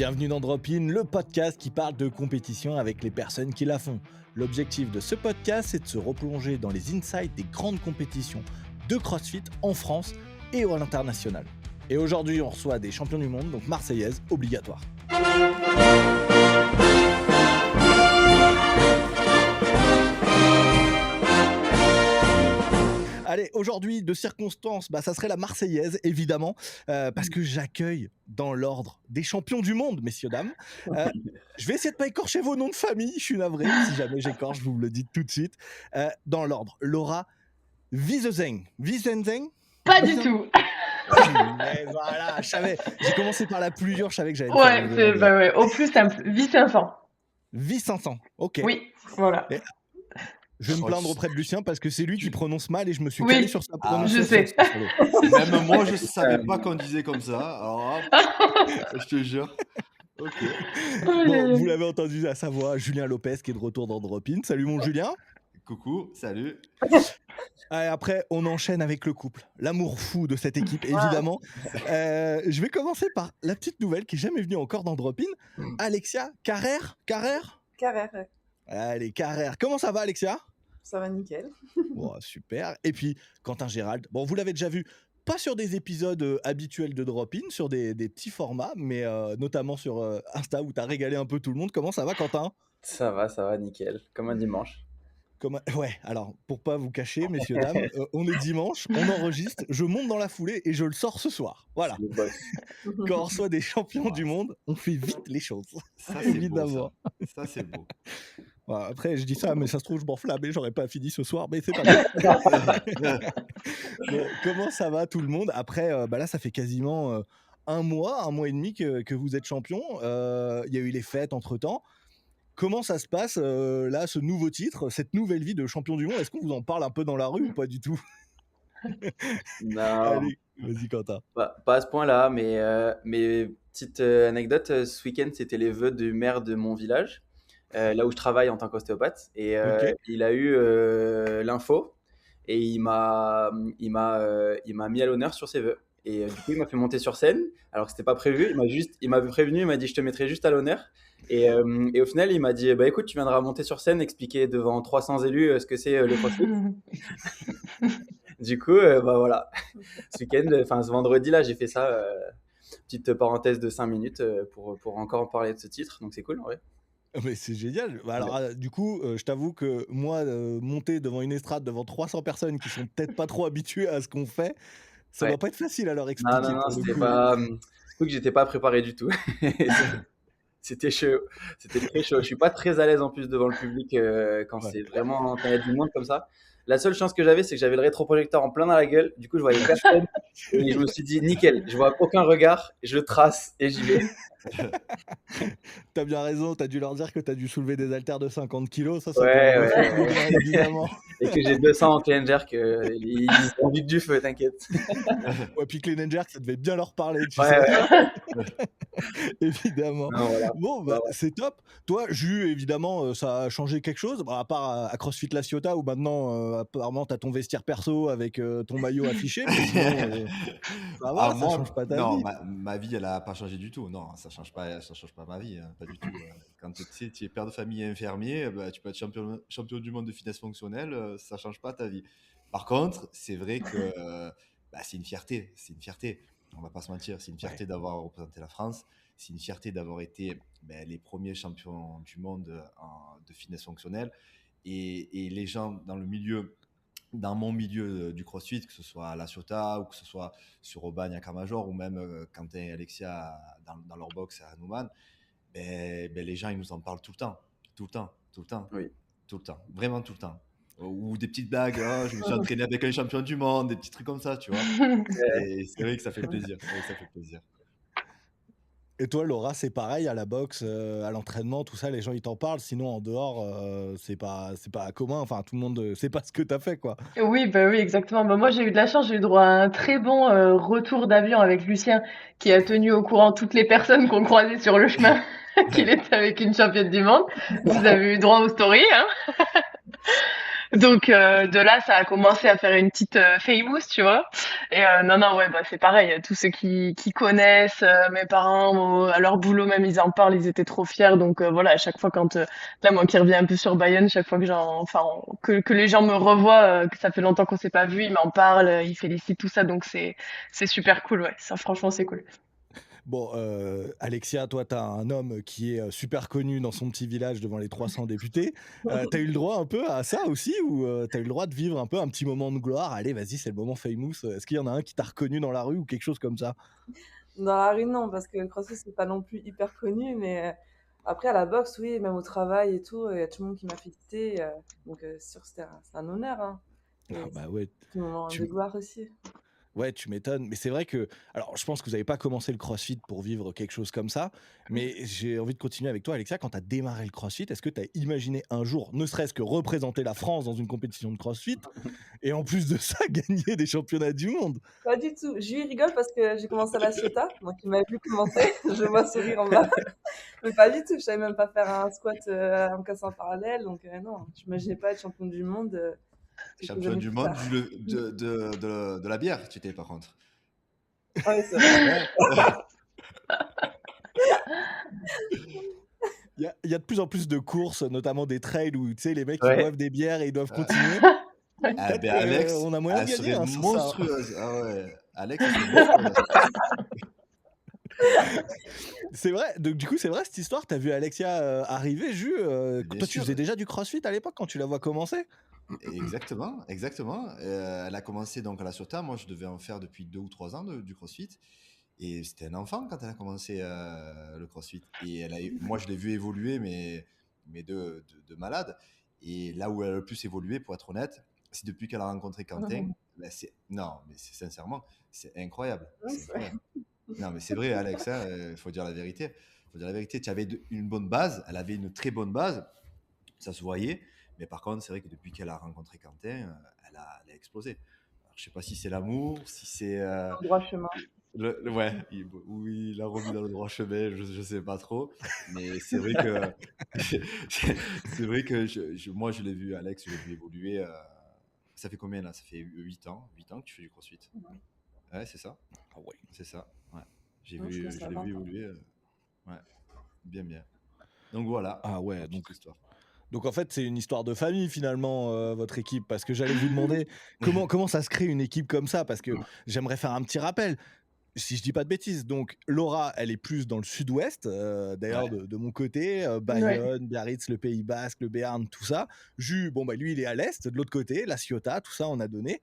Bienvenue dans Drop In, le podcast qui parle de compétition avec les personnes qui la font. L'objectif de ce podcast, c'est de se replonger dans les insights des grandes compétitions de CrossFit en France et à l'international. Et aujourd'hui, on reçoit des champions du monde, donc Marseillaise obligatoire. Allez, aujourd'hui, de circonstance, ça serait la Marseillaise, évidemment, parce que j'accueille dans l'ordre des champions du monde, messieurs, dames. Je vais essayer de ne pas écorcher vos noms de famille, je suis navré. Si jamais j'écorche, je vous le dis tout de suite. Dans l'ordre, Laura Wiesenzeng. Wiesenzeng ? Pas du tout. Mais voilà, je savais. J'ai commencé par la plus dure, je savais que j'allais Ouais, au plus simple. Vice-500. Vice-500, ok. Oui, voilà. Et je vais me plaindre auprès de Lucien parce que c'est lui qui prononce mal et je me suis Oui. calé sur sa prononciation. Je sais. Même moi, je savais pas qu'on disait comme ça. Alors, je te jure. Ok. Bon, vous l'avez entendu à sa voix, Julien Lopez qui est de retour dans Drop In. Salut mon Julien. Coucou, salut. Et après, on enchaîne avec le couple, l'amour fou de cette équipe, évidemment. Je vais commencer par la petite nouvelle qui n'est jamais venue encore dans Drop In. Alexia Carrère. Allez, Carrère. Comment ça va, Alexia ? Ça va nickel. Oh, super. Et puis, Quentin Gérald. Bon, vous l'avez déjà vu, pas sur des épisodes habituels de Drop In, sur des petits formats, mais notamment sur Insta où tu as régalé un peu tout le monde. Comment ça va, Quentin ? Ça va, nickel. Comme un dimanche. Ouais, alors, pour pas vous cacher, messieurs, dames, on est dimanche, on enregistre, je monte dans la foulée et je le sors ce soir. Voilà. Quand on reçoit des champions du monde, on fait vite les choses. Ça, c'est évidemment. Beau, ça, c'est beau. Voilà, après, je dis ça, mais ça se trouve, je m'enflamme et j'aurais pas fini ce soir, mais c'est pas grave. Bon, comment ça va, tout le monde ? Après, là, ça fait quasiment un mois et demi que vous êtes champion. Il y a eu les fêtes entre-temps. Comment ça se passe, là, ce nouveau titre, cette nouvelle vie de champion du monde ? Est-ce qu'on vous en parle un peu dans la rue ou pas du tout ? Non. Allez, vas-y, Quentin. Pas à ce point-là, mais petite anecdote, ce week-end, c'était les vœux du maire de mon village, là où je travaille en tant qu'ostéopathe. Et il a eu l'info et il m'a mis à l'honneur sur ses vœux. Et du coup, il m'a fait monter sur scène, alors que c'était pas prévu. Il m'avait prévenu, il m'a dit je te mettrai juste à l'honneur. Et au final, il m'a dit écoute, tu viendras monter sur scène, expliquer devant 300 élus ce que c'est le CrossFit. Du coup, voilà. Ce vendredi là, j'ai fait ça. Petite parenthèse de 5 minutes pour encore parler de ce titre. Donc c'est cool, en vrai. Mais c'est génial. Alors, du coup, je t'avoue que moi, monter devant une estrade devant 300 personnes qui sont peut-être pas trop habituées à ce qu'on fait, ça doit pas être facile à leur expliquer. Non, c'était pas. que j'étais pas préparé du tout. C'était chaud, c'était très chaud. Je suis pas très à l'aise en plus devant le public quand il y a du monde comme ça. La seule chance que j'avais, c'est que j'avais le rétroprojecteur en plein dans la gueule. Du coup, je voyais personne et je me suis dit nickel, je vois aucun regard, je trace et j'y vais. T'as bien raison, t'as dû leur dire que t'as dû soulever des haltères de 50 kilos, ça ouais. Évidemment. Et que j'ai 200 en clean jerk, ils ont vite du feu, t'inquiète. Ouais, puis clean and jerk, ça devait bien leur parler, tu sais. Évidemment. Non, voilà. Bon, c'est top. Toi, Jus, évidemment, ça a changé quelque chose, à part à CrossFit La Ciotat, où maintenant, apparemment, t'as ton vestiaire perso avec ton maillot affiché, mais sinon, ça change pas ta vie. Non, ma vie, elle a pas changé du tout. Non, ça change pas ma vie, hein, pas du tout. Quand tu es père de famille et infirmier, tu peux être champion du monde de fitness fonctionnelle, ça change pas ta vie. Par contre, c'est vrai que c'est une fierté. On va pas se mentir, c'est une fierté d'avoir représenté la France. C'est une fierté d'avoir été les premiers champions du monde de fitness fonctionnel. Et les gens dans mon milieu du CrossFit, que ce soit à La Ciotat ou que ce soit sur Aubagne à Camajor ou même Quentin et Alexia dans leur box à Hanouman, les gens ils nous en parlent tout le temps. Oui. Tout le temps, vraiment tout le temps. Ou des petites blagues, je me suis entraîné avec un champion du monde, des petits trucs comme ça, tu vois. Et c'est vrai que ça fait plaisir. Et toi, Laura, c'est pareil à la boxe, à l'entraînement, tout ça, les gens ils t'en parlent. Sinon, en dehors, c'est pas commun. Enfin, tout le monde sait pas ce que t'as fait, quoi. Oui, exactement. Moi, j'ai eu de la chance. J'ai eu droit à un très bon retour d'avion avec Lucien, qui a tenu au courant toutes les personnes qu'on croisait sur le chemin qu'il était avec une championne du monde. Vous avez eu droit aux stories, hein. Donc de là, ça a commencé à faire une petite famous, tu vois. Et non, ouais, bah c'est pareil. Tous ceux qui connaissent mes parents à leur boulot, même ils en parlent, ils étaient trop fiers. Donc voilà, à chaque fois quand là, moi qui reviens un peu sur Bayonne, chaque fois que que les gens me revoient, que ça fait longtemps qu'on s'est pas vu, ils m'en parlent, ils félicitent tout ça. Donc c'est super cool, ouais. Ça, franchement, c'est cool. Bon, Alexia, toi, tu as un homme qui est super connu dans son petit village devant les 300 députés. Tu as eu le droit un peu à ça aussi ou tu as eu le droit de vivre un peu un petit moment de gloire? Allez, vas-y, c'est le moment famous. Est-ce qu'il y en a un qui t'a reconnu dans la rue ou quelque chose comme ça? Dans la rue, non, parce que le CrossFit, c'est pas non plus hyper connu, mais après, à la boxe, oui, même au travail et tout, il y a tout le monde qui m'a félicité. Donc, c'est sûr que c'est un honneur, hein. Ah Et bah ouais, c'est un moment de tu, gloire aussi. Ouais, tu m'étonnes. Mais c'est vrai que, alors, je pense que vous n'avez pas commencé le CrossFit pour vivre quelque chose comme ça. Mais j'ai envie de continuer avec toi, Alexia. Quand tu as démarré le CrossFit, est-ce que tu as imaginé un jour, ne serait-ce que représenter la France dans une compétition de CrossFit et en plus de ça, gagner des championnats du monde? Pas du tout. Je lui rigole parce que j'ai commencé à la Ciotat, donc il m'a vu commencer. Je vois sourire en bas. Mais pas du tout. Je savais même pas faire un squat en me cassant en parallèle. Donc, non, je n'imaginais pas être championne du monde quelques Champion années du plus monde tard. de la bière, tu étais par contre. Ouais, c'est vrai. Il y a de plus en plus de courses, notamment des trails où tu sais, les mecs ils Ouais. boivent des bières et ils doivent Ouais. continuer. Ah Peut-être ben Alex, qu'on a moyen de elle gagner serait sur ça. monstrueuse. Ah ouais, Alex, elle serait monstrueuse. C'est vrai, donc du coup, c'est vrai cette histoire. T'as vu Alexia arriver, Jus. Bien Toi, tu sûr. faisais déjà du CrossFit à l'époque quand tu la vois commencer? Exactement, exactement. Elle a commencé donc à la Ciotat. Moi, je devais en faire depuis 2 ou 3 ans du CrossFit. Et c'était un enfant quand elle a commencé le CrossFit. Et moi, je l'ai vu évoluer, mais de malade. Et là où elle a le plus évolué, pour être honnête, c'est depuis qu'elle a rencontré Quentin. Ben, non, mais sincèrement, c'est incroyable. C'est incroyable. Non, mais c'est vrai, Alex, il faut dire la vérité. Il faut dire la vérité. Tu avais une bonne base, elle avait une très bonne base, ça se voyait. Mais par contre, c'est vrai que depuis qu'elle a rencontré Quentin, elle a explosé. Alors, je sais pas si c'est l'amour, si c'est Droit chemin. ouais, oui, il l'a remis dans le droit chemin, je sais pas trop, mais c'est vrai que c'est vrai que moi je l'ai vu, Alex, je l'ai vu évoluer. Ça fait combien là? Ça fait 8 ans, 8 ans que tu fais du CrossFit. Ouais, c'est ça. Ah ouais. C'est ça. Ouais. Je pense Je à l'ai 20 vu ans. évoluer. Ouais, bien, bien. Donc voilà, Ah ma ouais, petite histoire. donc en fait c'est une histoire de famille finalement votre équipe, parce que j'allais vous demander comment ça se crée une équipe comme ça, parce que j'aimerais faire un petit rappel. Si je dis pas de bêtises, donc Laura, elle est plus dans le sud-ouest, d'ailleurs Ouais. de mon côté, Ouais. Bayonne, Biarritz, le Pays Basque, le Béarn, tout ça. Jus, bon bah lui il est à l'est, de l'autre côté, la Ciotat, tout ça on a donné.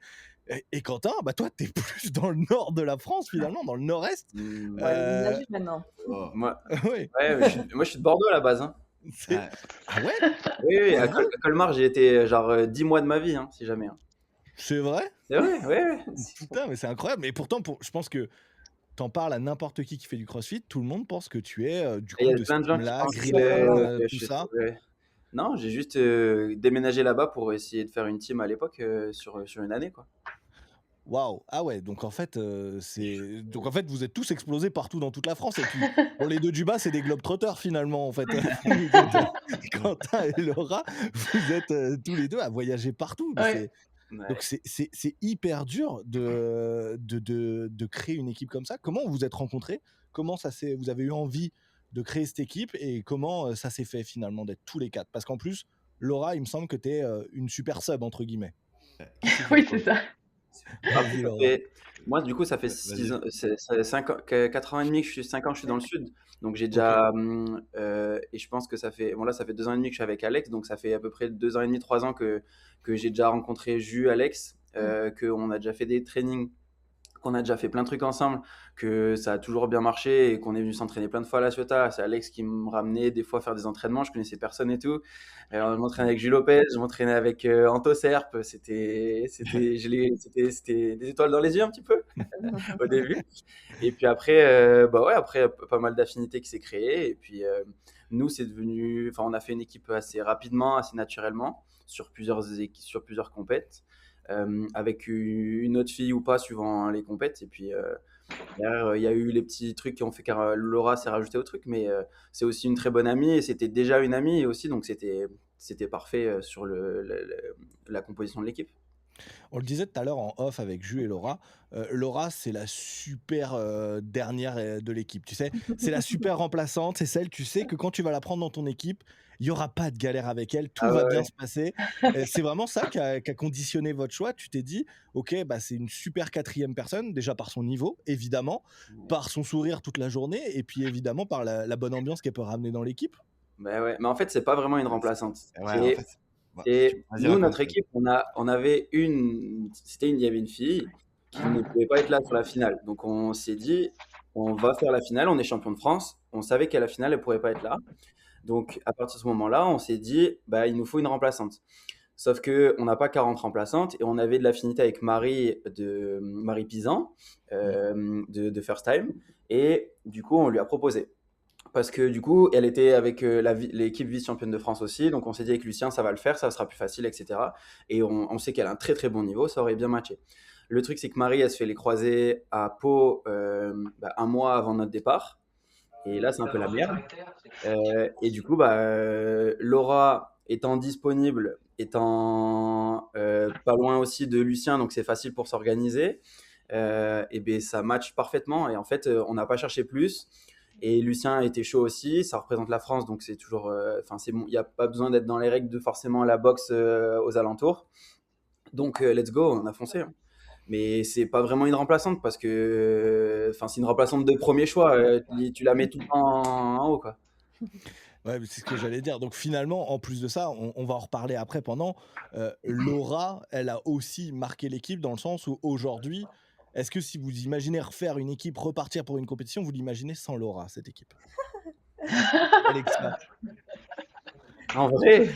Et Quentin, bah toi t'es plus dans le nord de la France finalement, dans le nord-est. Hmm, Ouais, il est Euh, ménagé maintenant. Oh, moi, ouais, ouais, moi, je suis de Bordeaux à la base, hein. c'est... ouais. Ah ouais, Oui, oui, c'est vrai, À Colmar, j'ai été genre 10 mois de ma vie, hein, si jamais, hein. c'est vrai. C'est vrai, ouais, ouais. Putain, mais c'est incroyable. Mais pourtant, je pense que t'en parles à n'importe qui fait du CrossFit, tout le monde pense que tu es du Il y coup a de ce plein de gens qui team-là, pensent Green, que tout je suis. ça. Ouais. Non, j'ai juste déménagé là-bas pour essayer de faire une team à l'époque sur une année, quoi. Waouh! Ah ouais, donc en fait, vous êtes tous explosés partout dans toute la France et puis, bon, les 2 du bas, c'est des globetrotters finalement, en fait. Vous êtes, Quentin et Laura, vous êtes, tous les 2 à voyager partout, mais Ouais. donc Ouais. c'est hyper dur de créer une équipe comme ça. Comment vous vous êtes rencontrés? Comment vous avez eu envie de créer cette équipe et comment, ça s'est fait finalement d'être tous les 4? Parce qu'en plus, Laura, il me semble que tu es, une «super sub» entre guillemets. Qui c'est qui Oui, c'est raconte? ça. Après, Vas-y Laura. moi, du coup, ça fait Vas-y. 6 ans, 5 ans, 4 ans et demi que 5 ans que je suis dans le sud. Donc, j'ai OK. déjà, et je pense que bon, là, ça fait 2 ans et demi que je suis avec Alex. Donc, ça fait à peu près 2 ans et demi, 3 ans que j'ai déjà rencontré Alex, qu'on a déjà fait des trainings, qu'on a déjà fait plein de trucs ensemble, que ça a toujours bien marché et qu'on est venu s'entraîner plein de fois à la Ciotat. C'est Alex qui me ramenait des fois faire des entraînements, je connaissais personne et tout. Alors, je m'entraînais avec Jules Lopez, je m'entraînais avec Anto Serp, c'était des étoiles dans les yeux un petit peu au début. Et puis après, bah ouais, après pas mal d'affinités qui s'est créé. Et puis nous, enfin, on a fait une équipe assez rapidement, assez naturellement, sur plusieurs compètes, avec une autre fille ou pas suivant les compètes. Et puis Derrière, il y a eu les petits trucs qui ont fait que Laura s'est rajoutée au truc, mais c'est aussi une très bonne amie et c'était déjà une amie aussi, donc c'était parfait sur la composition de l'équipe. On le disait tout à l'heure en off avec Jus et Laura. Laura, c'est la super dernière de l'équipe. Tu sais, c'est la super remplaçante. C'est celle, tu sais, que quand tu vas la prendre dans ton équipe, il n'y aura pas de galère avec elle. Tout Ah va ouais, bien ouais. se passer. C'est vraiment ça qui a conditionné votre choix. Tu t'es dit, OK, bah, c'est une super quatrième personne, déjà par son niveau, évidemment, par son sourire toute la journée, et puis évidemment par la bonne ambiance qu'elle peut ramener dans l'équipe. Bah ouais. Mais en fait, c'est pas vraiment une remplaçante. Ouais, en fait. Vas-y, Nous, raconte. notre équipe, on avait il y avait une fille qui ne pouvait pas être là sur la finale. Donc on s'est dit, on va faire la finale, on est champion de France. On savait qu'à la finale, elle pourrait pas être là. Donc à partir de ce moment-là, on s'est dit, bah, il nous faut une remplaçante. Sauf que on n'a pas 40 remplaçantes et on avait de l'affinité avec Marie Pisan de First Time. Et du coup, on lui a proposé. Parce que du coup, elle était avec l'équipe vice-championne de France aussi. Donc on s'est dit avec Lucien, ça va le faire, ça sera plus facile, etc. Et on sait qu'elle a un très très bon niveau, ça aurait bien matché. Le truc, c'est que Marie, elle se fait les croisés à Pau un mois avant notre départ. Et là, c'est un peu la merde. Et du coup, Laura étant disponible, étant pas loin aussi de Lucien, donc c'est facile pour s'organiser, et ben ça match parfaitement. Et en fait, on n'a pas cherché plus. Et Lucien a été chaud aussi, ça représente la France, donc c'est toujours. Enfin, il n'y a pas besoin d'être dans les règles de forcément la boxe aux alentours. Donc, let's go, on a foncé, hein. Mais c'est pas vraiment une remplaçante parce que. Enfin, c'est une remplaçante de premier choix. Tu la mets tout le temps en haut, quoi. Ouais, c'est ce que j'allais dire. Donc finalement, en plus de ça, on va en reparler après pendant. Laura, elle a aussi marqué l'équipe dans le sens où aujourd'hui, est-ce que si vous imaginez refaire une équipe, repartir pour une compétition, vous l'imaginez sans Laura, cette équipe? Alexa. En vrai,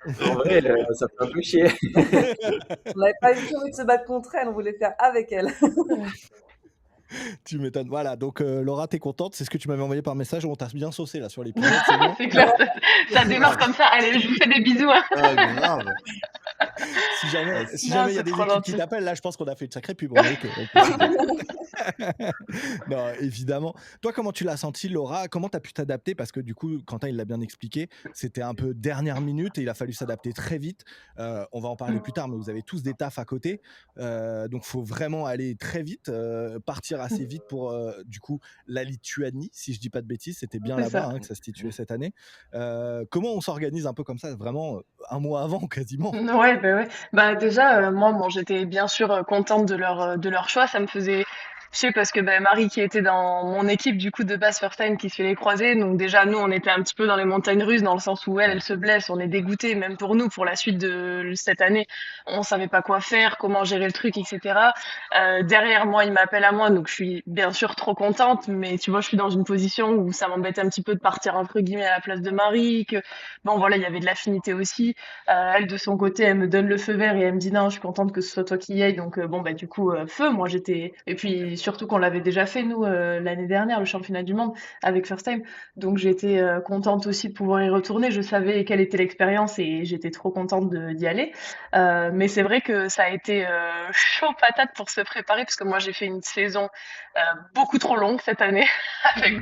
ça fait un peu chier. On n'avait pas du tout envie de se battre contre elle, on voulait faire avec elle. Tu m'étonnes. Voilà, donc Laura, t'es contente? C'est ce que tu m'avais envoyé par message. On t'a bien saucé là sur l'épisode, c'est bon? C'est clair, ça démarre comme ça. Allez, je vous fais des bisous, hein. Ah, grave. Si jamais il y Non, a c'est des trop équipes qui gentil. t'appellent, là, je pense qu'on a fait une sacrée pub. On est OK, on peut se dire. Non, évidemment. Toi, comment tu l'as senti, Laura? Comment tu as pu t'adapter? Parce que du coup, Quentin, il l'a bien expliqué, c'était un peu dernière minute et il a fallu s'adapter très vite. On va en parler plus tard, mais vous avez tous des tafs à côté. Donc, il faut vraiment aller très vite, partir assez vite pour, du coup, la Lituanie, si je dis pas de bêtises. C'était bien C'est là-bas ça. que ça se situait cette année. Comment on s'organise un peu comme ça, vraiment un mois avant quasiment? Ouais, bah ouais. Bah déjà, moi, bon, j'étais bien sûr contente de leur choix. Ça me faisait chier parce que bah, Marie qui était dans mon équipe du coup de base First Time qui se fait les croisés. Donc déjà, nous, on était un petit peu dans les montagnes russes dans le sens où elle se blesse. On est dégoûtés, même pour nous, pour la suite de cette année. On savait pas quoi faire, comment gérer le truc, etc. Derrière moi, il m'appelle à moi, donc je suis bien sûr trop contente. Mais tu vois, je suis dans une position où ça m'embête un petit peu de partir entre guillemets à la place de Marie. Que bon, voilà, il y avait de l'affinité aussi. Elle, de son côté, elle me donne le feu vert et elle me dit non, je suis contente que ce soit toi qui y ailles. Donc, bon, bah, du coup, feu, moi, j'étais. Et puis, surtout qu'on l'avait déjà fait, nous, l'année dernière, le championnat du monde avec First Time. Donc, j'étais contente aussi de pouvoir y retourner. Je savais quelle était l'expérience et j'étais trop contente d'y aller. Mais c'est vrai que ça a été chaud patate pour se préparer parce que moi, j'ai fait une saison beaucoup trop longue cette année avec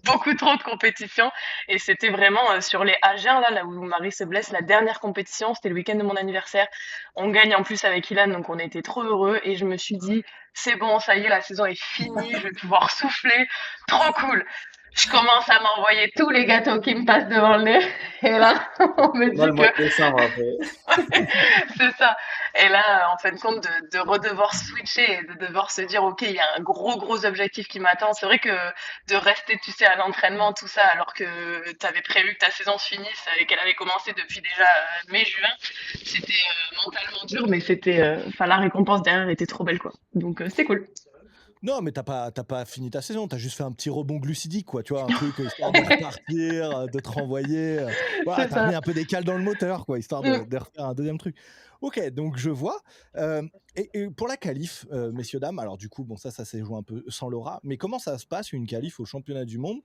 beaucoup trop de compétitions. Et c'était vraiment sur les Agen, là où Marie se blesse, la dernière compétition, c'était le week-end de mon anniversaire. On gagne en plus avec Ilan, donc on était trop heureux. Et je me suis dit, c'est bon, ça y est, la saison est finie, je vais pouvoir souffler, trop cool. Je commence à m'envoyer tous les gâteaux qui me passent devant le nez. Et là, on me Moi, le dit mois que de décembre après. c'est ça. Et là, en fin de compte, de redevoir switcher et de devoir se dire, OK, il y a un gros objectif qui m'attend. C'est vrai que de rester, tu sais, à l'entraînement, tout ça, alors que tu avais prévu que ta saison se finisse et qu'elle avait commencé depuis déjà mai-juin, c'était mentalement dur, mais c'était, enfin, la récompense derrière était trop belle, quoi. Donc, c'était cool. Non, mais t'as pas fini ta saison, t'as juste fait un petit rebond glucidique, quoi, tu vois, un truc histoire de repartir, de te renvoyer. Voilà, C'est t'as remis ça. un peu des cales dans le moteur, quoi, histoire Mm. de refaire un deuxième truc. Ok, donc je vois. Et pour la qualif, messieurs, dames, alors du coup, bon, ça s'est joué un peu sans Laura, mais comment ça se passe une qualif au championnat du monde?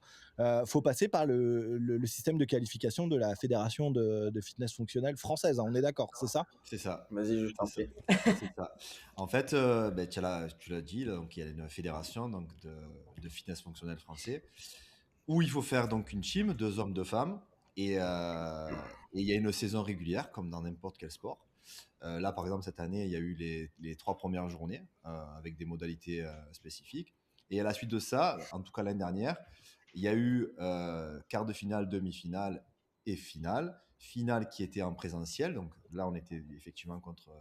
Faut passer par le système de qualification de la Fédération de fitness fonctionnelle française, hein, on est d'accord, c'est ça? C'est ça. Vas-y, je t'en C'est ça. prie. C'est ça. En fait, ben, tu l'as dit, là, donc il y a une fédération donc, de fitness fonctionnel français où il faut faire donc une team, 2 hommes, 2 femmes, et il y a une saison régulière comme dans n'importe quel sport. Là, par exemple, cette année, il y a eu les 3 premières journées avec des modalités spécifiques. Et à la suite de ça, en tout cas l'année dernière, il y a eu quart de finale, demi-finale et finale. Finale qui était en présentiel. Donc là, on était effectivement contre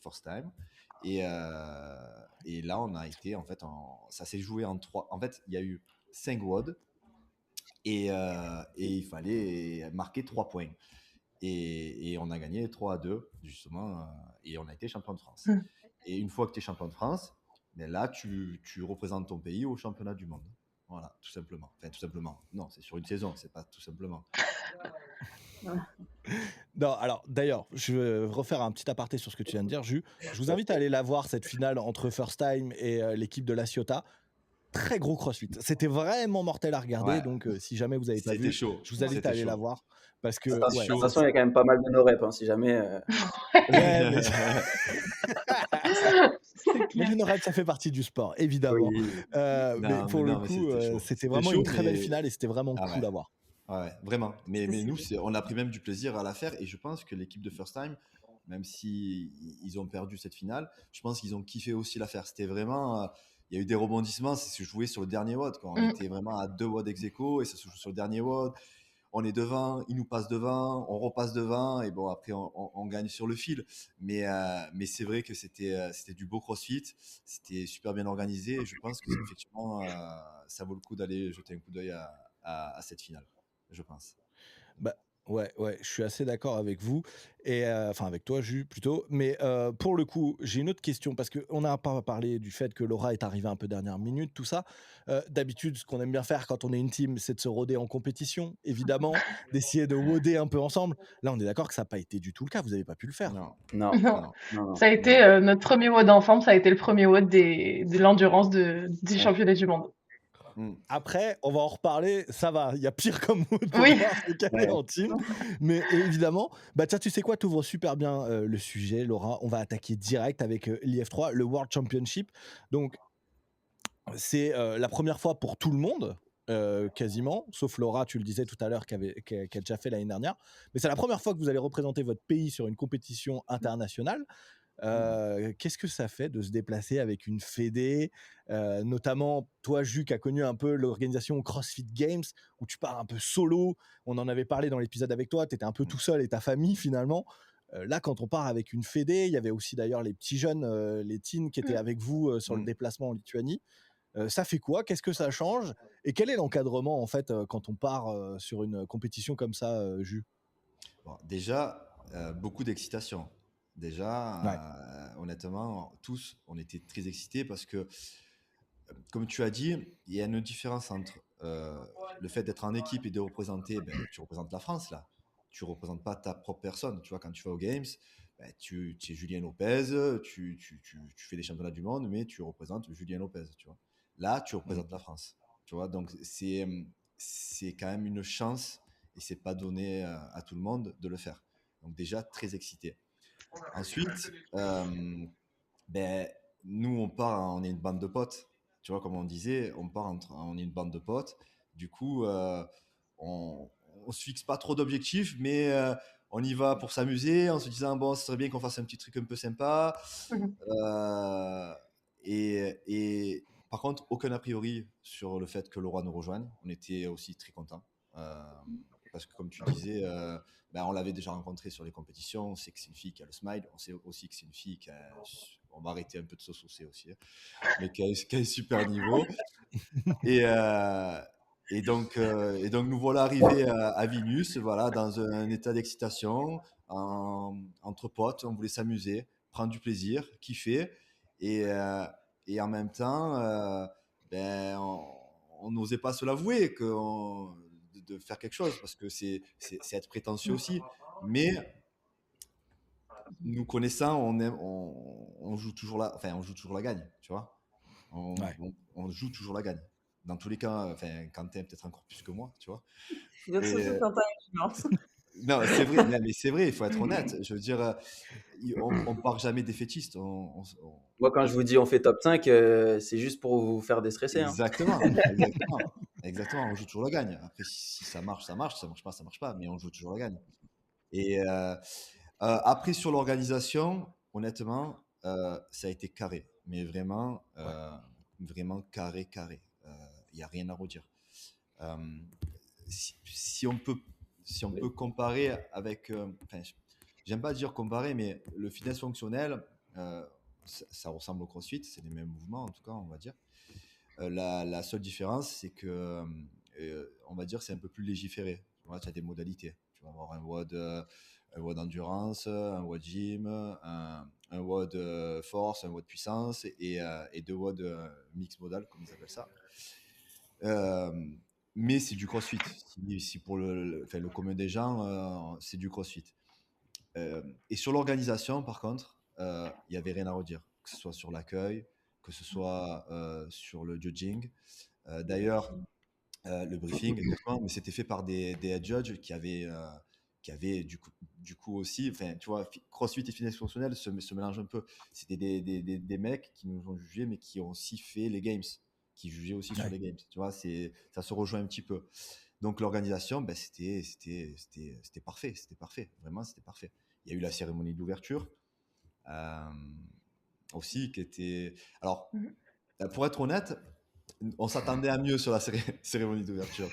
First Time. Et là, on a été, en fait, ça s'est joué en 3. En fait, il y a eu 5 WOD et il fallait marquer 3 points. Et on a gagné 3-2, justement, et on a été champion de France. Mm. Et une fois que tu es champion de France, ben là, tu représentes ton pays au championnat du monde. Voilà, tout simplement. Enfin, tout simplement. Non, c'est sur une saison, c'est pas tout simplement. Non, alors d'ailleurs, je vais refaire un petit aparté sur ce que tu viens de dire, Jus. Je vous invite à aller la voir, cette finale entre First Time et l'équipe de La Ciotat. Très gros crossfit. C'était vraiment mortel à regarder, Ouais, donc si jamais vous n'avez pas c'était vu, chaud. je vous invite C'était à aller chaud. la voir. Parce que, C'était ouais, chaud. Attention, il y a quand même pas mal de no reps, hein, si jamais. ouais, mais C'est clair. le no-rep, ça fait partie du sport, évidemment. Oui. Mais pour le Mais coup, c'était chaud. c'était C'était vraiment chaud, une très belle mais finale et c'était vraiment ah cool ouais. à voir. Ouais, vraiment. Mais nous, C'est- on a pris même du plaisir à la faire. Et je pense que l'équipe de First Time, même si ils ont perdu cette finale, je pense qu'ils ont kiffé aussi la faire. C'était vraiment. Il y a eu des rebondissements. Ça se jouait sur le dernier WOD. On Mm. était vraiment à 2 WOD ex aequo et ça se joue sur le dernier WOD. On est devant, ils nous passent devant, on repasse devant et bon, après, on gagne sur le fil. Mais c'est vrai que c'était du beau crossfit. C'était super bien organisé. Et je pense que effectivement, ça vaut le coup d'aller jeter un coup d'œil à cette finale, je pense. Bah, ouais, je suis assez d'accord avec vous et enfin avec toi, Jus, plutôt. Mais pour le coup, j'ai une autre question parce qu'on n'a pas parlé du fait que Laura est arrivée un peu dernière minute, tout ça. D'habitude, ce qu'on aime bien faire quand on est une team, c'est de se roder en compétition, évidemment, d'essayer de woder un peu ensemble. Là, on est d'accord que ça n'a pas été du tout le cas. Vous n'avez pas pu le faire. Non, Non, Non. non, non. Ça a été non. notre premier WOD ensemble, ça a été le premier WOD de l'endurance des championnats du monde. Mm. Après, on va en reparler, ça va, il y a pire comme mode pour Oui. pouvoir se caler Ouais. en team. Mais évidemment, bah tiens, tu sais quoi, tu ouvres super bien le sujet, Laura. On va attaquer direct avec l'IF3, le World Championship. Donc, c'est la première fois pour tout le monde, quasiment, sauf Laura, tu le disais tout à l'heure, qui a déjà fait l'année dernière. Mais c'est la première fois que vous allez représenter votre pays sur une compétition internationale. Qu'est-ce que ça fait de se déplacer avec une fédé, notamment toi, Jus, qui a connu un peu l'organisation CrossFit Games, où tu pars un peu solo. On en avait parlé dans l'épisode avec toi, tu étais un peu tout seul et ta famille finalement. Là, quand on part avec une fédé, il y avait aussi d'ailleurs les petits jeunes, les teens qui étaient avec vous sur le Mm. déplacement en Lituanie. Ça fait quoi? Qu'est-ce que ça change? Et quel est l'encadrement en fait quand on part sur une compétition comme ça, Jus? Bon, déjà, beaucoup d'excitation. Ouais. Déjà, honnêtement, tous, on était très excités parce que, comme tu as dit, il y a une différence entre le fait d'être en équipe et de représenter, ben, tu représentes la France là. Tu représentes pas ta propre personne. Tu vois, quand tu vas aux Games, ben, tu es Julien Lopez, tu fais les championnats du monde, mais tu représentes Julien Lopez. Tu vois. Là, tu Mm. représentes la France. Tu vois, donc c'est quand même une chance et c'est pas donné à tout le monde de le faire. Donc déjà très excité. Ensuite, ben, nous on part, on est une bande de potes. Tu vois, comme on disait, on est une bande de potes. Du coup, on se fixe pas trop d'objectifs, mais on y va pour s'amuser, en se disant bon, ce serait bien qu'on fasse un petit truc un peu sympa. Mhm. Et par contre, aucun a priori sur le fait que Laura nous rejoigne. On était aussi très contents. Parce que comme tu disais, ben, on l'avait déjà rencontrée sur les compétitions. On sait que c'est une fille qui a le smile. On sait aussi que c'est une fille qui a... On va arrêter un peu de se saucer aussi. Hein, mais qui a un super niveau. Et, donc nous voilà arrivés à Vilnius, voilà, dans un état d'excitation, entre potes. On voulait s'amuser, prendre du plaisir, kiffer. Et, euh, et en même temps, ben, on n'osait pas se l'avouer de faire quelque chose parce que c'est être prétentieux aussi. Mais nous connaissant, on joue toujours on joue toujours la gagne, tu vois. Ouais. On joue toujours la gagne. Dans tous les cas, Quentin peut-être encore plus que moi, tu vois. Dire Et, surtout quand t'as une non, c'est vrai, mais c'est vrai, il faut être honnête. Je veux dire, on part jamais défaitiste. Moi, quand je vous dis on fait top 5, c'est juste pour vous faire déstresser. Hein. Exactement, on joue toujours la gagne. Après, si ça marche, ça marche pas, mais on joue toujours la gagne. Et après, sur l'organisation, honnêtement, ça a été carré, mais vraiment, vraiment carré. Il n'y a rien à redire. Si on peut comparer avec, j'aime pas dire comparer, mais le fitness fonctionnel, ça ressemble au CrossFit, c'est les mêmes mouvements en tout cas, on va dire. La seule différence, c'est que, on va dire, c'est un peu plus légiféré. Tu as des modalités. Tu vas avoir un WOD endurance, un WOD gym, un WOD force, un WOD puissance et 2 WOD mix modal, comme ils appellent ça. Mais c'est du CrossFit. Si pour le commun des gens, c'est du CrossFit. Et sur l'organisation, par contre, il n'y avait rien à redire, que ce soit sur l'accueil, que ce soit sur le judging. D'ailleurs, le briefing, exactement, mais c'était fait par des head judges qui avaient du coup aussi, tu vois, CrossFit et fitness fonctionnel se mélangent un peu. C'était des mecs qui nous ont jugés, mais qui ont aussi fait les games, qui jugeaient aussi sur les games. Tu vois, ça se rejoint un petit peu. Donc l'organisation, c'était parfait, vraiment c'était parfait. Il y a eu la cérémonie d'ouverture aussi qui était. Alors, pour être honnête, on s'attendait à mieux sur la cérémonie d'ouverture.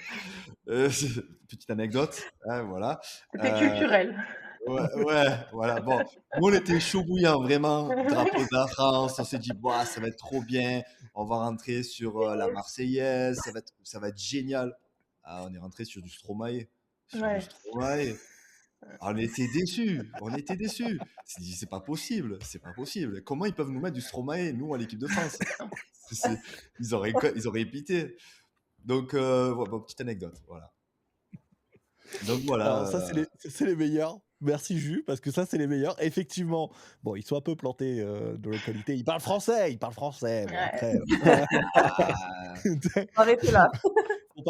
Petite anecdote, hein, voilà. C'était culturel. Ouais, voilà. Bon, nous on était chaud bouillant, vraiment. Drapeau de la France, on s'est dit, bah, ça va être trop bien. On va rentrer sur la Marseillaise, ça va être génial. Ah, on est rentré sur du Stromae. Ouais. On était déçus. C'est pas possible. Comment ils peuvent nous mettre du Stromae, nous, à l'équipe de France? Ils auraient pité. Donc, bon, petite anecdote, voilà. Donc voilà. Alors ça, c'est les meilleurs. Merci Jus, parce que ça, c'est les meilleurs. Effectivement, bon, ils sont un peu plantés de localité. Ils parlent français. Bon, après... Arrêtez là. Ils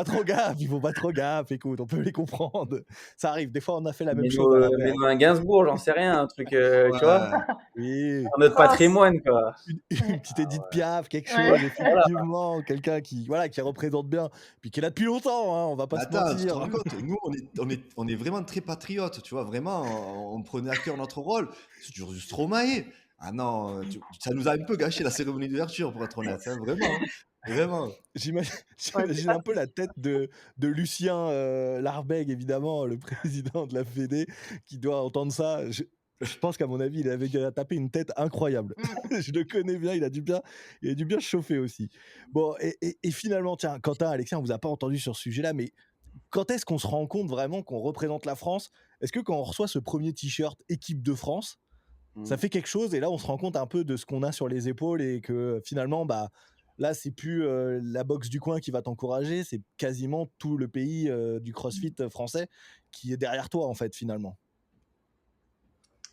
font pas trop gaffe, écoute, on peut les comprendre. Ça arrive, des fois on a fait la même chose à la Mais nous, un Gainsbourg, j'en sais rien, un truc, tu vois, oui. notre patrimoine, quoi. Une petite Edith Piaf, quelque chose, effectivement, quelqu'un qui représente bien, puis qui est là depuis longtemps, hein, on va pas se mentir. Tu te rends compte, nous, on est vraiment très patriotes, tu vois, vraiment, on prenait à cœur notre rôle. C'est du Stromae. Ah non, ça nous a un peu gâché la cérémonie d'ouverture, pour être honnête, hein, vraiment. J'imagine un peu la tête de Lucien Larbeg, évidemment, le président de la Fédé, qui doit entendre ça. Je pense qu'à mon avis, il avait tapé une tête incroyable. Je le connais bien, il a dû bien chauffer aussi. Bon, et finalement, tiens, Quentin, Alexis, on vous a pas entendu sur ce sujet-là, mais quand est-ce qu'on se rend compte vraiment qu'on représente la France? Est-ce que quand on reçoit ce premier t-shirt équipe de France, ça fait quelque chose, et là on se rend compte un peu de ce qu'on a sur les épaules, et que finalement, bah, là c'est plus la boxe du coin qui va t'encourager, c'est quasiment tout le pays du CrossFit français qui est derrière toi, en fait, finalement.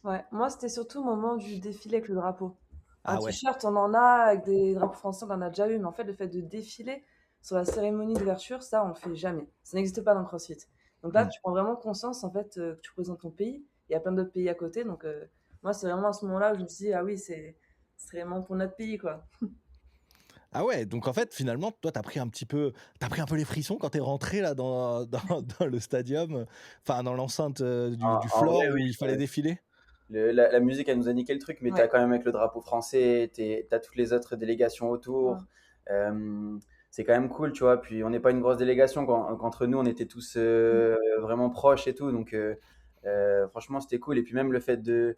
Ouais, moi c'était surtout au moment du défilé avec le drapeau. Un ouais. t-shirt, on en a, avec des drapeaux français, on en a déjà eu, mais en fait, le fait de défiler sur la cérémonie d'ouverture, ça, on le fait jamais. Ça n'existe pas dans le CrossFit. Donc là, tu prends vraiment conscience, en fait, que tu représentes ton pays. Il y a plein d'autres pays à côté, donc moi, c'est vraiment à ce moment-là où je me suis dit, ah oui, c'est vraiment pour notre pays, quoi. Ah ouais, donc en fait, finalement, toi, t'as pris un peu les frissons quand t'es rentré là dans le stadium, enfin dans l'enceinte du floor vrai, où il fallait défiler. La musique, elle nous a niqué le truc, mais t'as quand même avec le drapeau français, t'as toutes les autres délégations autour. C'est quand même cool, tu vois. Puis on n'est pas une grosse délégation, qu'entre nous, on était tous vraiment proches et tout. Donc franchement, c'était cool. Et puis même le fait de...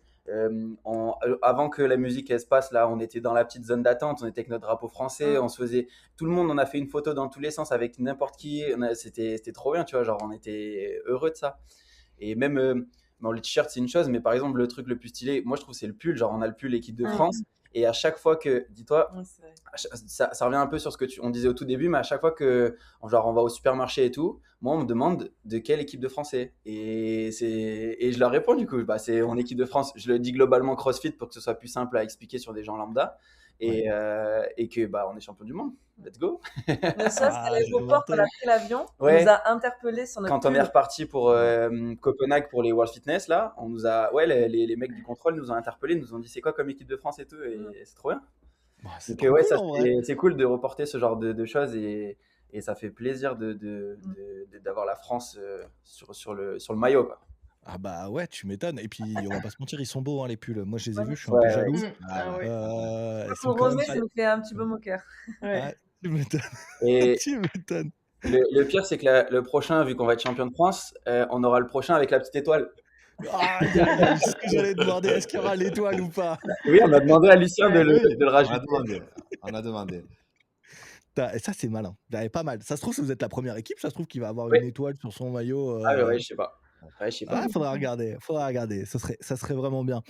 avant que la musique elle se passe, là, on était dans la petite zone d'attente, on était avec notre drapeau français, on se faisait... Tout le monde, on a fait une photo dans tous les sens avec n'importe qui. C'était trop bien, tu vois. Genre, on était heureux de ça. Et même... Bon, le t-shirt, c'est une chose, mais par exemple, le truc le plus stylé, moi je trouve c'est le pull. Genre, on a le pull équipe de France. Et à chaque fois que, dis-toi, Ouais, c'est vrai. ça revient un peu sur ce que on disait au tout début, mais à chaque fois que genre, on va au supermarché et tout, moi, on me demande de quelle équipe de France c'est. Et je leur réponds du coup, bah, c'est en équipe de France. Je le dis globalement CrossFit pour que ce soit plus simple à expliquer sur des gens lambda. Et que bah, on est champion du monde. Let's go. Mais ça, c'est à l'aéroport, quand on a pris l'avion, on Ouais. nous a interpellés sur notre Quand on est pull. reparti pour Copenhague pour les World Fitness, là, on nous a, les mecs du contrôle nous ont interpellés, nous ont dit c'est quoi comme équipe de France et tout, et c'est trop bien. Bah, c'est Donc trop ouais, cool, ça en vrai. c'est cool de reporter ce genre de choses et ça fait plaisir d'avoir la France sur le maillot, quoi. Ah bah ouais, tu m'étonnes. Et puis, on va pas se mentir, ils sont beaux, hein, les pulls. Moi, je les ai vus, je suis un Ouais, peu ouais. jaloux. Ah ouais. Ils sont Pour quand même Rosé, pas... ça nous fait un petit peu mon cœur. Ouais. Ah, tu m'étonnes. Et Tu m'étonnes. le pire, c'est que le prochain, vu qu'on va être champion de France, on aura le prochain avec la petite étoile. Aïe, aïe, aïe, c'est ce que j'allais demander, est-ce qu'il y aura l'étoile ou pas? Oui, on a demandé à Lucien de Oui, le on a rajouter. demandé. On a demandé. Et ça, c'est malin. Pas mal. Ça se trouve, si vous êtes la première équipe, ça se trouve qu'il va avoir Oui. une étoile sur son maillot. Ah ouais, je sais pas. Ouais, je sais pas. Ah, faudra regarder. Ça serait vraiment bien.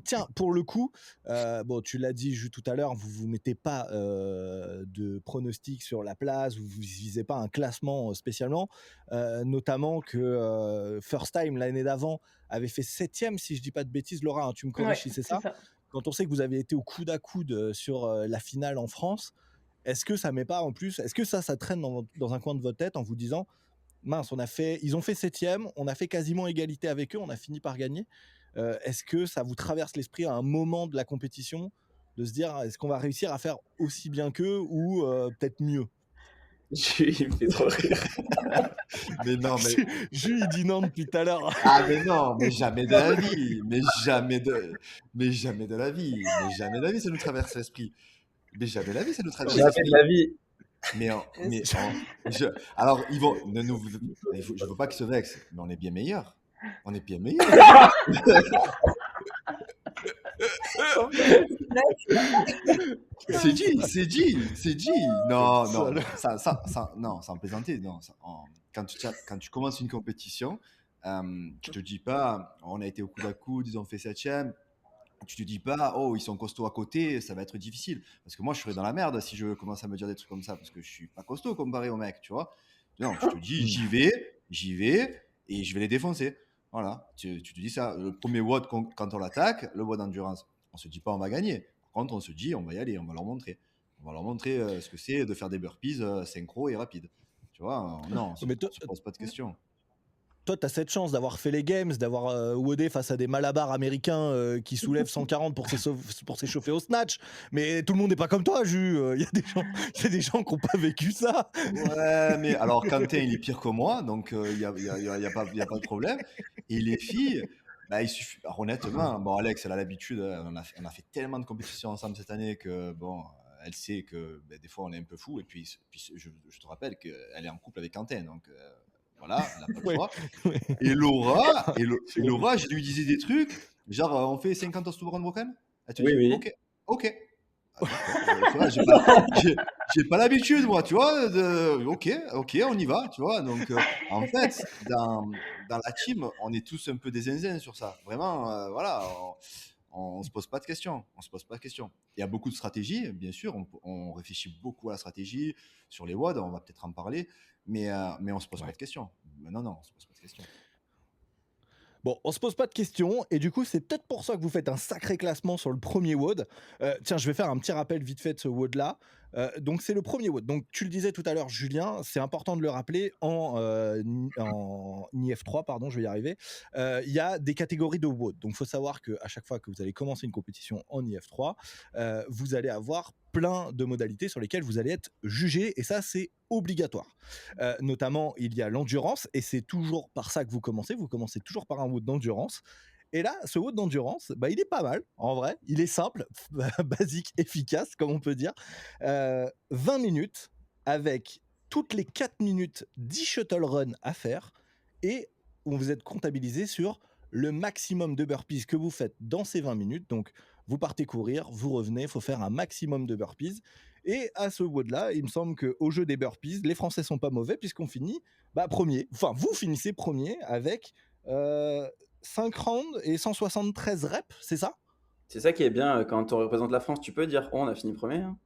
Tiens, pour le coup, bon, tu l'as dit tout à l'heure, vous mettez pas de pronostic sur la place, vous visez pas un classement spécialement, notamment que First Time l'année d'avant avait fait 7e, si je dis pas de bêtises, Laura, hein, tu me corriges si c'est ça. Quand on sait que vous avez été au coude à coude sur la finale en France, est-ce que ça met pas en plus, est-ce que ça traîne dans un coin de votre tête en vous disant mince, ils ont fait 7e, on a fait quasiment égalité avec eux, on a fini par gagner. Est-ce que ça vous traverse l'esprit à un moment de la compétition de se dire est-ce qu'on va réussir à faire aussi bien qu'eux ou peut-être mieux? Il me fait trop rire. Mais non, mais... Jules, il dit non depuis tout à l'heure. Ah mais non, mais jamais de la vie, mais jamais de la vie, ça nous traverse l'esprit. Mais jamais de la vie, ça nous traverse Jamais l'esprit. de la vie. Alors ils vont, je veux pas qu'ils se vexent, mais on est bien meilleurs. On est bien meilleurs. C'est dit. Non, sans plaisanter. Non, quand tu commences une compétition, tu te dis pas, on a été au coude à coude, ils ont fait 7e. Tu te dis pas, oh, ils sont costauds à côté, ça va être difficile. Parce que moi, je serais dans la merde si je commence à me dire des trucs comme ça, parce que je suis pas costaud comparé aux mecs, tu vois. Non, je te dis, j'y vais, et je vais les défoncer. Voilà, tu te dis ça. Le premier WOD, quand on l'attaque, le WOD d'endurance, on se dit pas on va gagner. Par contre, on se dit, on va y aller, on va leur montrer. On va leur montrer ce que c'est de faire des burpees synchro et rapides. Tu vois, non, on se pose pas de questions. Toi, tu as cette chance d'avoir fait les games, d'avoir wodé face à des malabars américains qui soulèvent 140 pour s'échauffer au snatch. Mais tout le monde n'est pas comme toi, Jus. Il y a des gens qui n'ont pas vécu ça. Ouais, mais alors Quentin, il est pire que moi, donc il n'y a pas de problème. Et les filles, bah, il suffit. Alors, honnêtement, bon, Alex, elle a l'habitude, on a fait tellement de compétitions ensemble cette année que, bon, elle sait que des fois on est un peu fou. Et puis je te rappelle qu'elle est en couple avec Quentin, donc. Voilà, elle n'a pas le choix. Ouais. Et Laura, je lui disais des trucs, genre on fait 50 toasts brown broken. Elle te dit oui. Ok. J'ai pas l'habitude, moi, tu vois. Ok, on y va, tu vois. Donc, en fait, dans la team, on est tous un peu des zinzins sur ça. Vraiment, voilà, on se pose pas de questions. Il y a beaucoup de stratégies, bien sûr. On réfléchit beaucoup à la stratégie sur les WOD. On va peut-être en parler. Mais on se pose pas de questions. Non, on se pose pas de questions. Bon, on se pose pas de questions, et du coup, c'est peut-être pour ça que vous faites un sacré classement sur le premier WOD. Tiens, je vais faire un petit rappel vite fait de ce WOD-là. Donc, c'est le premier WOD. Donc, tu le disais tout à l'heure, Julien, c'est important de le rappeler, en IF3, pardon, je vais y arriver, il y a des catégories de WOD. Donc, il faut savoir qu'à chaque fois que vous allez commencer une compétition en IF3, vous allez avoir plein de modalités sur lesquelles vous allez être jugé, et ça, c'est obligatoire. Notamment, il y a l'endurance, et c'est toujours par ça que vous commencez toujours par un WOD d'endurance. Et là, ce WOD d'endurance, il est pas mal, en vrai. Il est simple, basique, efficace, comme on peut dire. 20 minutes avec toutes les 4 minutes 10 shuttle runs à faire, et où vous êtes comptabilisé sur le maximum de burpees que vous faites dans ces 20 minutes. Donc, vous partez courir, vous revenez, il faut faire un maximum de burpees. Et à ce WOD-là, il me semble qu'au jeu des burpees, les Français sont pas mauvais, puisqu'on finit premier. Enfin, vous finissez premier avec 5 rounds et 173 reps, c'est ça ? C'est ça qui est bien quand on représente la France, tu peux dire oh, on a fini premier. Hein.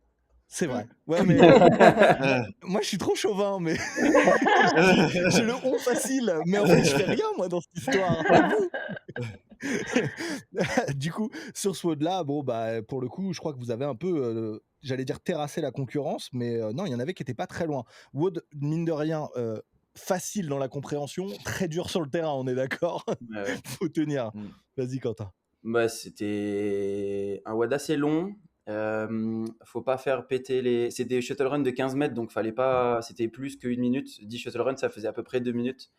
C'est vrai. Ouais, mais moi, je suis trop chauvin, mais j'ai le on facile. Mais en fait, je fais rien, moi, dans cette histoire. Du coup, sur ce WOD-là, bon, bah, pour le coup, je crois que vous avez un peu, j'allais dire terrassé la concurrence, mais non, il y en avait qui n'étaient pas très loin. WOD, mine de rien, facile dans la compréhension, très dur sur le terrain, on est d'accord. Ouais. Faut tenir. Vas-y, Quentin. Bah, c'était un WOD assez long. Faut pas faire péter les. C'est des shuttle runs de 15 mètres, donc fallait pas. C'était plus qu'une minute. 10 shuttle runs, ça faisait à peu près 2 minutes.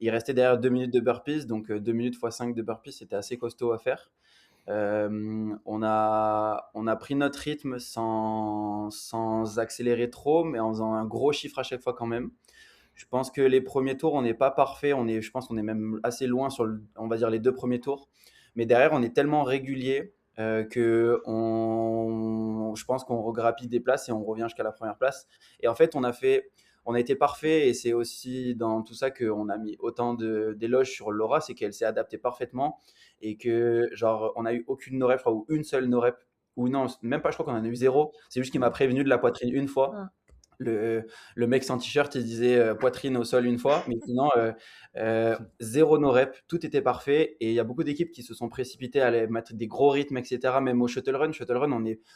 Il restait derrière 2 minutes de burpees, donc 2 minutes x 5 de burpees, c'était assez costaud à faire. On a pris notre rythme sans accélérer trop, mais en faisant un gros chiffre à chaque fois quand même. Je pense que les premiers tours, on n'est pas parfait. Je pense qu'on est même assez loin sur, on va dire, les 2 premiers tours. Mais derrière, on est tellement régulier que je pense qu'on regrappille des places et on revient jusqu'à la première place. Et en fait, on a été parfait, et c'est aussi dans tout ça qu'on a mis autant d'éloges sur Laura, c'est qu'elle s'est adaptée parfaitement et que, genre, on n'a eu aucune no-rep, je crois, ou une seule no-rep, ou non, même pas, je crois qu'on en a eu 0. C'est juste qu'il m'a prévenu de la poitrine une fois. Le mec sans t-shirt, il disait poitrine au sol une fois, mais sinon, 0 no-rep, tout était parfait. Et il y a beaucoup d'équipes qui se sont précipitées à aller mettre des gros rythmes, etc. Même au shuttle run. Shuttle run,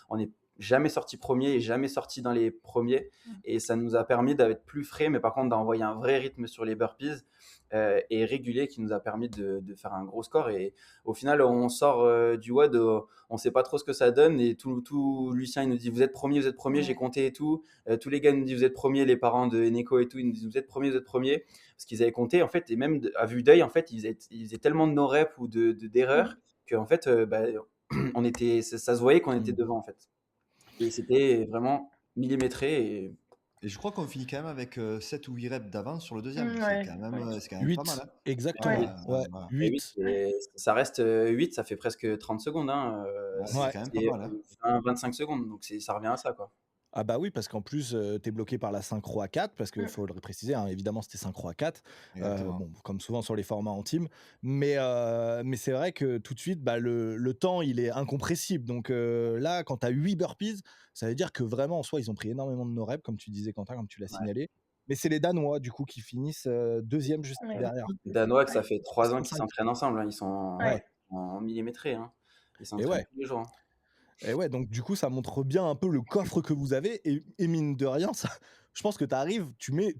on est jamais sorti premier et jamais sorti dans les premiers. Et ça nous a permis d'être plus frais, mais par contre d'envoyer un vrai rythme sur les burpees et régulier, qui nous a permis de faire un gros score. Et au final, on sort du WOD, on sait pas trop ce que ça donne, et tout Lucien, il nous dit vous êtes premier, j'ai compté et tout. Tous les gars nous disent vous êtes premier, les parents de Eneko et tout, ils nous disent vous êtes premier, parce qu'ils avaient compté en fait, et même à vue d'œil en fait, ils faisaient tellement de no-rep ou d'erreurs que en fait, ça se voyait qu'on était devant en fait. Et c'était vraiment millimétré. Et je crois qu'on finit quand même avec 7 ou 8 reps d'avance sur le deuxième. Ouais. C'est quand même, c'est quand même 8, pas mal. Hein. exactement. Ouais, Voilà. 8. Ça reste 8, ça fait presque 30 secondes. Hein. C'est quand même pas mal. Hein. 25 secondes, donc ça revient à ça, quoi. Ah bah oui, parce qu'en plus, tu es bloqué par la synchro à 4, parce qu'il faut le préciser, hein, évidemment, c'était synchro à 4, bon, comme souvent sur les formats en team. Mais c'est vrai que tout de suite, bah, le temps, il est incompressible. Donc là, quand tu as 8 burpees, ça veut dire que vraiment, en soi, ils ont pris énormément de no-reps, comme tu disais, Quentin, comme tu l'as signalé. Mais c'est les Danois, du coup, qui finissent deuxième juste derrière. Les Danois, que ça fait 3 ans qu'ils s'entraînent ensemble. Hein. Ils sont en millimétrés. Hein. Ils s'entraînent tous les jours. Hein. Et ouais, donc du coup, ça montre bien un peu le coffre que vous avez. Et mine de rien, ça, je pense que tu arrives, tu mets,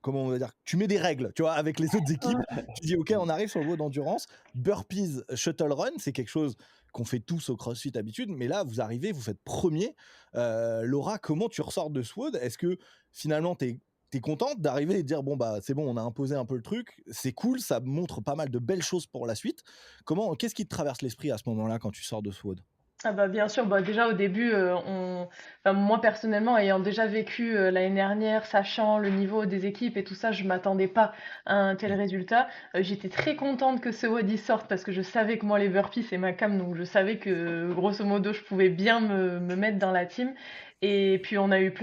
comment on va dire, tu mets des règles, tu vois, avec les autres équipes. Tu dis, OK, on arrive sur le WOD d'endurance. Burpees, shuttle run, c'est quelque chose qu'on fait tous au CrossFit d'habitude. Mais là, vous arrivez, vous faites premier. Laura, comment tu ressors de ce WOD? Est-ce que finalement, t'es contente d'arriver et de dire, bon, bah, c'est bon, on a imposé un peu le truc. C'est cool, ça montre pas mal de belles choses pour la suite. Qu'est-ce qui te traverse l'esprit à ce moment-là quand tu sors de ce WOD? Ah bah bien sûr, bah déjà au début, enfin, moi personnellement ayant déjà vécu l'année dernière, sachant le niveau des équipes et tout ça, je m'attendais pas à un tel résultat. J'étais très contente que ce WOD sorte parce que je savais que moi les burpees c'est ma cam, donc je savais que grosso modo je pouvais bien me mettre dans la team. Et puis on a eu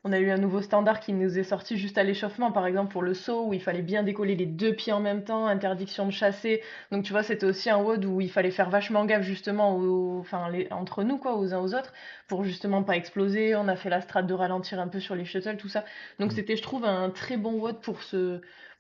on a eu un nouveau standard qui nous est sorti juste à l'échauffement, par exemple pour le saut où il fallait bien décoller les 2 pieds en même temps, interdiction de chasser. Donc tu vois, c'était aussi un WOD où il fallait faire vachement gaffe justement entre nous quoi, aux uns aux autres, pour justement pas exploser. On a fait la strat de ralentir un peu sur les shuttles, tout ça. Donc c'était, je trouve, un très bon WOD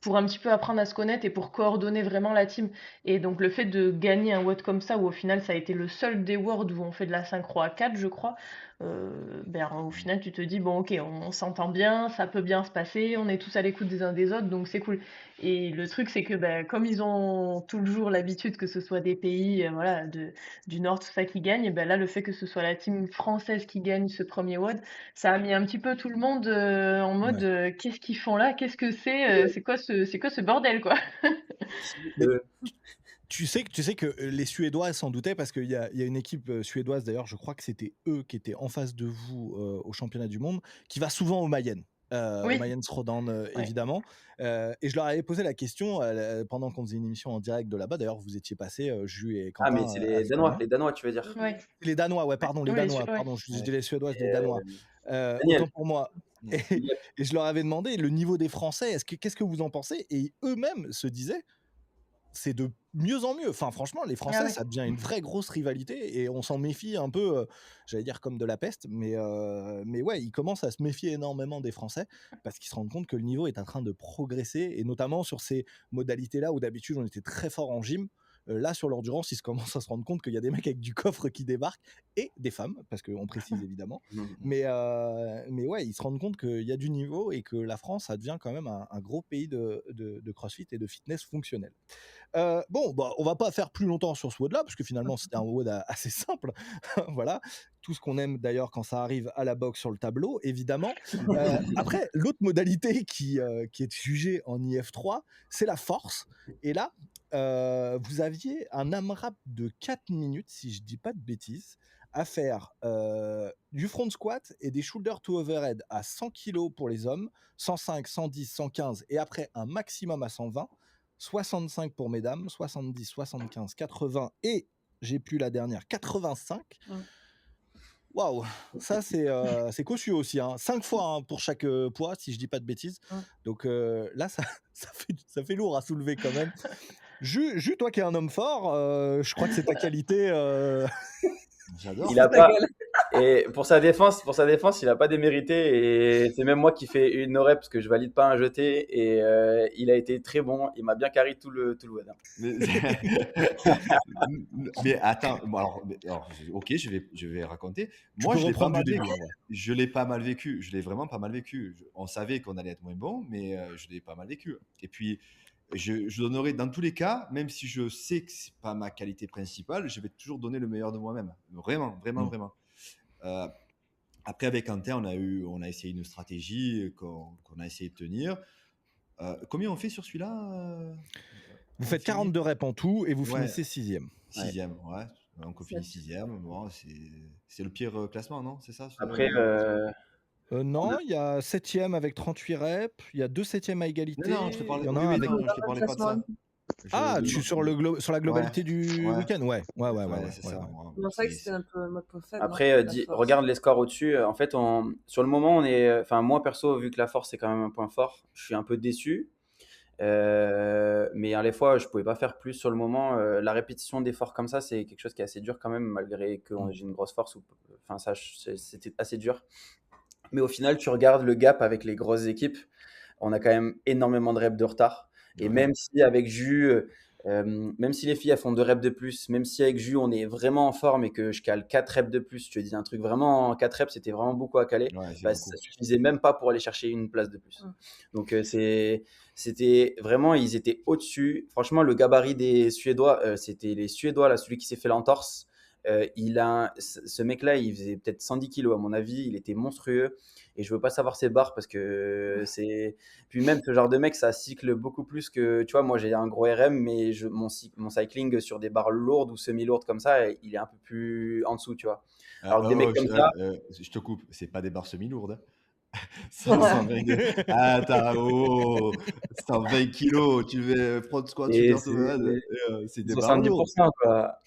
pour un petit peu apprendre à se connaître et pour coordonner vraiment la team. Et donc le fait de gagner un WOD comme ça, où au final ça a été le seul des WORD où on fait de la synchro à 4, je crois, au final tu te dis bon ok, on s'entend bien, ça peut bien se passer, on est tous à l'écoute des uns des autres, donc c'est cool. Et le truc c'est que comme ils ont toujours l'habitude que ce soit des pays voilà, du Nord, tout ça qui gagnent, et là le fait que ce soit la team française qui gagne ce premier WOD, ça a mis un petit peu tout le monde en mode qu'est-ce qu'ils font là, qu'est-ce que c'est quoi ce bordel quoi. Mais tu sais que les Suédois s'en doutaient, parce qu'il y a une équipe suédoise, d'ailleurs, je crois que c'était eux qui étaient en face de vous au championnat du monde, qui va souvent au Mayenne. Au Mayenne Rodan, évidemment. Et je leur avais posé la question pendant qu'on faisait une émission en direct de là-bas. D'ailleurs, vous étiez passés, Jus et Quentin. Ah, mais c'est les Danois. Les Danois, tu veux dire? Les Danois, ouais, pardon, les Danois. Pardon, je dis les Suédois, je dis les Danois. Autant pour moi. Et je leur avais demandé le niveau des Français. Qu'est-ce que vous en pensez? Et eux-mêmes se disaient, c'est de mieux en mieux. Enfin, franchement, les Ah Français, ouais. ça devient une vraie grosse rivalité et on s'en méfie un peu, j'allais dire comme de la peste, mais ouais, ils commencent à se méfier énormément des Français parce qu'ils se rendent compte que le niveau est en train de progresser et notamment sur ces modalités-là où d'habitude on était très fort en gym. Là, sur l'endurance, ils commencent à se rendre compte qu'il y a des mecs avec du coffre qui débarquent et des femmes, parce qu'on précise évidemment. Mais ouais, ils se rendent compte qu'il y a du niveau et que la France, ça devient quand même un gros pays de CrossFit et de fitness fonctionnel. Bon, bah, on va pas faire plus longtemps sur ce WOD là, parce que finalement c'était un WOD assez simple. Voilà, tout ce qu'on aime d'ailleurs quand ça arrive à la boxe sur le tableau, évidemment. Après, l'autre modalité qui est jugée en IF3, c'est la force. Et là, vous aviez un AMRAP de 4 minutes, si je dis pas de bêtises, à faire du front squat et des shoulder to overhead à 100 kg pour les hommes, 105, 110, 115 et après un maximum à 120, 65 pour mesdames, 70, 75, 80 et j'ai plus la dernière, 85. Waouh, ça c'est cossu aussi, hein. 5 fois hein, pour chaque poids, si je dis pas de bêtises. Donc là, ça fait lourd à soulever quand même. Jus, toi qui es un homme fort, je crois que c'est ta qualité. J'adore. Il a pas. Et pour sa défense, il a pas démérité. Et c'est même moi qui fais une no-rep parce que je valide pas un jeté. Et il a été très bon. Il m'a bien carré tout le WOD. Mais attends, bon, alors, ok, je vais raconter. Moi, je l'ai pas mal vécu. Je l'ai pas mal vécu. Je l'ai vraiment pas mal vécu. On savait qu'on allait être moins bon, mais je l'ai pas mal vécu. Et puis, je donnerai dans tous les cas, même si je sais que c'est pas ma qualité principale, je vais toujours donner le meilleur de moi-même. Vraiment, vraiment, vraiment. Après, avec Quentin, on a essayé une stratégie qu'on a essayé de tenir. Combien on fait sur celui-là Vous faites 42 reps en tout et vous Ouais. finissez 6e. Sixième, ouais. Donc on finit 6e. Bon, c'est le pire classement, non? C'est ça? Après, non, il y a 7e avec 38 reps, il y a 2 7e à égalité. Non, je te parlais, il y en a un avec. non, je te parlais pas de ça. Tu es sur la globalité du week-end? Ouais. C'est ça. C'est vrai que c'était un peu notre point faible. Après, regarde les scores au-dessus. En fait, sur le moment, enfin, moi perso, vu que la force c'est quand même un point fort, je suis un peu déçu. Mais les fois, je pouvais pas faire plus sur le moment. La répétition d'efforts comme ça, c'est quelque chose qui est assez dur quand même, malgré que j'ai une grosse force. Enfin, ça, c'était assez dur. Mais au final, tu regardes le gap avec les grosses équipes, on a quand même énormément de reps de retard. Et même si avec Jus, même si les filles elles font 2 reps de plus, même si avec Jus on est vraiment en forme et que je cale 4 reps de plus, je te dis un truc vraiment, 4 reps c'était vraiment beaucoup à caler, ça suffisait même pas pour aller chercher une place de plus. Donc c'était vraiment, ils étaient au-dessus. Franchement, le gabarit des Suédois, c'était les Suédois, là, celui qui s'est fait l'entorse. Ce mec-là, il faisait peut-être 110 kilos à mon avis, il était monstrueux et je veux pas savoir ses barres parce que c'est. Puis même ce genre de mec, ça cycle beaucoup plus que. Tu vois, moi j'ai un gros RM, mais mon cycling sur des barres lourdes ou semi-lourdes comme ça, il est un peu plus en dessous, tu vois. Alors que des mecs comme ça. Je te coupe, c'est pas des barres semi-lourdes. 120 kilos, tu fais front squat, c'est des 70%, quoi.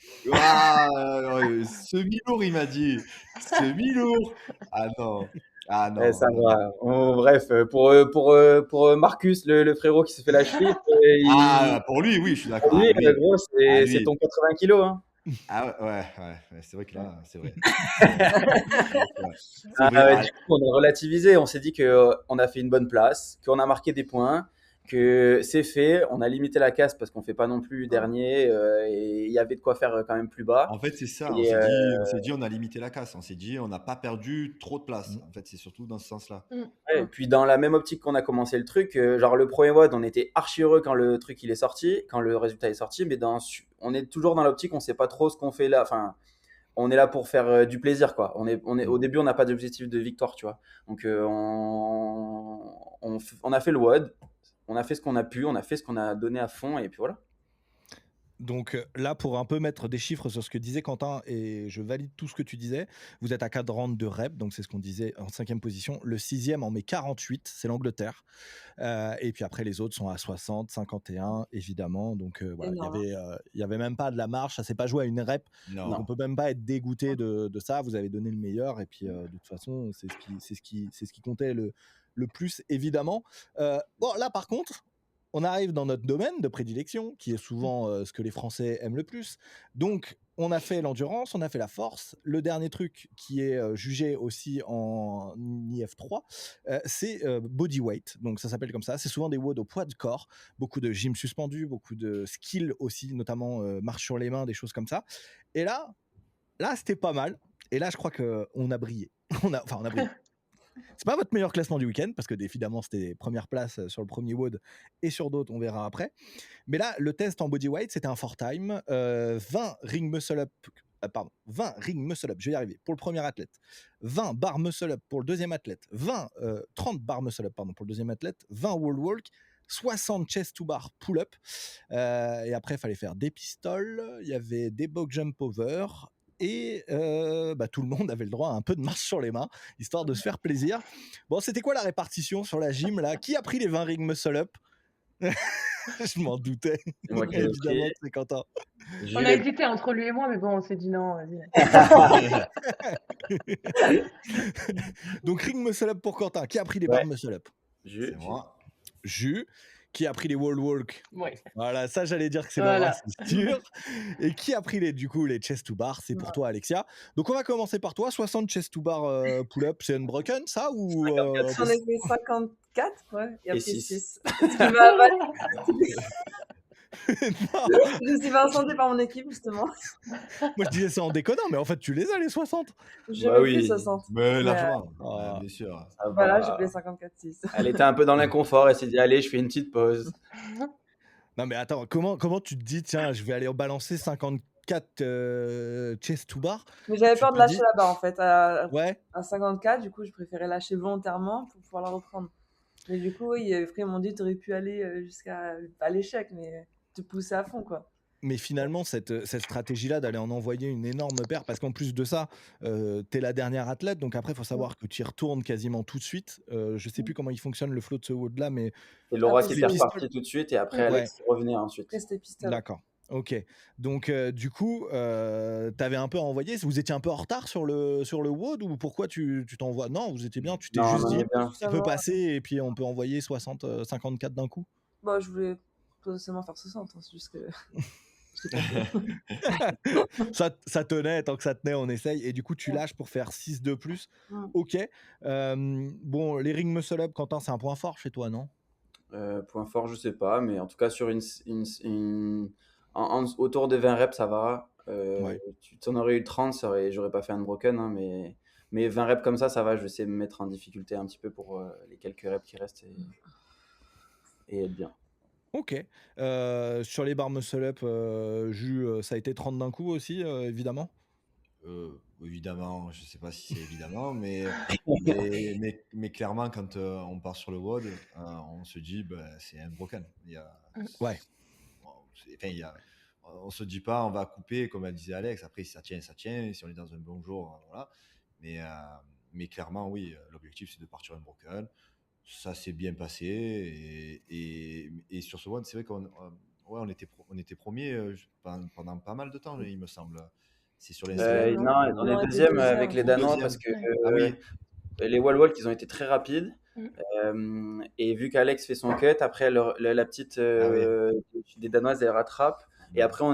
Semi-lourd, il m'a dit. Semi-lourd. Ah non. Ça va. Bref, pour Marcus, le frérot qui s'est fait la cheville. Pour lui, oui, je suis d'accord. Pour lui, gros, c'est ton 80 kilos. Hein. Ouais, c'est vrai que là, c'est vrai. Du coup, on a relativisé, on s'est dit qu'on a fait une bonne place, qu'on a marqué des points, que c'est fait, on a limité la casse parce qu'on fait pas non plus dernier et il y avait de quoi faire quand même plus bas. En fait, c'est ça, on s'est dit on a limité la casse, on s'est dit on n'a pas perdu trop de place. En fait, c'est surtout dans ce sens-là. Et puis dans la même optique qu'on a commencé le truc, genre le premier WOD, on était archi heureux quand le truc il est sorti, quand le résultat est sorti, mais on est toujours dans l'optique, on sait pas trop ce qu'on fait là, enfin on est là pour faire du plaisir quoi. Au début on n'a pas d'objectif de victoire, tu vois. Donc on a fait le WOD. On a fait ce qu'on a pu, on a fait ce qu'on a donné à fond et puis voilà. Donc là, pour un peu mettre des chiffres sur ce que disait Quentin, et je valide tout ce que tu disais, vous êtes à 42 reps, donc c'est ce qu'on disait en 5e position. Le 6e en met 48, c'est l'Angleterre. Et puis après, les autres sont à 60, 51, évidemment. Donc voilà, il y avait même pas de la marche, ça s'est pas joué à une rep. Non. Donc on peut même pas être dégoûté de ça. Vous avez donné le meilleur, et puis de toute façon, c'est ce qui comptait le plus, évidemment. Bon, là, par contre, on arrive dans notre domaine de prédilection, qui est souvent ce que les Français aiment le plus. Donc, on a fait l'endurance, on a fait la force. Le dernier truc qui est jugé aussi en IF3, c'est body weight. Donc, ça s'appelle comme ça. C'est souvent des WOD au poids de corps. Beaucoup de gym suspendu, beaucoup de skills aussi, notamment marche sur les mains, des choses comme ça. Et là c'était pas mal. Et là, je crois qu'on a brillé. on a brillé. C'est pas votre meilleur classement du week-end, parce que évidemment, c'était première place sur le premier WOD et sur d'autres, on verra après. Mais là, le test en bodyweight, c'était un 4-time. 20 ring muscle-up, 20 ring muscle-up, je vais y arriver, pour le premier athlète. 20 bar muscle-up pour le deuxième athlète. 30 bar muscle-up, pour le deuxième athlète. 20 wall walk. 60 chest to bar pull-up. Et après, il fallait faire des pistoles. Il y avait des box jump over. Et tout le monde avait le droit à un peu de marche sur les mains, histoire de se faire plaisir. Bon, c'était quoi la répartition sur la gym là? Qui a pris les 20 ring muscle-up? Je m'en doutais. C'est moi qui l'ai Évidemment, pris. c'est Quentin. On a hésité entre lui et moi, mais bon, on s'est dit non, vas-y. Donc, ring muscle-up pour Quentin. Qui a pris les barres muscle-up? C'est moi. Jus. Qui a pris les wall walk? Ouais. Voilà, ça j'allais dire que c'est Voilà. c'est sûr. Et qui a pris les chest to bar? C'est pour toi, Alexia. Donc on va commencer par toi. 60 chest to bar pull-up, c'est unbroken ça ou 54. J'en ai fait 54, ouais, et après 6. 6. Ce qui m'a Je suis pas enchanté par mon équipe, justement. Moi je disais ça en déconnant, mais en fait tu les as les 60. J'ai Bah pris oui. 60. Mais largement, Ah. bien sûr. Ça Voilà, va. j'ai pris 54-6. Elle était un peu dans l'inconfort, elle s'est dit allez, je fais une petite pause. Non mais attends, comment tu te dis tiens, je vais aller balancer 54 chest to bar? Mais j'avais Tu peur de te lâcher dis- là-bas, en fait. À Ouais. 54, du coup, je préférais lâcher volontairement pour pouvoir la reprendre. Mais du coup, oui, après, ils m'ont dit, t'aurais pu aller jusqu'à, pas l'échec, mais te pousser à fond, quoi. Mais finalement, cette stratégie-là d'aller en envoyer une énorme paire, parce qu'en plus de ça, t'es la dernière athlète, donc après, il faut savoir que tu y retournes quasiment tout de suite. Je sais plus comment il fonctionne le flow de ce WOD-là, mais C'est Laura Ah, qui c'est était les repartie tout de suite et après Alex revenait ensuite. Après, c'était pistolet. d'accord. Ok. Donc, du coup, t'avais un peu envoyé. Vous étiez un peu en retard sur le WOD ou pourquoi tu t'envoies? Non, vous étiez bien. Tu t'es Non, juste on dit, est bien. tu peux passer et puis on peut envoyer 54 d'un coup. Bon, je voulais potentiellement faire 60, hein, c'est juste que. ça tenait, tant que ça tenait, on essaye. Et du coup, tu lâches pour faire 6 de plus. Ok. Bon, les ring muscle up, Quentin, c'est un point fort chez toi, non? Point fort, je sais pas, mais en tout cas, sur autour de 20 reps, ça va. Ouais. Tu en aurais eu 30, j'aurais pas fait un broken, hein, mais 20 reps comme ça va. Je vais essayer de me mettre en difficulté un petit peu pour les quelques reps qui restent et être bien. Ok. Sur les barres muscle up, ça a été 30 d'un coup aussi, évidemment. Évidemment, je sais pas si c'est évidemment, mais clairement, quand on part sur le WOD, on se dit c'est un broken. Ouais. On se dit pas on va couper, comme elle disait Alex. Après, si ça tient, ça tient. Si on est dans un bon jour, voilà. Mais clairement, oui, l'objectif c'est de partir un broken. Ça s'est bien passé et sur ce WOD, c'est vrai on était premier pendant pas mal de temps, il me semble. C'est sur les non, on est deuxième avec les Danois parce que les wall-walk, ils ont été très rapides. Et vu qu'Alex fait son cut, après la petite des Danoises, elle rattrape. Et après,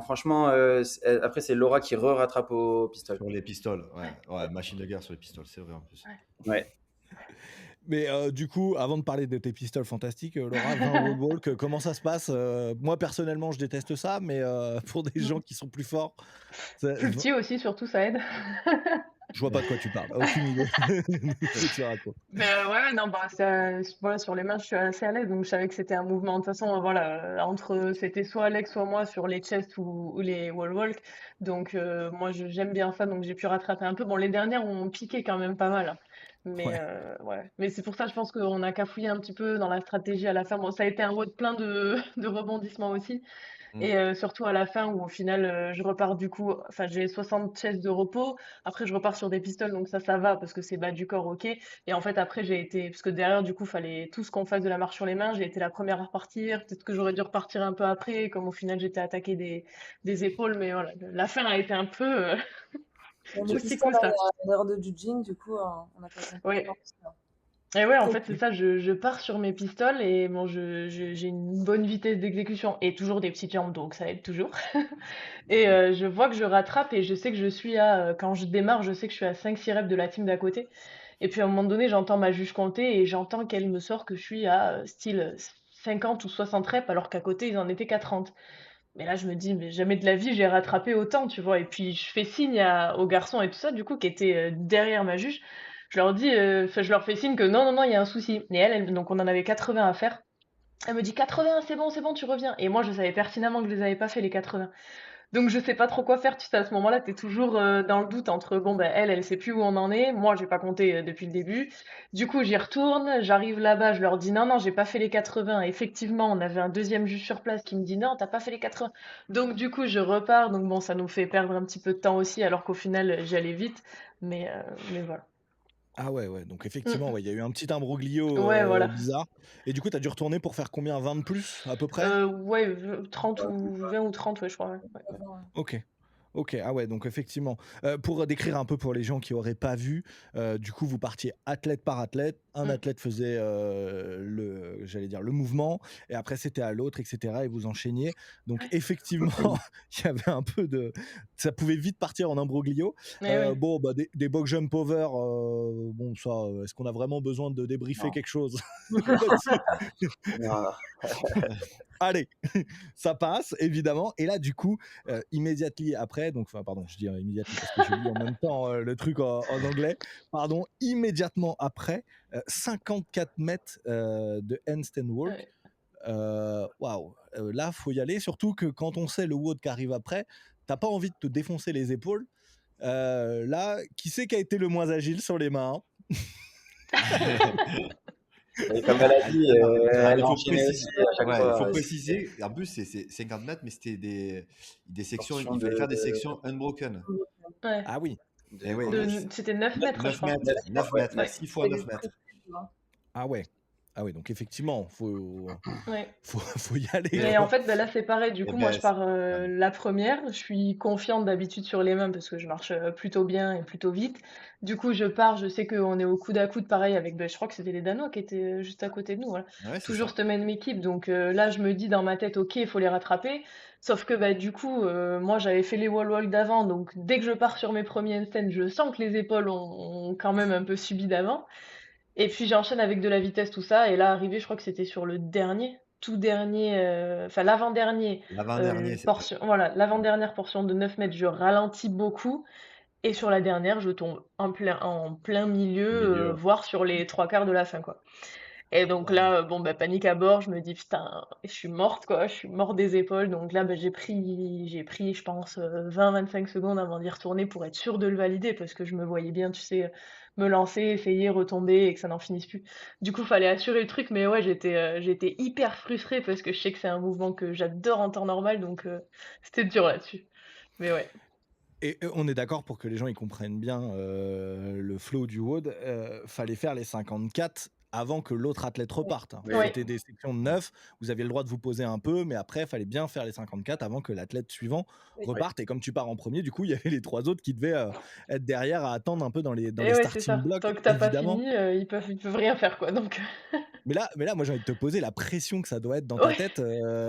franchement, après, c'est Laura qui rattrape au pistolet. Sur les pistoles, ouais, machine de guerre sur les pistoles, c'est vrai en plus. Ouais. Mais du coup, avant de parler de tes pistoles fantastiques, Laura, 20 wall walk, comment ça se passe? Moi, personnellement, je déteste ça, mais pour des gens qui sont plus forts... Plus petit aussi, surtout, ça aide. Je vois pas de quoi tu parles, aucune idée. Mais ouais, non, voilà, sur les mains, je suis assez à l'aise, donc je savais que c'était un mouvement. De toute façon, voilà, c'était soit Alex, soit moi sur les chests ou les wall walk. Donc moi, j'aime bien ça, donc j'ai pu rattraper un peu. Bon, les dernières ont piqué quand même pas mal. Mais ouais. Mais c'est pour ça, je pense qu'on a cafouillé un petit peu dans la stratégie à la fin. Bon, ça a été un WOD plein de rebondissements aussi. Et surtout à la fin où au final je repars du coup, enfin j'ai 60 chaises de repos, après je repars sur des pistoles donc ça va parce que c'est bas du corps, ok. Et en fait après parce que derrière du coup fallait tous qu'on fasse de la marche sur les mains, j'ai été la première à repartir, peut-être que j'aurais dû repartir un peu après, comme au final j'étais attaquée des épaules, mais voilà, la fin a été un peu aussi cool ça. Une heure de judging, du coup on a pas ouais. Et ouais, en Ok. fait, c'est ça, je pars sur mes pistoles et bon, j'ai une bonne vitesse d'exécution et toujours des petites jambes, donc ça aide toujours. Et je vois que je rattrape et je sais que je suis à, quand je démarre, je sais que je suis à 5-6 reps de la team d'à côté. Et puis à un moment donné, j'entends ma juge compter et j'entends qu'elle me sort que je suis à style 50 ou 60 reps alors qu'à côté, ils en étaient qu'à 30. Mais là, je me dis, mais jamais de la vie, j'ai rattrapé autant, tu vois. Et puis, je fais signe aux garçons et tout ça, du coup, qui étaient derrière ma juge. Je leur dis, enfin, je leur fais signe que non, non, non, il y a un souci. Et donc on en avait 80 à faire. Elle me dit 80, c'est bon, tu reviens. Et moi, je savais pertinemment que je les avais pas fait les 80. Donc je sais pas trop quoi faire, tu sais, à ce moment-là, t'es toujours dans le doute entre, bon, ben, elle sait plus où on en est, moi, j'ai pas compté depuis le début. Du coup, j'y retourne, j'arrive là-bas, je leur dis, non, non, j'ai pas fait les 80. Effectivement, on avait un deuxième juge sur place qui me dit, non, t'as pas fait les 80. Donc du coup, je repars, donc bon, ça nous fait perdre un petit peu de temps aussi, alors qu'au final, j'allais vite, mais voilà. Ah ouais, donc effectivement, Mm. ouais, il y a eu un petit imbroglio Ouais, voilà. bizarre. Et du coup, t'as dû retourner pour faire combien? 20 de plus, à peu près? Ouais, 30 ou 20 ou 30, ouais, je crois, ouais. Ouais. Ok. Ok, ah ouais, donc effectivement. Pour décrire un peu pour les gens qui auraient pas vu, du coup, vous partiez athlète par athlète. Un Mm. athlète faisait j'allais dire, le mouvement, et après c'était à l'autre, etc. Et vous enchaîniez. Donc effectivement, il y avait un peu de, ça pouvait vite partir en imbroglio. Mais ouais. Bon, bah des box jump over, bon ça, est-ce qu'on a vraiment besoin de débriefer Non. quelque chose là-dessus? Non. Allez, ça passe, évidemment. Et là, du coup, immediately après, donc, enfin, pardon, je dis immediately parce que je lis en même temps le truc en anglais. Pardon, immédiatement après, 54 mètres de handstand walk. Ouais. Waouh, là, faut y aller. Surtout que quand on sait le WOD qui arrive après, t'as pas envie de te défoncer les épaules. Là, qui c'est qui a été le moins agile sur les mains? Et comme elle a dit, elle Il a faut enchaîné aussi préciser, à chaque ouais, il faut fois. préciser. En plus, c'est 50 mètres, mais c'était des sections. Portion Il fallait faire des de, sections unbroken. Ouais. Ah oui, Et de oui, combien? C'était 9 mètres, je 9 crois. mètres, 9 Ouais. mètres, Ouais. 6 fois 9 mètres. ah ouais. Ah oui, donc effectivement, Ouais. faut y aller, Mais en quoi. fait, bah, là, c'est pareil. Du Et coup, moi, je ben, pars la première. Je suis confiante d'habitude sur les mains parce que je marche plutôt bien et plutôt vite. Du coup, je pars. Je sais qu'on est au coude à coude, pareil, avec, bah, je crois que c'était les Danois qui étaient juste à côté de nous. Voilà. ouais, c'est Toujours ça. cette même équipe. Donc là, je me dis dans ma tête, ok, il faut les rattraper. Sauf que bah, du coup, moi, j'avais fait les wall walk d'avant. Donc dès que je pars sur mes premiers handstands, je sens que les épaules ont quand même un peu subi d'avant. Et puis j'enchaîne avec de la vitesse, tout ça. Et là, arrivé, je crois que c'était sur le dernier, tout dernier, enfin l'avant-dernier, L'avant-dernier, c'est ça. portion, voilà, l'avant-dernière portion de 9 mètres, je ralentis beaucoup. Et sur la dernière, je tombe en plein milieu, Au milieu. voire sur les trois quarts de la fin, quoi. Et donc Waouh. là, bon, bah, panique à bord, je me dis, putain, je suis morte, quoi, je suis morte des épaules. Donc là, bah, j'ai pris, je pense, 20-25 secondes avant d'y retourner pour être sûre de le valider, parce que je me voyais bien, tu sais, me lancer, essayer, retomber et que ça n'en finisse plus. Du coup, fallait assurer le truc, mais ouais, j'étais hyper frustrée parce que je sais que c'est un mouvement que j'adore en temps normal, donc c'était dur là-dessus. Mais ouais. Et on est d'accord pour que les gens ils comprennent bien le flow du WOD, fallait faire les 54 avant que l'autre athlète reparte, hein. Oui, Oui. C'était des sections de 9, vous aviez le droit de vous poser un peu, mais après, il fallait bien faire les 54 avant que l'athlète suivant Oui. reparte. Et comme tu pars en premier, du coup, il y avait les 3 autres qui devaient être derrière à attendre un peu dans les Et ouais, c'est starting ça. blocks, Tant que t'as pas évidemment. fini, ils peuvent rien faire, quoi. Donc, Mais là, moi, j'ai envie de te poser la pression que ça doit être dans ta ouais. tête.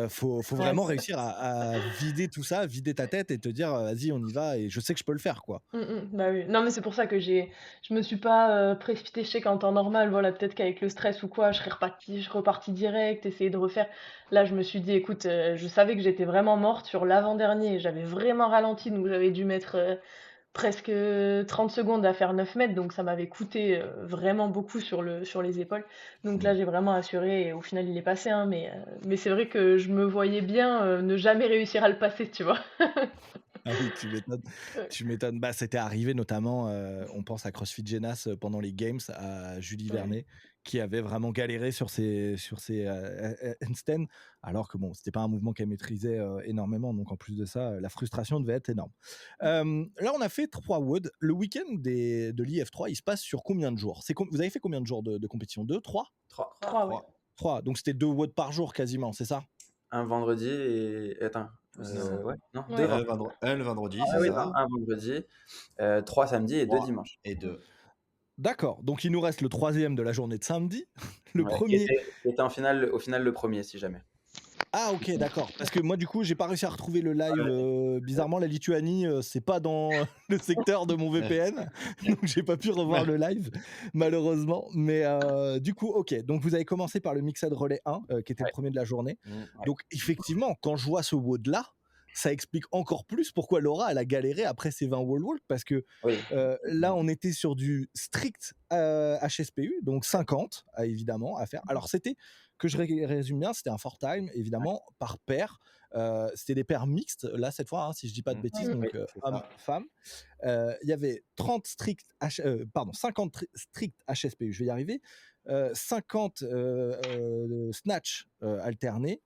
Faut Ouais. vraiment réussir à vider tout ça, vider ta tête et te dire, vas-y, on y va. Et je sais que je peux le faire, quoi. Bah oui. Non, mais c'est pour ça que je me suis pas précipitée. Je sais qu'en temps normal, voilà, peut-être qu'avec le stress ou quoi, je repartis direct, essayer de refaire. Là, je me suis dit, écoute, je savais que j'étais vraiment morte sur l'avant-dernier. J'avais vraiment ralenti, donc j'avais dû mettre presque 30 secondes à faire 9 mètres, donc ça m'avait coûté vraiment beaucoup sur les épaules. Donc là, Mm. j'ai vraiment assuré et au final, il est passé, hein, mais c'est vrai que je me voyais bien ne jamais réussir à le passer, tu vois. Ah oui, tu m'étonnes. Ouais. Tu m'étonnes. Bah, c'était arrivé notamment, on pense à CrossFit Genas pendant les Games, à Julie Ouais. Vernet, qui avait vraiment galéré sur ses handstands, alors que bon, c'était pas un mouvement qu'elle maîtrisait énormément. Donc en plus de ça, la frustration devait être énorme. Là, on a fait 3 WOD. Le week-end de l'IF3, il se passe sur combien de jours? Vous avez fait combien de jours de compétition? 2, 3? 3. 3, ouais. 3. Donc c'était 2 WOD par jour quasiment, c'est ça? Un vendredi et. Attends. C'est ça. Ouais, non, Ouais. 2 Un, vendredis. le vendredi, Ah c'est oui, ça. non, un vendredi, 3 samedis et 2 3 dimanches. et 2. D'accord. Donc il nous reste le 3e de la journée de samedi. Le Ouais, qui premier. était au final le premier, si jamais. Ah ok, d'accord. Parce que moi du coup j'ai pas réussi à retrouver le live. Bizarrement la Lituanie c'est pas dans le secteur de mon VPN, donc j'ai pas pu revoir le live malheureusement. Mais du coup ok, donc vous avez commencé par le Mixed Relay 1 qui était le Ouais. premier de la journée. Mm. Ouais. Donc effectivement quand je vois ce WOD là, ça explique encore plus pourquoi Laura elle a galéré après ses 20 wall walk, parce que Oui. là on était sur du strict HSPU, donc 50 évidemment à faire. Alors c'était, que je résume bien, c'était un 4-time évidemment par paire. C'était des paires mixtes là cette fois, hein, si je dis pas de bêtises, donc Oui, c'est hommes ça. femmes. Il y avait 50 strict HSPU, je vais y arriver. 50 snatch alternés,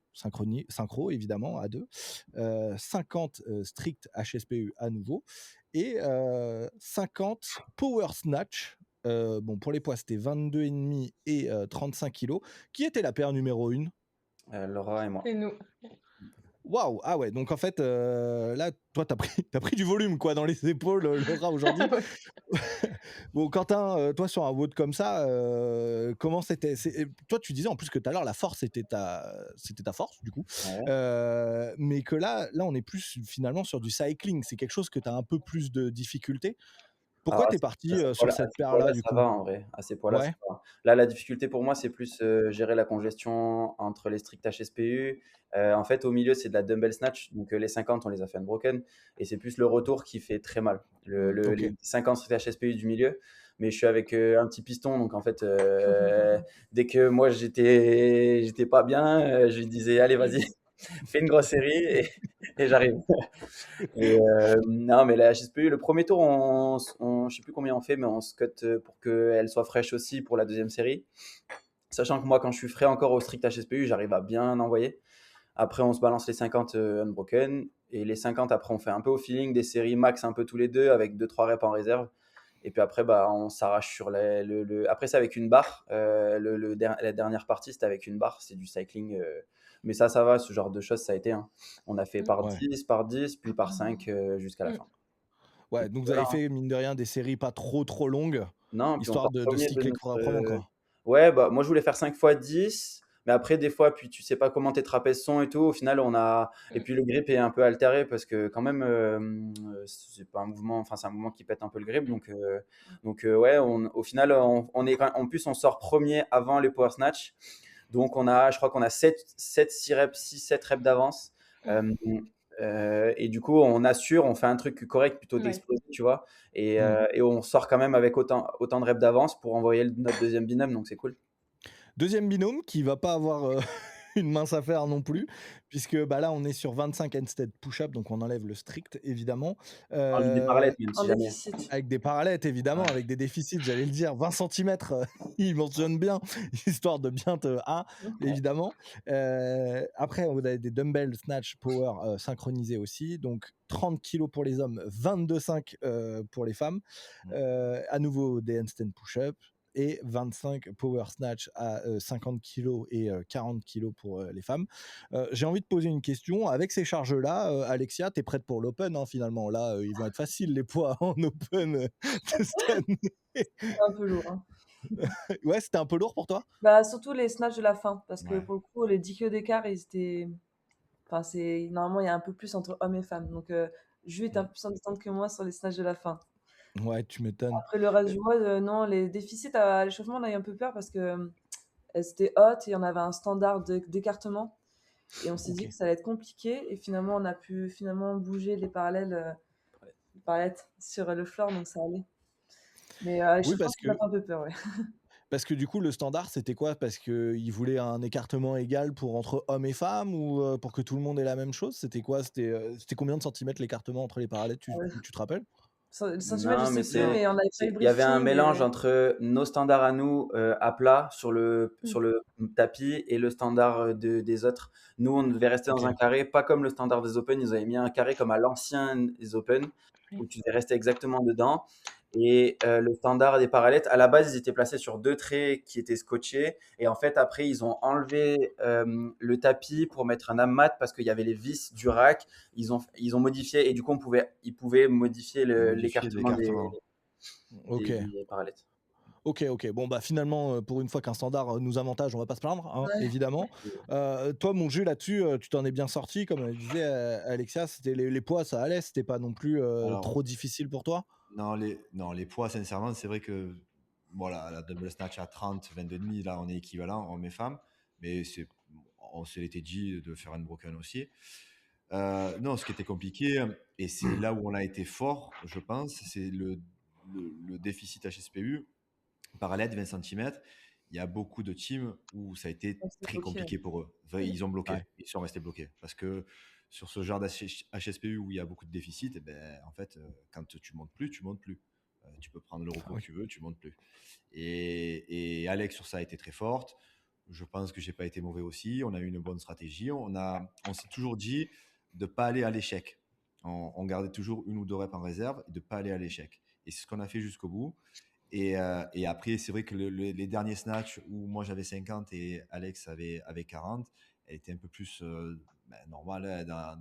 synchro évidemment à deux. 50 strict HSPU à nouveau, et 50 power snatch. Bon, pour les poids c'était 22,5 et 35 kilos. Qui était la paire numéro 1? Laura et moi. Et nous. Waouh, ah ouais, donc en fait là toi t'as pris du volume quoi dans les épaules, Laura, aujourd'hui. Ouais. Bon, Quentin, toi sur un WOD comme ça, comment c'était? Toi tu disais en plus que tout à l'heure la force c'était ta force du coup. Ouais. Mais que là on est plus finalement sur du cycling, c'est quelque chose que tu as un peu plus de difficulté. Pourquoi Alors t'es parti sur cette à ces poids-là, paire-là du ça coup? va en vrai. À ces poids-là, ça Ouais, va. Là, la difficulté pour moi, c'est plus gérer la congestion entre les strict HSPU. En fait, au milieu, c'est de la dumbbell snatch. Donc, les 50, on les a fait unbroken. Et c'est plus le retour qui fait très mal. ok. Les 50 strict HSPU du milieu. Mais je suis avec un petit piston. Donc, en fait, dès que moi, j'étais pas bien, je lui disais, allez, vas-y, fais une grosse série et j'arrive. Et non, mais la HSPU, le premier tour, je sais plus combien on fait, mais on se cut pour qu'elle soit fraîche aussi pour la deuxième série. Sachant que moi, quand je suis frais encore au strict HSPU, j'arrive à bien envoyer. Après, on se balance les 50 unbroken. Et les 50, après, on fait un peu au feeling, des séries max un peu tous les deux, avec 2-3 reps en réserve. Et puis après, bah, on s'arrache sur Après, c'est avec une barre. La dernière partie, c'était avec une barre. C'est du cycling. Mais ça va. Ce genre de choses, ça a été. Hein. On a fait par Ouais. 10, par 10, puis par 5 jusqu'à la fin. Ouais, donc vous Voilà, avez hein. fait mine de rien des séries pas trop longues, Non, puis on histoire sort de premier de cycler notre. proprement quoi. Ouais, bah, moi, je voulais faire 5 fois 10. Mais après, des fois, puis tu sais pas comment tes trapèzes sont et tout. Au final, on a. Et puis le grip est un peu altéré parce que, quand même, c'est pas un mouvement. Enfin, c'est un mouvement qui pète un peu le grip. Donc, ouais, au final, en plus, on sort premier avant les power snatch. Donc, je crois qu'on a 6 reps, 6-7 reps d'avance. Et du coup, on assure, on fait un truc correct plutôt Ouais. d'exploser, tu vois. Et on sort quand même avec autant de reps d'avance pour envoyer notre deuxième binôme. Donc, c'est cool. Deuxième binôme qui va pas avoir une mince affaire non plus, puisque bah, là on est sur 25 handstand push-up, donc on enlève le strict évidemment. Enlever des parallettes, même En si jamais. déficit. Avec des parallettes évidemment, avec des déficits, j'allais le dire, 20 cm, il mentionne bien, histoire de bien te évidemment. Après vous avez des dumbbell snatch power synchronisés aussi, donc 30 kg pour les hommes, 22,5 pour les femmes. À nouveau des handstand push-up et 25 power snatch à 50 kg et 40 kg pour les femmes. J'ai envie de poser une question. Avec ces charges-là, Alexia, t'es prête pour l'open finalement. Là, ils vont être faciles les poids en open de Stan. C'est un peu lourd. Hein. Ouais, c'était un peu lourd pour toi? Bah, surtout les snatchs de la fin, parce que Ouais. pour le coup, les 10 kg d'écart, ils étaient. Enfin, normalement, il y a un peu plus entre hommes et femmes. Donc, Jules est un peu plus en distance que moi sur les snatchs de la fin. Ouais, tu m'étonnes. Après, le reste du mois, non, les déficits à l'échauffement, on a eu un peu peur parce que c'était hot et on avait un standard d'écartement. Et on s'est dit que ça allait être compliqué. Et finalement, on a pu bouger les parallèles sur le floor, donc ça allait. Mais Oui, je pense que ça fait un peu peur, ouais. parce que du coup, le standard, c'était quoi? Parce qu'ils voulaient un écartement égal entre hommes et femmes, ou pour que tout le monde ait la même chose? C'était quoi? C'était combien de centimètres l'écartement entre les parallèles? Tu te rappelles? Le centimètre, Non, je mais sais plus, mais on avait pas eu le il y avait un briefing. mélange entre nos standards à nous à plat sur le tapis et le standard des autres. Nous, on devait rester dans un carré, pas comme le standard des Open. Ils avaient mis un carré comme à l'ancien des Open, où tu devais rester exactement dedans. Et le standard des parallettes, à la base, ils étaient placés sur 2 traits qui étaient scotchés. Et en fait, après, ils ont enlevé le tapis pour mettre un amat parce qu'il y avait les vis du rack. Ils ont modifié et du coup, ils pouvaient modifier l'écartement des parallettes. Ok, ok. Bon, bah finalement, pour une fois qu'un standard nous avantage, on va pas se plaindre, hein, Ouais. évidemment. Toi, mon jus là-dessus, tu t'en es bien sorti, comme elle disait Alexia, c'était les poids, ça allait, c'était pas non plus Alors, trop difficile pour toi? non, les poids, sincèrement, c'est vrai que voilà, la double snatch à 30, 22,5, là, on est équivalent, hommes et femmes. Mais on se l'était dit de faire un broken aussi. Non, ce qui était compliqué, et c'est là où on a été fort, je pense, c'est le déficit HSPU. Parallèle, 20 cm, il y a beaucoup de teams où ça a été On s'est très bloqué. compliqué pour eux. Enfin, ils ont Ouais. bloqué, ils sont restés bloqués. Parce que sur ce genre d'HSPU où il y a beaucoup de déficit, eh ben, en fait, quand tu montes plus, tu montes plus. Tu peux prendre le Ah repos que oui. tu veux, tu montes plus. Et Alex sur ça a été très forte. Je pense que j'ai pas été mauvais aussi. On a eu une bonne stratégie. On s'est toujours dit de pas aller à l'échec. On gardait toujours une ou deux reps en réserve et de pas aller à l'échec. Et c'est ce qu'on a fait jusqu'au bout. Et après, c'est vrai que les derniers snatchs où moi j'avais 50 et Alex avait 40, elle était un peu plus normale, hein,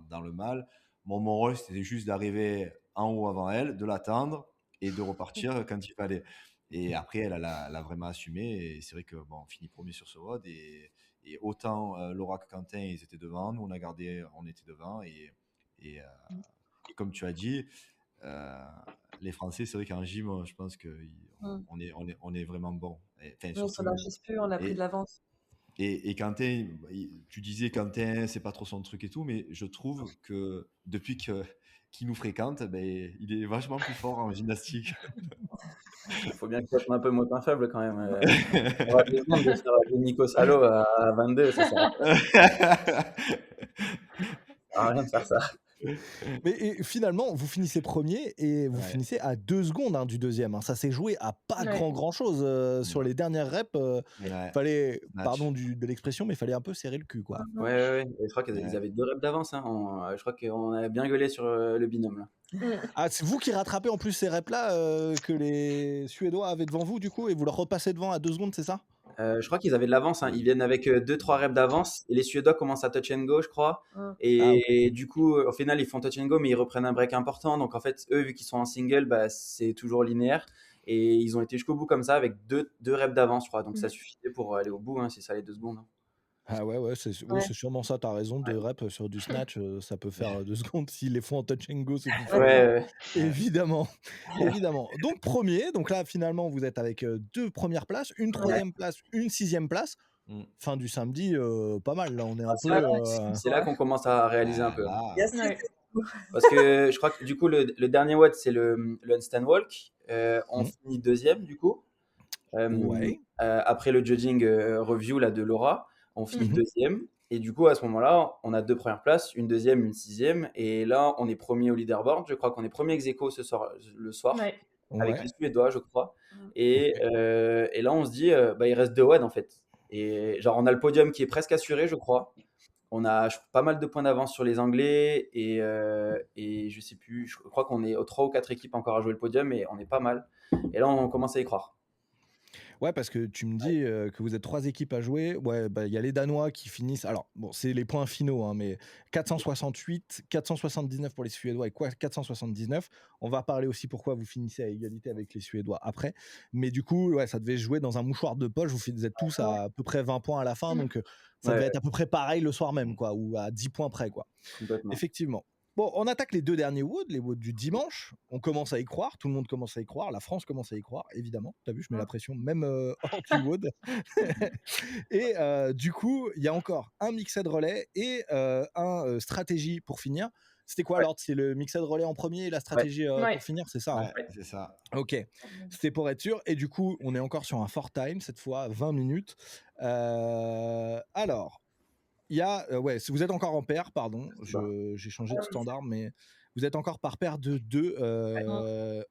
dans le mal. Mon rôle, c'était juste d'arriver en haut avant elle, de l'attendre et de repartir quand il fallait. Et après, elle a vraiment assumé. Et c'est vrai que bon, on finit premier sur ce WOD. Et autant Laura que Quentin, ils étaient devant. Nous, on était devant. Et, et comme tu as dit, euh, les Français, c'est vrai qu'en gym, je pense qu'on Mm. on est vraiment bon. Enfin, Nous, sur surtout. l'HSPU, on a pris de Et, l'avance. et Quentin, tu disais Quentin, c'est pas trop son truc et tout, mais je trouve que depuis qu'il nous fréquente, ben, il est vachement plus fort en gymnastique. Il faut bien que je sois un peu moins faible quand même. On va 2 secondes de faire du Nikos Halo à 22, ça sert à quoi? Ça sert à rien de faire ça. Mais finalement, vous finissez premier et vous Ouais. finissez à 2 secondes du deuxième, hein. Ça s'est joué à pas Ouais. grand-chose sur les dernières reps. Ouais. Fallait, Snatch. pardon de l'expression, mais fallait un peu serrer le cul, quoi. Mhm. Ouais, ouais, ouais. Et je crois qu'ils Ouais. avaient 2 reps d'avance, hein. Je crois qu'on a bien gueulé sur le binôme là. Ah, c'est vous qui rattrapez en plus ces reps-là que les Suédois avaient devant vous, du coup, et vous leur repassez devant à 2 secondes, c'est ça? Je crois qu'ils avaient de l'avance, hein. Ils viennent avec 2-3 reps d'avance et les Suédois commencent à touch and go, je crois. Mm. Ah, ok. Et du coup, au final, ils font touch and go, mais ils reprennent un break important. Donc en fait, eux, vu qu'ils sont en single, bah, c'est toujours linéaire. Et ils ont été jusqu'au bout comme ça avec 2 reps d'avance, je crois. Donc ça suffisait pour aller au bout, hein, si ça allait 2 secondes, hein. Ah ouais, ouais, oui, Ouais. c'est sûrement ça, t'as raison, 2 reps sur du snatch, ça peut faire 2 secondes. S'ils les font en touch and go, c'est plus fort. Ouais, ouais. Évidemment, évidemment. Donc premier, donc là finalement vous êtes avec 2 premières places, une troisième place, une sixième place. Mm. Fin du samedi, pas mal là, on est Ah, un peu. c'est là qu'on commence à réaliser un peu. Là, Yes, Ouais. Parce que je crois que du coup, le dernier WOD, c'est le handstand walk. On Mm. finit deuxième, du coup. Ouais. Après le judging review là, de Laura, on finit Mhm. deuxième. Et du coup, à ce moment-là, on a 2 premières places, une deuxième, une sixième. Et là, on est premier au leaderboard. Je crois qu'on est premier ex aequo le soir, Ouais. avec Ouais. les Suédois, je crois. Mm. Et là, on se dit, bah, il reste 2 WOD en fait. Et genre, on a le podium qui est presque assuré, je crois. On a pas mal de points d'avance sur les Anglais. Et je sais plus, je crois qu'on est aux 3 ou 4 équipes encore à jouer le podium. Et on est pas mal. Et là, on commence à y croire. Ouais, parce que tu me dis que vous êtes 3 équipes à jouer. Ouais, bah il y a les Danois qui finissent. Alors, bon, c'est les points finaux, hein, mais 468, 479 pour les Suédois et quoi 479. On va parler aussi pourquoi vous finissez à égalité avec les Suédois après. Mais du coup, ouais, ça devait se jouer dans un mouchoir de poche. Vous êtes tous à peu près 20 points à la fin, donc ça Ouais, devait être à peu près pareil le soir même, quoi, ou à 10 points près, quoi. complètement. Effectivement. Bon, on attaque les 2 derniers WOD, les WOD du dimanche. On commence à y croire, tout le monde commence à y croire, la France commence à y croire, évidemment. T'as vu, je mets la pression même hors du WOD. Et du coup, il y a encore un mixed relais et un stratégie pour finir. C'était quoi Ouais. l'ordre? C'est le mixed relais en premier et la stratégie Ouais. pour finir, c'est ça, hein? ouais, c'est ça. Ok, c'était pour être sûr. Et du coup, on est encore sur un fort time, cette fois 20 minutes. Alors, il y a, ouais, si vous êtes encore en paire, pardon, j'ai changé de standard, mais vous êtes encore par paire de 2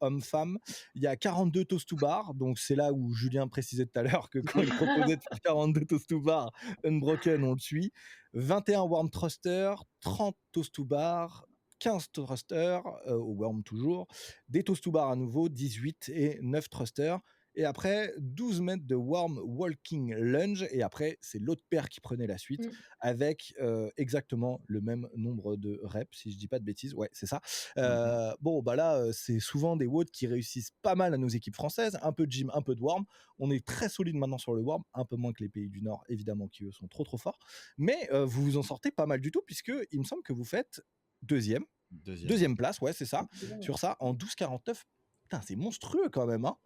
hommes-femmes. Il y a 42 toast to bar, donc c'est là où Julien précisait tout à l'heure que quand il proposait de faire 42 toast to bar, unbroken, on le suit. 21 warm thruster, 30 toast to bar, 15 thruster, au warm toujours, des toast to bar à nouveau, 18 et 9 thruster. Et après, 12 mètres de warm walking lunge. Et après, c'est l'autre paire qui prenait la suite avec exactement le même nombre de reps, si je dis pas de bêtises. Ouais, c'est ça. Bon, bah là, c'est souvent des WOD qui réussissent pas mal à nos équipes françaises. Un peu de gym, un peu de warm. On est très solide maintenant sur le warm, un peu moins que les pays du Nord, évidemment, qui eux sont trop forts. Mais vous vous en sortez pas mal du tout, puisque il me semble que vous faites deuxième place, ouais, c'est ça. Sur ça, en 12,49. Putain, c'est monstrueux quand même, hein.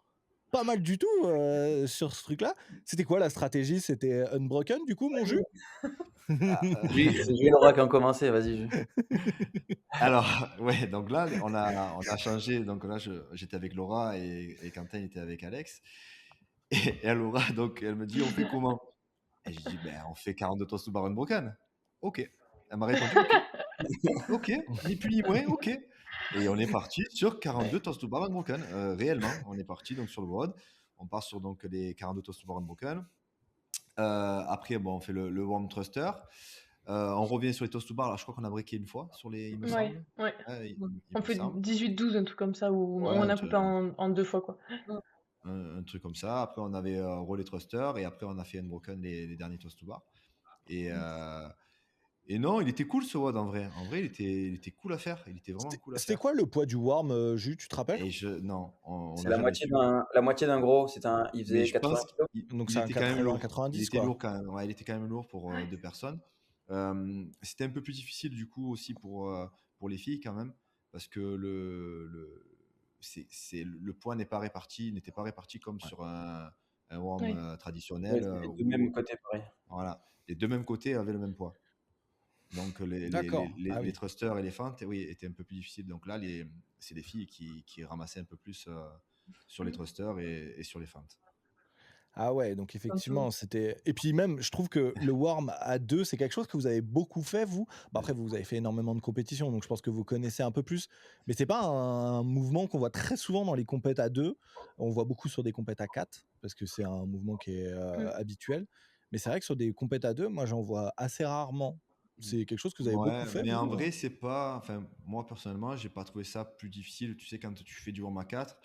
Pas mal du tout sur ce truc-là. C'était quoi la stratégie? C'était unbroken, du coup, mon jus? C'est Jules Laura qui a commencé, vas-y. Jules. Alors, ouais, donc là, on a changé. Donc là, j'étais avec Laura et Quentin était avec Alex. Et Laura, donc, elle me dit, on fait comment? Et je dis, ben, on fait 42 toasts to bar unbroken. Ok. Elle m'a répondu, ok, ni plus ni moins, ok. Et on est parti sur 42 toasts to bar unbroken. Réellement, on est parti donc sur le WOD. On part sur donc les 42 toasts to bar unbroken. Après, bon, on fait le warm thruster. On revient sur les toast to bar. Là, je crois qu'on a breaké une fois sur les, il me semble. Ouais. Il On me fait semble. 18-12, un truc comme ça, où Ouais, on a coupé en 2 fois, quoi. Un truc comme ça. Après, on avait rollé thruster et après, on a fait unbroken les derniers toast to bar. Et non, il était cool ce WOD en vrai. En vrai, il était cool à faire. Il était vraiment cool à faire. C'était quoi le poids du warm, Jus, tu te rappelles? Non, on C'est l'a la moitié d'un gros. Il faisait 80 kilos. Donc il c'est un était quand même lourd. 90, Il était quoi. lourd quand même. Ouais, il était quand même lourd pour 2 personnes. C'était un peu plus difficile du coup aussi pour les filles quand même, parce que le poids n'était pas réparti comme sur un warm traditionnel. Les deux mêmes côtés, pareil. Voilà, les deux mêmes côtés avaient le même poids. Donc les thrusters et les feintes, oui, étaient un peu plus difficiles. Donc là, c'est les filles qui ramassaient un peu plus sur les thrusters et sur les feintes. Ah ouais, donc effectivement, c'était... Et puis même, je trouve que le warm à 2, c'est quelque chose que vous avez beaucoup fait, vous. Bah après, vous avez fait énormément de compétitions, donc je pense que vous connaissez un peu plus. Mais c'est pas un mouvement qu'on voit très souvent dans les compètes à 2. On voit beaucoup sur des compètes à 4, parce que c'est un mouvement qui est habituel. Mais c'est vrai que sur des compètes à 2, moi, j'en vois assez rarement. C'est quelque chose que vous avez beaucoup fait. Mais en vrai, c'est pas... Enfin, moi, personnellement, j'ai pas trouvé ça plus difficile. Tu sais, quand tu fais du warm à 4,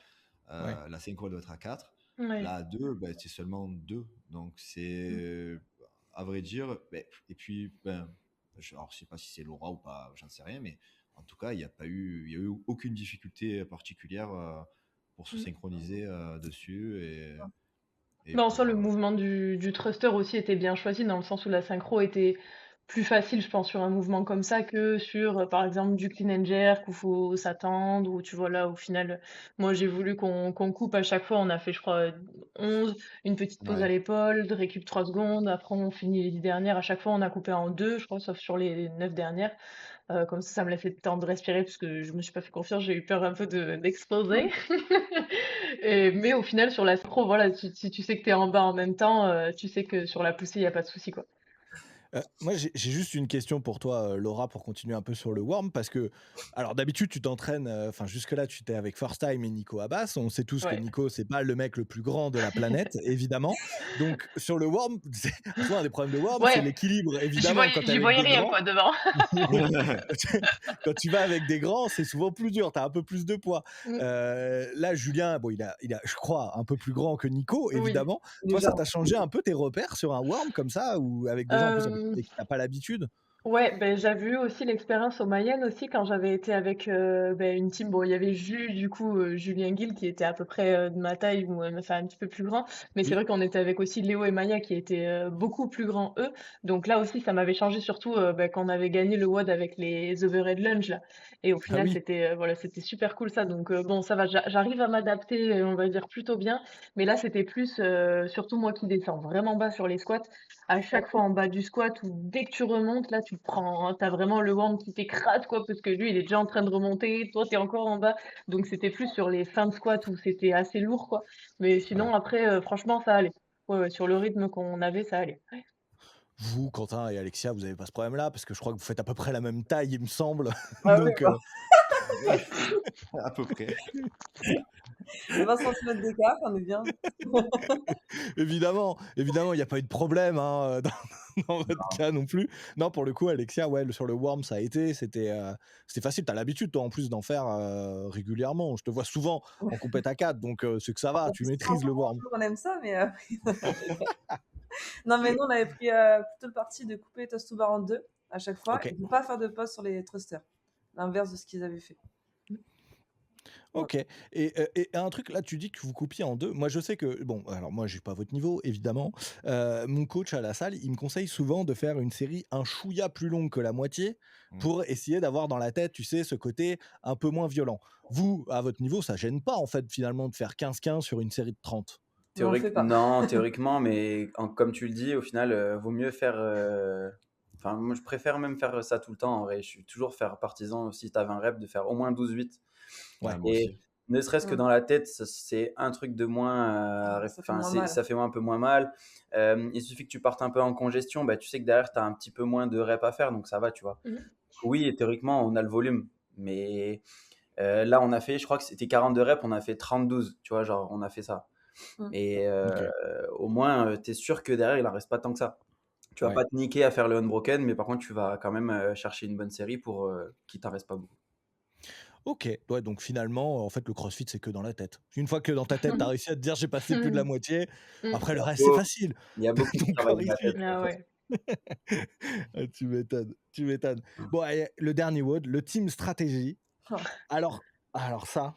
la synchro doit être à 4. Là, à 2, c'est seulement 2. Donc, c'est, à vrai dire, et puis, alors, je sais pas si c'est Laura ou pas, j'en sais rien, mais en tout cas, il n'y a eu aucune difficulté particulière pour se synchroniser dessus. Mais en soi, le mouvement du thruster aussi était bien choisi, dans le sens où la synchro était plus facile, je pense, sur un mouvement comme ça que sur, par exemple, du clean and jerk où faut s'attendre, où tu vois là, au final, moi j'ai voulu qu'on coupe à chaque fois. On a fait, je crois, 11, une petite pause à l'épaule, de récup 3 secondes. Après, on finit les 10 dernières. À chaque fois, on a coupé en 2, je crois, sauf sur les 9 dernières. Comme ça me laissait le temps de respirer, parce que je me suis pas fait confiance, j'ai eu peur un peu d'exploser. Mais au final, sur la synchro, voilà, si tu sais que tu es en bas en même temps, tu sais que sur la poussée, il n'y a pas de souci, quoi. Moi, j'ai juste une question pour toi, Laura, pour continuer un peu sur le warm, parce que, alors d'habitude, tu t'entraînes, enfin jusque-là, tu étais avec First Time et Nico Abbas. On sait tous que Nico, c'est pas le mec le plus grand de la planète, évidemment. Donc sur le warm, souvent un des problèmes de warm, c'est l'équilibre, évidemment. J'y voyais rien, quoi, devant. Quand tu vas avec des grands, c'est souvent plus dur, tu as un peu plus de poids. Là, Julien, bon, il a, je crois, un peu plus grand que Nico, évidemment. Toi, ça t'a changé un peu tes repères sur un warm comme ça, ou avec des gens en plus et qui n'as pas l'habitude? Ouais, j'avais eu aussi l'expérience au Mayenne aussi, quand j'avais été avec une team. Bon, il y avait Julien Guil qui était à peu près de ma taille, ou enfin un petit peu plus grand. Mais c'est vrai qu'on était avec aussi Léo et Maya qui étaient beaucoup plus grands eux. Donc là aussi, ça m'avait changé, surtout quand on avait gagné le WOD avec les overhead lunge là. Et au final, c'était c'était super cool ça. Donc bon, ça va, j'arrive à m'adapter, on va dire plutôt bien. Mais là, c'était plus surtout moi qui descends vraiment bas sur les squats. À chaque fois en bas du squat, ou dès que tu remontes, là, t'as vraiment le warm qui t'écrase, quoi, parce que lui, il est déjà en train de remonter, toi, t'es encore en bas. Donc, c'était plus sur les fins de squat où c'était assez lourd, quoi. Mais sinon, après, franchement, ça allait. Ouais, sur le rythme qu'on avait, ça allait. Vous, Quentin et Alexia, vous n'avez pas ce problème-là, parce que je crois que vous faites à peu près la même taille, il me semble. Ah Donc, à peu près. 20 centimètres d'écart, on est bien. Évidemment, il n'y a pas eu de problème hein, dans votre Non. cas non plus. Non, pour le coup, Alexia, ouais, sur le worm, ça a été, c'était facile. Tu as l'habitude, toi, en plus, d'en faire régulièrement. Je te vois souvent en compète à 4, donc c'est que ça va, tu maîtrises le worm. On aime ça, mais non, mais nous, on avait pris plutôt le parti de couper les toast to bar en 2 à chaque fois Ok. et de ne pas faire de pause sur les thrusters. L'inverse de ce qu'ils avaient fait. Ok. Et un truc, là, tu dis que vous coupiez en 2. Moi, je sais que, bon, alors moi, j'ai pas votre niveau, évidemment. Mon coach à la salle, il me conseille souvent de faire une série un chouïa plus longue que la moitié pour essayer d'avoir dans la tête, tu sais, ce côté un peu moins violent. Vous, à votre niveau, ça gêne pas, en fait, finalement, de faire 15-15 sur une série de 30. Mais on le fait pas. Non, théoriquement, mais comme tu le dis, au final, vaut mieux faire. Enfin, moi, je préfère même faire ça tout le temps. En vrai, je suis toujours partisan, si tu as 20 reps, de faire au moins 12-8. Ouais, moi Et aussi. ne serait-ce que dans la tête, c'est un truc de moins. Ça fait moins mal. Ça fait un peu moins mal. Il suffit que tu partes un peu en congestion, bah, tu sais que derrière, tu as un petit peu moins de reps à faire, donc ça va, tu vois. Oui, et théoriquement, on a le volume, mais là, on a fait, je crois que c'était 42 reps, on a fait 30-12, tu vois, genre, on a fait ça. Et au moins, tu es sûr que derrière, il en reste pas tant que ça. Tu vas pas te niquer à faire le unbroken, mais par contre, tu vas quand même chercher une bonne série pour qu'il t'en reste pas beaucoup. Ok, ouais, donc finalement, en fait, le crossfit, c'est que dans la tête. Une fois que dans ta tête, tu as réussi à te dire j'ai passé plus de la moitié, après le reste, c'est facile. Il y a beaucoup de Ton travail corps, de il la suit. tête. Ah ouais. Ah, tu m'étonnes. Bon, allez, le dernier WOD, le team stratégie. Oh. Alors ça,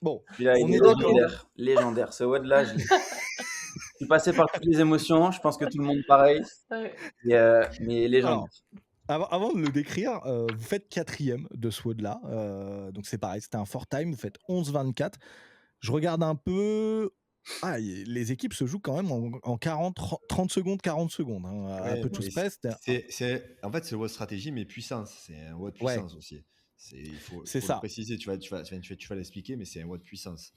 bon, Celui-là, on il est est d'accord. légendaire. Ce WOD-là, je suis passé par toutes les émotions. Je pense que tout le monde pareil. Ouais. Mais légendaire. Alors, avant de le décrire, vous faites 4e de ce WOD-là. Donc c'est pareil, c'était un 4-time, vous faites 11-24. Je regarde un peu. Ah, les équipes se jouent quand même en 30 secondes, 40 secondes. Hein, à peu de choses près. En fait, c'est le WOD stratégie, mais puissance. C'est un WOD puissance aussi. Il faut le préciser, tu vas l'expliquer, mais c'est un WOD puissance.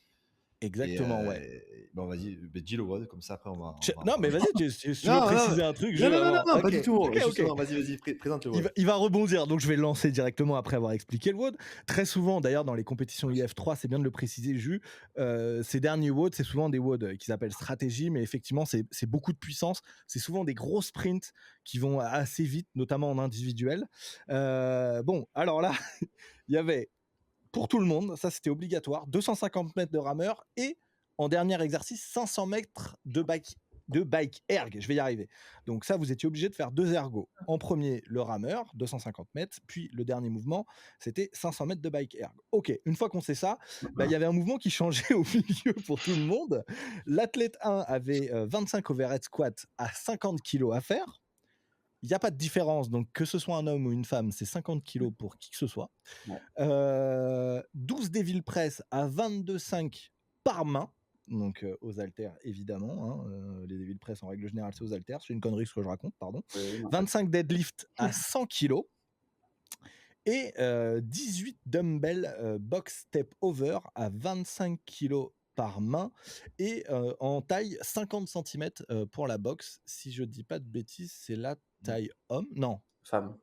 Exactement, ouais. Bon, vas-y, dis le WOD, comme ça après on va. Non, mais vas-y, tu veux préciser un truc. Non, pas du tout. Ok. Justement, vas-y, présente le WOD. Il va rebondir, donc je vais le lancer directement après avoir expliqué le WOD. Très souvent, d'ailleurs, dans les compétitions IF3, c'est bien de le préciser, Jus, ces derniers WOD, c'est souvent des WOD qui s'appellent stratégie, mais effectivement, c'est beaucoup de puissance. C'est souvent des gros sprints qui vont assez vite, notamment en individuel. Bon, alors là, il y avait pour tout le monde, ça c'était obligatoire, 250 mètres de rameur et en dernier exercice 500 mètres de bike erg, je vais y arriver. Donc ça, vous étiez obligé de faire 2 ergos. En premier, le rameur, 250 mètres, puis le dernier mouvement, c'était 500 mètres de bike erg. Ok, une fois qu'on sait ça, il y avait un mouvement qui changeait au milieu pour tout le monde. L'athlète 1 avait 25 overhead squats à 50 kg à faire. Il n'y a pas de différence, donc que ce soit un homme ou une femme, c'est 50 kilos pour qui que ce soit. 12 Devil Press à 22,5 par main, donc aux haltères évidemment. Hein, les Devil Press en règle générale, c'est aux haltères. C'est une connerie ce que je raconte, pardon. 25 deadlift à 100 kilos. Et 18 dumbbell box step over à 25 kilos par main et en taille 50 cm pour la boxe. Si je dis pas de bêtises, c'est la taille homme. Non. Femme.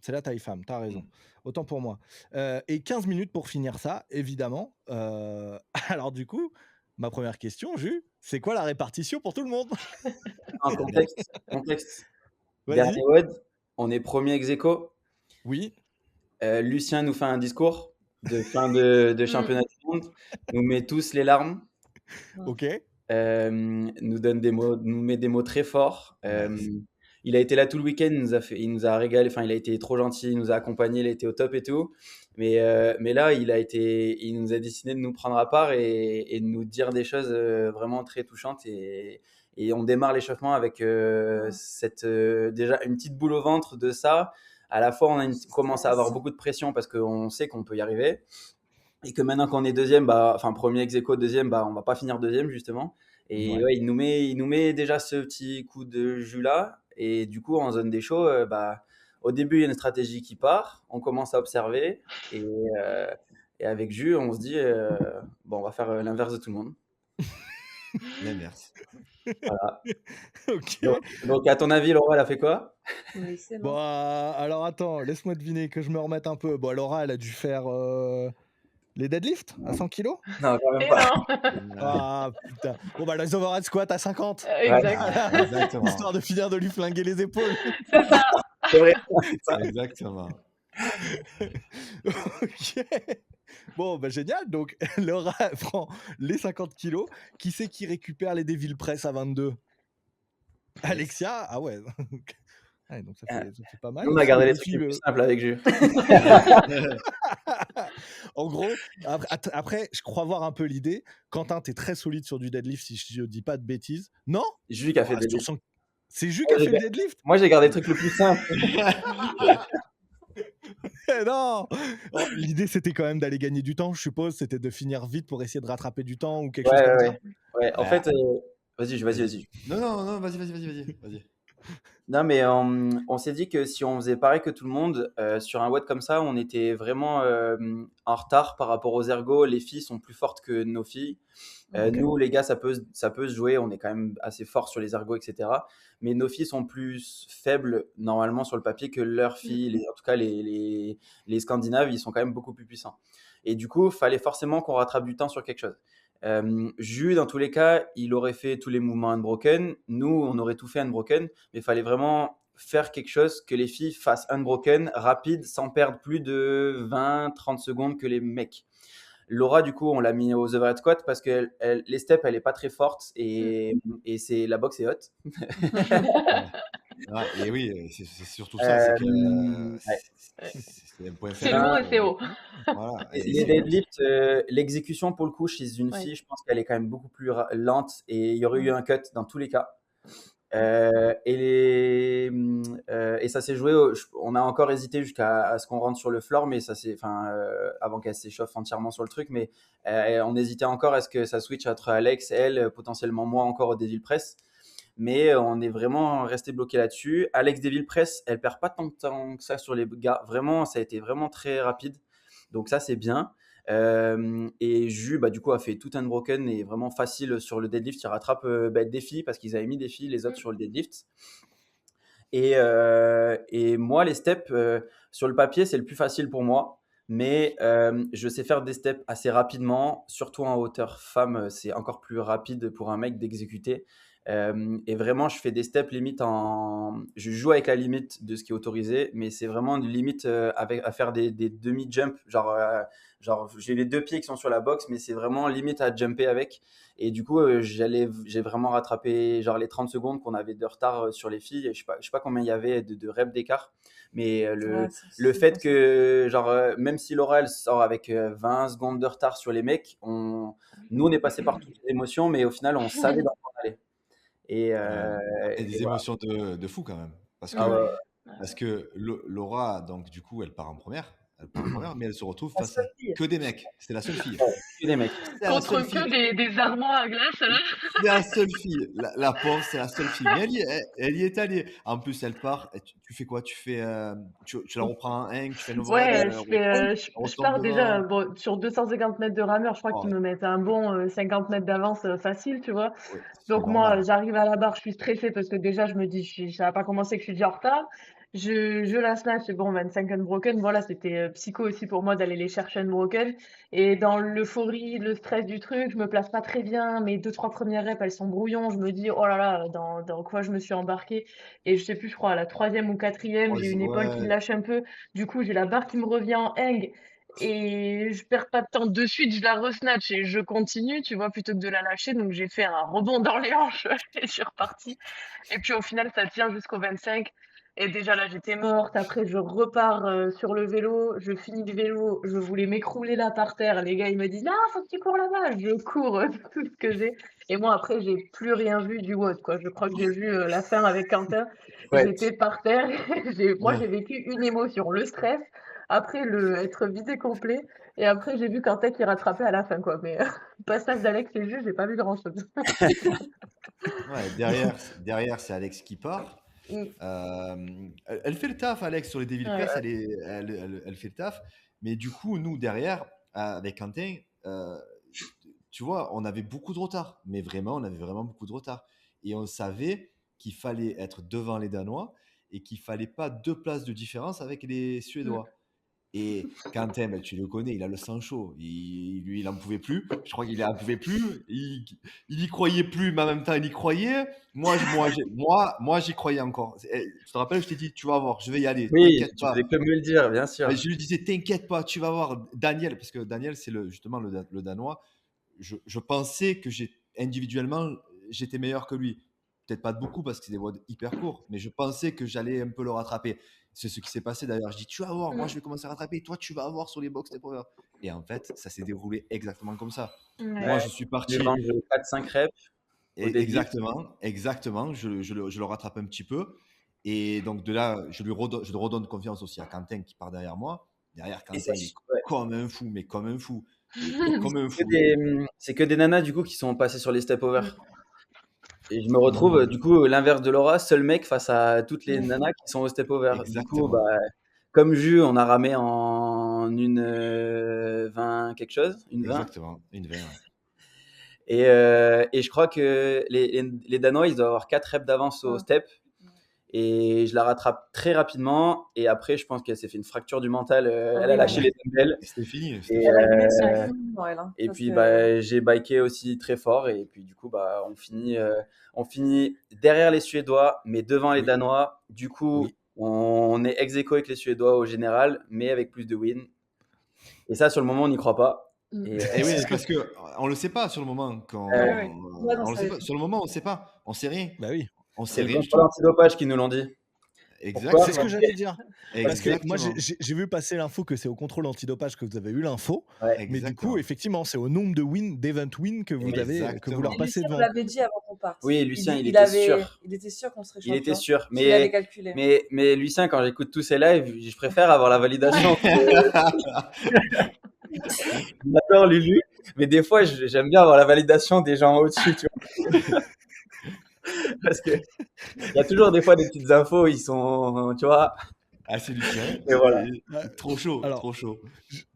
C'est la taille femme, t'as raison. Autant pour moi. Et 15 minutes pour finir ça, évidemment. Alors du coup, ma première question, Jus, c'est quoi la répartition pour tout le monde? En contexte. Vas-y. Dernier WOD, on est premier ex-aequo. Oui. Lucien nous fait un discours de fin de championnat du monde, nous met tous les larmes. Ok. Nous donne nous met des mots très forts. Il a été là tout le week-end, il nous a régalé. Enfin, il a été trop gentil, il nous a accompagnés, il a été au top et tout. Mais là, il nous a décidé de nous prendre à part et de nous dire des choses vraiment très touchantes. Et on démarre l'échauffement avec déjà une petite boule au ventre de ça. À la fois, on commence à avoir beaucoup de pression parce qu'on sait qu'on peut y arriver. Et que maintenant qu'on est deuxième, premier ex-aequo, deuxième, on va pas finir deuxième justement. Et il nous met déjà ce petit coup de jus là. Et du coup, en zone des shows, au début, il y a une stratégie qui part. On commence à observer. Et avec Jus, on se dit, on va faire l'inverse de tout le monde. L'inverse. Voilà. Ok. Donc, à ton avis, Laura, elle a fait quoi? Alors attends, laisse-moi deviner que je me remette un peu. Bon, Laura, elle a dû faire Les deadlifts à 100 kilos? Non, quand même Et pas. non. Ah putain. Bon bah les overhead squats à 50. Ouais, Exact. Ah, exactement. Histoire de finir de lui flinguer les épaules. C'est ça. c'est vrai. Exactement. Ok. Bon bah génial. Donc Laura prend les 50 kilos. Qui c'est qui récupère les Devil Press à 22? Alexia? Ah ouais. Ouais, donc ça fait pas mal. Nous, on a ici, gardé le les trucs défi, les plus simples avec Jus. En gros, après, je crois voir un peu l'idée. Quentin, t'es très solide sur du deadlift, si je dis pas de bêtises. Non? Jus qui a fait Ah, des sur deadlifts. son- C'est Jus qui a fait le deadlift? Moi, j'ai gardé le truc le plus simple. Non! Oh, l'idée, c'était quand même d'aller gagner du temps, je suppose. C'était de finir vite pour essayer de rattraper du temps ou quelque Ouais, chose comme ouais, ça. ouais. En Ouais. fait, vas-y. Non, vas-y. Non, mais on s'est dit que si on faisait pareil que tout le monde, sur un WOD comme ça, on était vraiment en retard par rapport aux ergos. Les filles sont plus fortes que nos filles. Ok. Nous, les gars, ça peut se jouer. On est quand même assez forts sur les ergos, etc. Mais nos filles sont plus faibles, normalement, sur le papier que leurs filles. En tout cas, les Scandinaves, ils sont quand même beaucoup plus puissants. Et du coup, il fallait forcément qu'on rattrape du temps sur quelque chose. Jus, dans tous les cas, il aurait fait tous les mouvements unbroken. Nous, on aurait tout fait unbroken. Mais il fallait vraiment faire quelque chose que les filles fassent unbroken, rapide, sans perdre plus de 20-30 secondes que les mecs. Laura, du coup, on l'a mis aux overhead squats parce que les steps, elle est pas très forte et c'est la boxe est haute. Ouais, et oui, c'est surtout ça, c'est que Ouais. c'est un point C'est faible. lourd et c'est haut. Voilà, et Les deadlifts, l'exécution pour le coup chez une Oui. fille, je pense qu'elle est quand même beaucoup plus lente et il y aurait eu un cut dans tous les cas. Et ça s'est joué. On a encore hésité jusqu'à ce qu'on rentre sur le floor, mais ça c'est, avant qu'elle s'échauffe entièrement sur le truc, mais on hésitait encore. Est-ce que ça switch entre Alex, elle, potentiellement moi encore au Devil Press, mais on est vraiment resté bloqué là-dessus. Alex Devil Press, elle perd pas tant de temps que ça sur les gars. Vraiment, ça a été vraiment très rapide, donc ça c'est bien. Et Jus, du coup, a fait tout unbroken et vraiment facile sur le deadlift. Il rattrape des filles parce qu'ils avaient mis des filles, les autres sur le deadlift. Et moi, les steps, sur le papier, c'est le plus facile pour moi. Mais je sais faire des steps assez rapidement, surtout en hauteur femme. C'est encore plus rapide pour un mec d'exécuter. Et vraiment, je fais des steps limite Je joue avec la limite de ce qui est autorisé, mais c'est vraiment une limite à faire des demi-jumps. Genre, j'ai les deux pieds qui sont sur la box, mais c'est vraiment limite à jumper avec. Et du coup, j'ai vraiment rattrapé genre les 30 secondes qu'on avait de retard sur les filles. Je sais pas combien il y avait de reps d'écart, mais le fait que, genre, même si Laura elle sort avec 20 secondes de retard sur les mecs, nous on est passé par toutes les émotions, mais au final on savait dans quoi on allait. Et des voilà. émotions de fou quand même. Parce que, Ah ouais. parce que Laura, donc du coup, elle part en première. Mais elle se retrouve La face à seule fille. que des mecs. C'est la seule fille. Que des mecs. C'est la Contre seule fille. que des armoires à glace, là. C'est la seule fille. La pauvre, c'est la seule fille. Mais elle y est allée. En plus, elle part. Et tu fais quoi? Tu la reprends en hang, tu fais une overhead, Ouais, je retombe pars déjà devant. sur 250 mètres de rameur. Je crois qu'ils Oh, me mettent un bon 50 mètres d'avance facile, tu vois. ouais, c'est Donc moi, normal. j'arrive à la barre, je suis stressée parce que déjà, je me dis, ça va pas commencer que je suis déjà en retard. Je la snatch, c'est bon, 25 unbroken. Voilà, c'était psycho aussi pour moi d'aller les chercher unbroken. Et dans l'euphorie, le stress du truc, je me place pas très bien. Mes 2-3 premières reps, elles sont brouillons. Je me dis, oh là là, dans quoi je me suis embarquée. Et je sais plus, je crois, à la 3e ou 4e, j'ai une épaule qui Ouais. lâche un peu. Du coup, j'ai la barre qui me revient en hang. Et je perds pas de temps de suite, je la resnatch et je continue, tu vois, plutôt que de la lâcher. Donc j'ai fait un rebond dans les hanches et je suis repartie. Et puis au final, ça tient jusqu'au 25. Et déjà là, j'étais morte. Après, je repars sur le vélo. Je finis le vélo. Je voulais m'écrouler là par terre. Les gars, ils me disent, non, faut que tu cours là-bas. Je cours tout ce que j'ai. Et moi, après, j'ai plus rien vu du WOD, quoi. Je crois que j'ai vu la fin avec Quentin. Ouais. J'étais par terre. Moi, j'ai vécu une émotion, le stress. Après, être vidé complet. Et après, j'ai vu Quentin qui rattrapait à la fin, quoi. Mais passage d'Alex et Jules, j'ai pas vu grand-chose. Ouais, derrière c'est Alex qui part. Elle fait le taf, Alex, sur les Devil Ouais. Press, elle fait le taf. Mais du coup, nous, derrière, avec Quentin, tu vois, on avait beaucoup de retard. Mais vraiment, on avait vraiment beaucoup de retard. Et on savait qu'il fallait être devant les Danois et qu'il fallait pas 2 places de différence avec les Suédois. Et Quentin, ben, tu le connais, il a le sang chaud. Lui, il en pouvait plus. Je crois qu'il en pouvait plus. Il y croyait plus, mais en même temps, il y croyait. Moi, j'y croyais encore. Tu te rappelles, je t'ai dit, tu vas voir, je vais y aller. Oui, T'inquiète tu pas. faisais que me le dire, bien sûr. Je lui disais, t'inquiète pas, tu vas voir Daniel, parce que Daniel, c'est justement le Danois. Je pensais que individuellement, j'étais meilleur que lui. Peut-être pas de beaucoup parce que c'est des voies hyper courtes, mais je pensais que j'allais un peu le rattraper. C'est ce qui s'est passé d'ailleurs. Je dis, tu vas voir, moi je vais commencer à rattraper, toi tu vas voir sur les box step over. Et en fait, ça s'est déroulé exactement comme ça. Moi, je suis parti. Je mange 4-5 reps. Exactement. Je le rattrape un petit peu. Et donc de là, je lui redonne confiance aussi à Quentin qui part derrière moi. Derrière Quentin, il est comme un fou, mais comme un fou. C'est que des nanas du coup qui sont passées sur les step over. Et je me retrouve du coup l'inverse de Laura, seul mec face à toutes les nanas qui sont au step over. Exactement. Du coup, comme Jus, on a ramé en une 20 quelque chose, une 20. Exactement, une 20. Ouais. Et je crois que les Danois, ils doivent avoir 4 reps d'avance au step. Et je la rattrape très rapidement. Et après, je pense qu'elle s'est fait une fracture du mental. Elle a lâché les dumbbells. C'était fini. Et puis, j'ai biké aussi très fort. Et puis, du coup, on finit derrière les Suédois, mais devant les Danois. Du coup, on est ex-aequo avec les Suédois au général, mais avec plus de wins. Et ça, sur le moment, on n'y croit pas. Et oui, parce qu'on le sait pas sur le moment. Sur le moment, on sait pas. On sait rien. Bah oui. C'est le contrôle antidopage qui nous l'ont dit. Exact. C'est ce que j'allais dire. Parce que moi, Exactement. j'ai vu passer l'info que c'est au contrôle antidopage que vous avez eu l'info. Mais du coup, Exactement. effectivement, c'est au nombre de wins, d'event wins que vous leur passez devant. On l'avait dit avant qu'on parte. Oui, Lucien, il était sûr. Il était sûr qu'on serait champion. Il était sûr. Il avait calculé. Mais Lucien, quand j'écoute tous ses lives, je préfère avoir la validation. D'accord, Lulu. Mais des fois, j'aime bien avoir la validation des gens au-dessus, tu vois. Parce que il y a toujours des fois des petites infos, ils sont, tu vois. Ah, c'est Lucien. Et voilà. Trop chaud, Alors, trop chaud.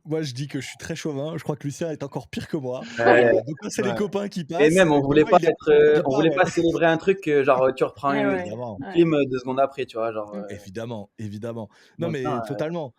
Moi, je dis que je suis très chauvin. Je crois que Lucien est encore pire que moi. Donc, c'est les copains qui passent. Et même, on voulait pas célébrer un truc que, genre, tu reprends une film 2 secondes après, tu vois. Genre, Évidemment. Non, mais totalement.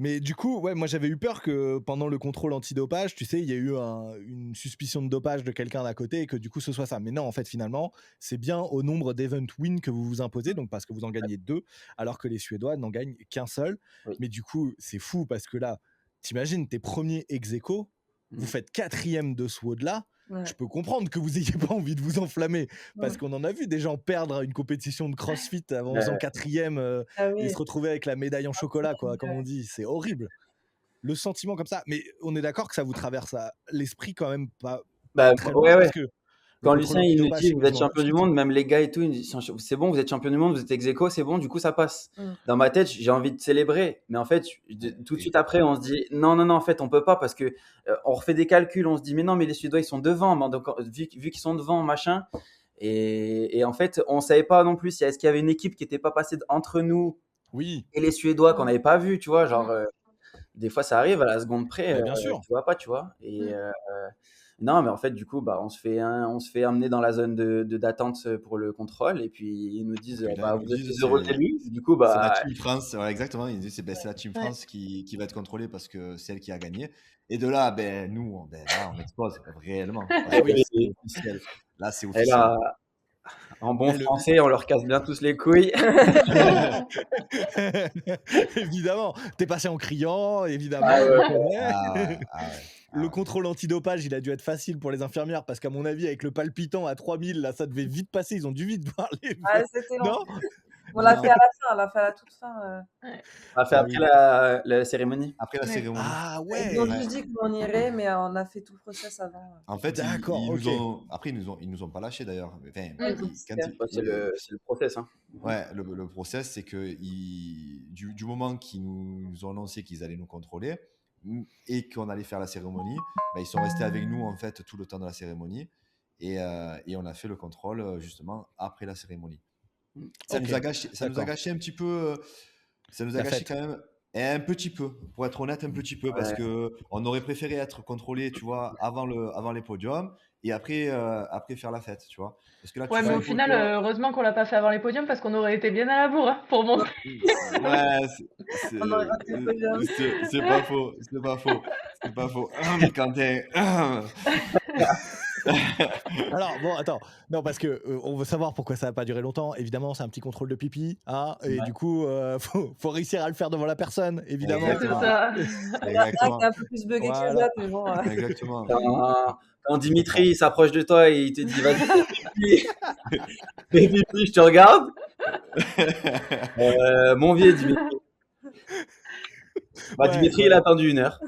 Mais du coup, moi j'avais eu peur que pendant le contrôle antidopage, tu sais, il y a eu une suspicion de dopage de quelqu'un d'à côté et que du coup ce soit ça. Mais non, en fait, finalement, c'est bien au nombre d'event wins que vous vous imposez, donc parce que vous en gagnez 2, alors que les Suédois n'en gagnent qu'un seul. Mais du coup, c'est fou parce que là, t'imagines, t'es premier ex-aequo, vous faites 4e de ce WOD-là. Je peux comprendre que vous ayez pas envie de vous enflammer parce qu'on en a vu des gens perdre une compétition de CrossFit en faisant 4e et se retrouver avec la médaille en chocolat, quoi, comme on dit. C'est horrible. Le sentiment comme ça. Mais on est d'accord que ça vous traverse à l'esprit quand même pas très loin parce que quand Lucien il nous dit vous êtes champion du monde, même les gars et tout, ils disent c'est bon, vous êtes champion du monde, vous êtes ex-aequo, c'est bon, du coup ça passe. Dans ma tête, j'ai envie de célébrer, mais en fait, tout de suite après, on se dit non, en fait, on peut pas parce que on refait des calculs, on se dit mais non, mais les Suédois ils sont devant, donc vu qu'ils sont devant, machin. Et en fait, on savait pas non plus est-ce qu'il y avait une équipe qui était pas passée entre nous et les Suédois qu'on n'avait pas vu, tu vois, genre des fois ça arrive à la seconde près, bien sûr. tu vois pas, tu vois. Et non, mais en fait, du coup, on se fait amener dans la zone d'attente pour le contrôle et puis ils nous disent vous êtes heureux de lui. Du coup, c'est la Team France, exactement. Ils disent c'est la Team France qui va être controlée parce que c'est elle qui a gagné. Et de là, nous, là, on explose réellement. C'est officiel. Là, c'est officiel. Là, en bon français, on leur casse bien tous les couilles. Évidemment, t'es passé en criant, évidemment. Le contrôle antidopage, il a dû être facile pour les infirmières parce qu'à mon avis, avec le palpitant à 3000, là, ça devait vite passer. Ils ont dû vite voir les. C'était long. On l'a fait à la fin, on l'a fait à la toute fin. On l'a fait après la cérémonie. Après la cérémonie. Ah ouais. Ils ont juste dit qu'on irait, mais on a fait tout le process avant. En fait, après ils nous ont pas lâché d'ailleurs. C'est le process. Hein. Ouais, le process, c'est que du moment qu'ils nous ont annoncé qu'ils allaient nous contrôler et qu'on allait faire la cérémonie, ils sont restés avec nous en fait tout le temps de la cérémonie et on a fait le contrôle justement après la cérémonie. Ça nous a gâché un petit peu. Ça nous a gâché quand même un petit peu, pour être honnête, un petit peu, parce que on aurait préféré être contrôlé, tu vois, avant les podiums et après, après faire la fête, tu vois. Parce que là, tu Ouais, fais mais un au peu final, toi. heureusement qu'on l'a pas fait avant les podiums parce qu'on aurait été bien à la bourre hein, pour monter. Ouais, On aurait raté le podium. c'est pas faux, c'est pas faux, c'est pas faux. Quentin. Alors, bon, attends. Non, parce que on veut savoir pourquoi ça n'a pas duré longtemps. Évidemment, c'est un petit contrôle de pipi. Hein, et Ouais. du coup, faut réussir à le faire devant la personne, évidemment. C'est Exactement. ça. Il y en a un qui est Exactement. un peu plus buggé que les Voilà. autres, mais bon. Exactement. Quand Dimitri il s'approche de toi et il te dit vas-y, fais pipi, je te regarde. Mon vieux Dimitri. Bah, Ouais, Dimitri, il voilà. a attendu 1 heure.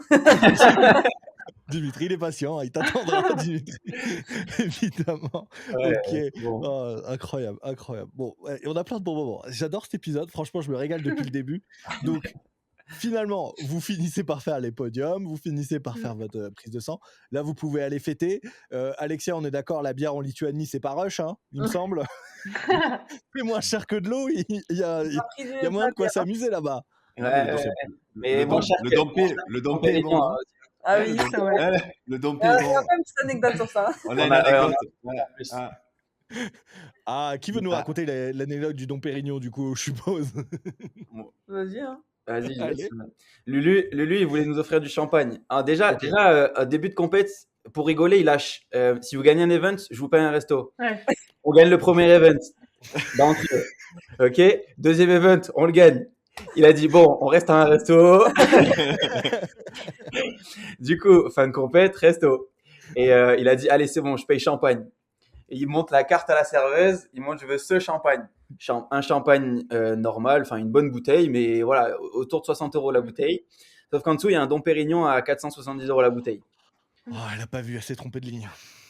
Dimitri, il est patient, hein, il t'attendra, Dimitri. Évidemment. Ouais, Ok. bon. Oh, incroyable, incroyable. Bon, ouais, et on a plein de bons moments. J'adore cet épisode. Franchement, je me régale depuis le début. Donc, finalement, vous finissez par faire les podiums, vous finissez par faire votre prise de sang. Là, vous pouvez aller fêter. Alexia, on est d'accord, la bière en Lituanie, c'est pas rush, hein, il me semble. C'est moins cher que de l'eau. Il y a moyen de quoi s'amuser là-bas. Ouais, mais moins cher le que dompé est bon, non? Ah Ouais, oui, le c'est dompé, vrai. ouais, le dompé il y est a bon. quand même une petite anecdote sur ça. On a On une a- anecdote. on a Ouais. plus. Ah. Ah, qui veut nous Ah. raconter l'anecdote du Dom Pérignon, du coup, je suppose. Vas-y, hein. Vas-y, je Allez. laisse. Lulu, il voulait nous offrir du champagne. Alors déjà, Ok. début de compète, pour rigoler, il lâche. Si vous gagnez un event, je vous paye un resto. Ouais. On gagne le premier event d'entrée. Ok. Deuxième event, on le gagne. Il a dit bon, on reste à un resto. Du coup, fin de compète, resto. Et il a dit allez, c'est bon, je paye champagne. Et il montre la carte à la serveuse. Il montre je veux ce champagne. Un champagne normal, enfin une bonne bouteille, mais voilà, autour de 60 € la bouteille. Sauf qu'en dessous, il y a un Dom Pérignon à 470 € la bouteille. Oh, elle a pas vu, elle s'est trompée de ligne.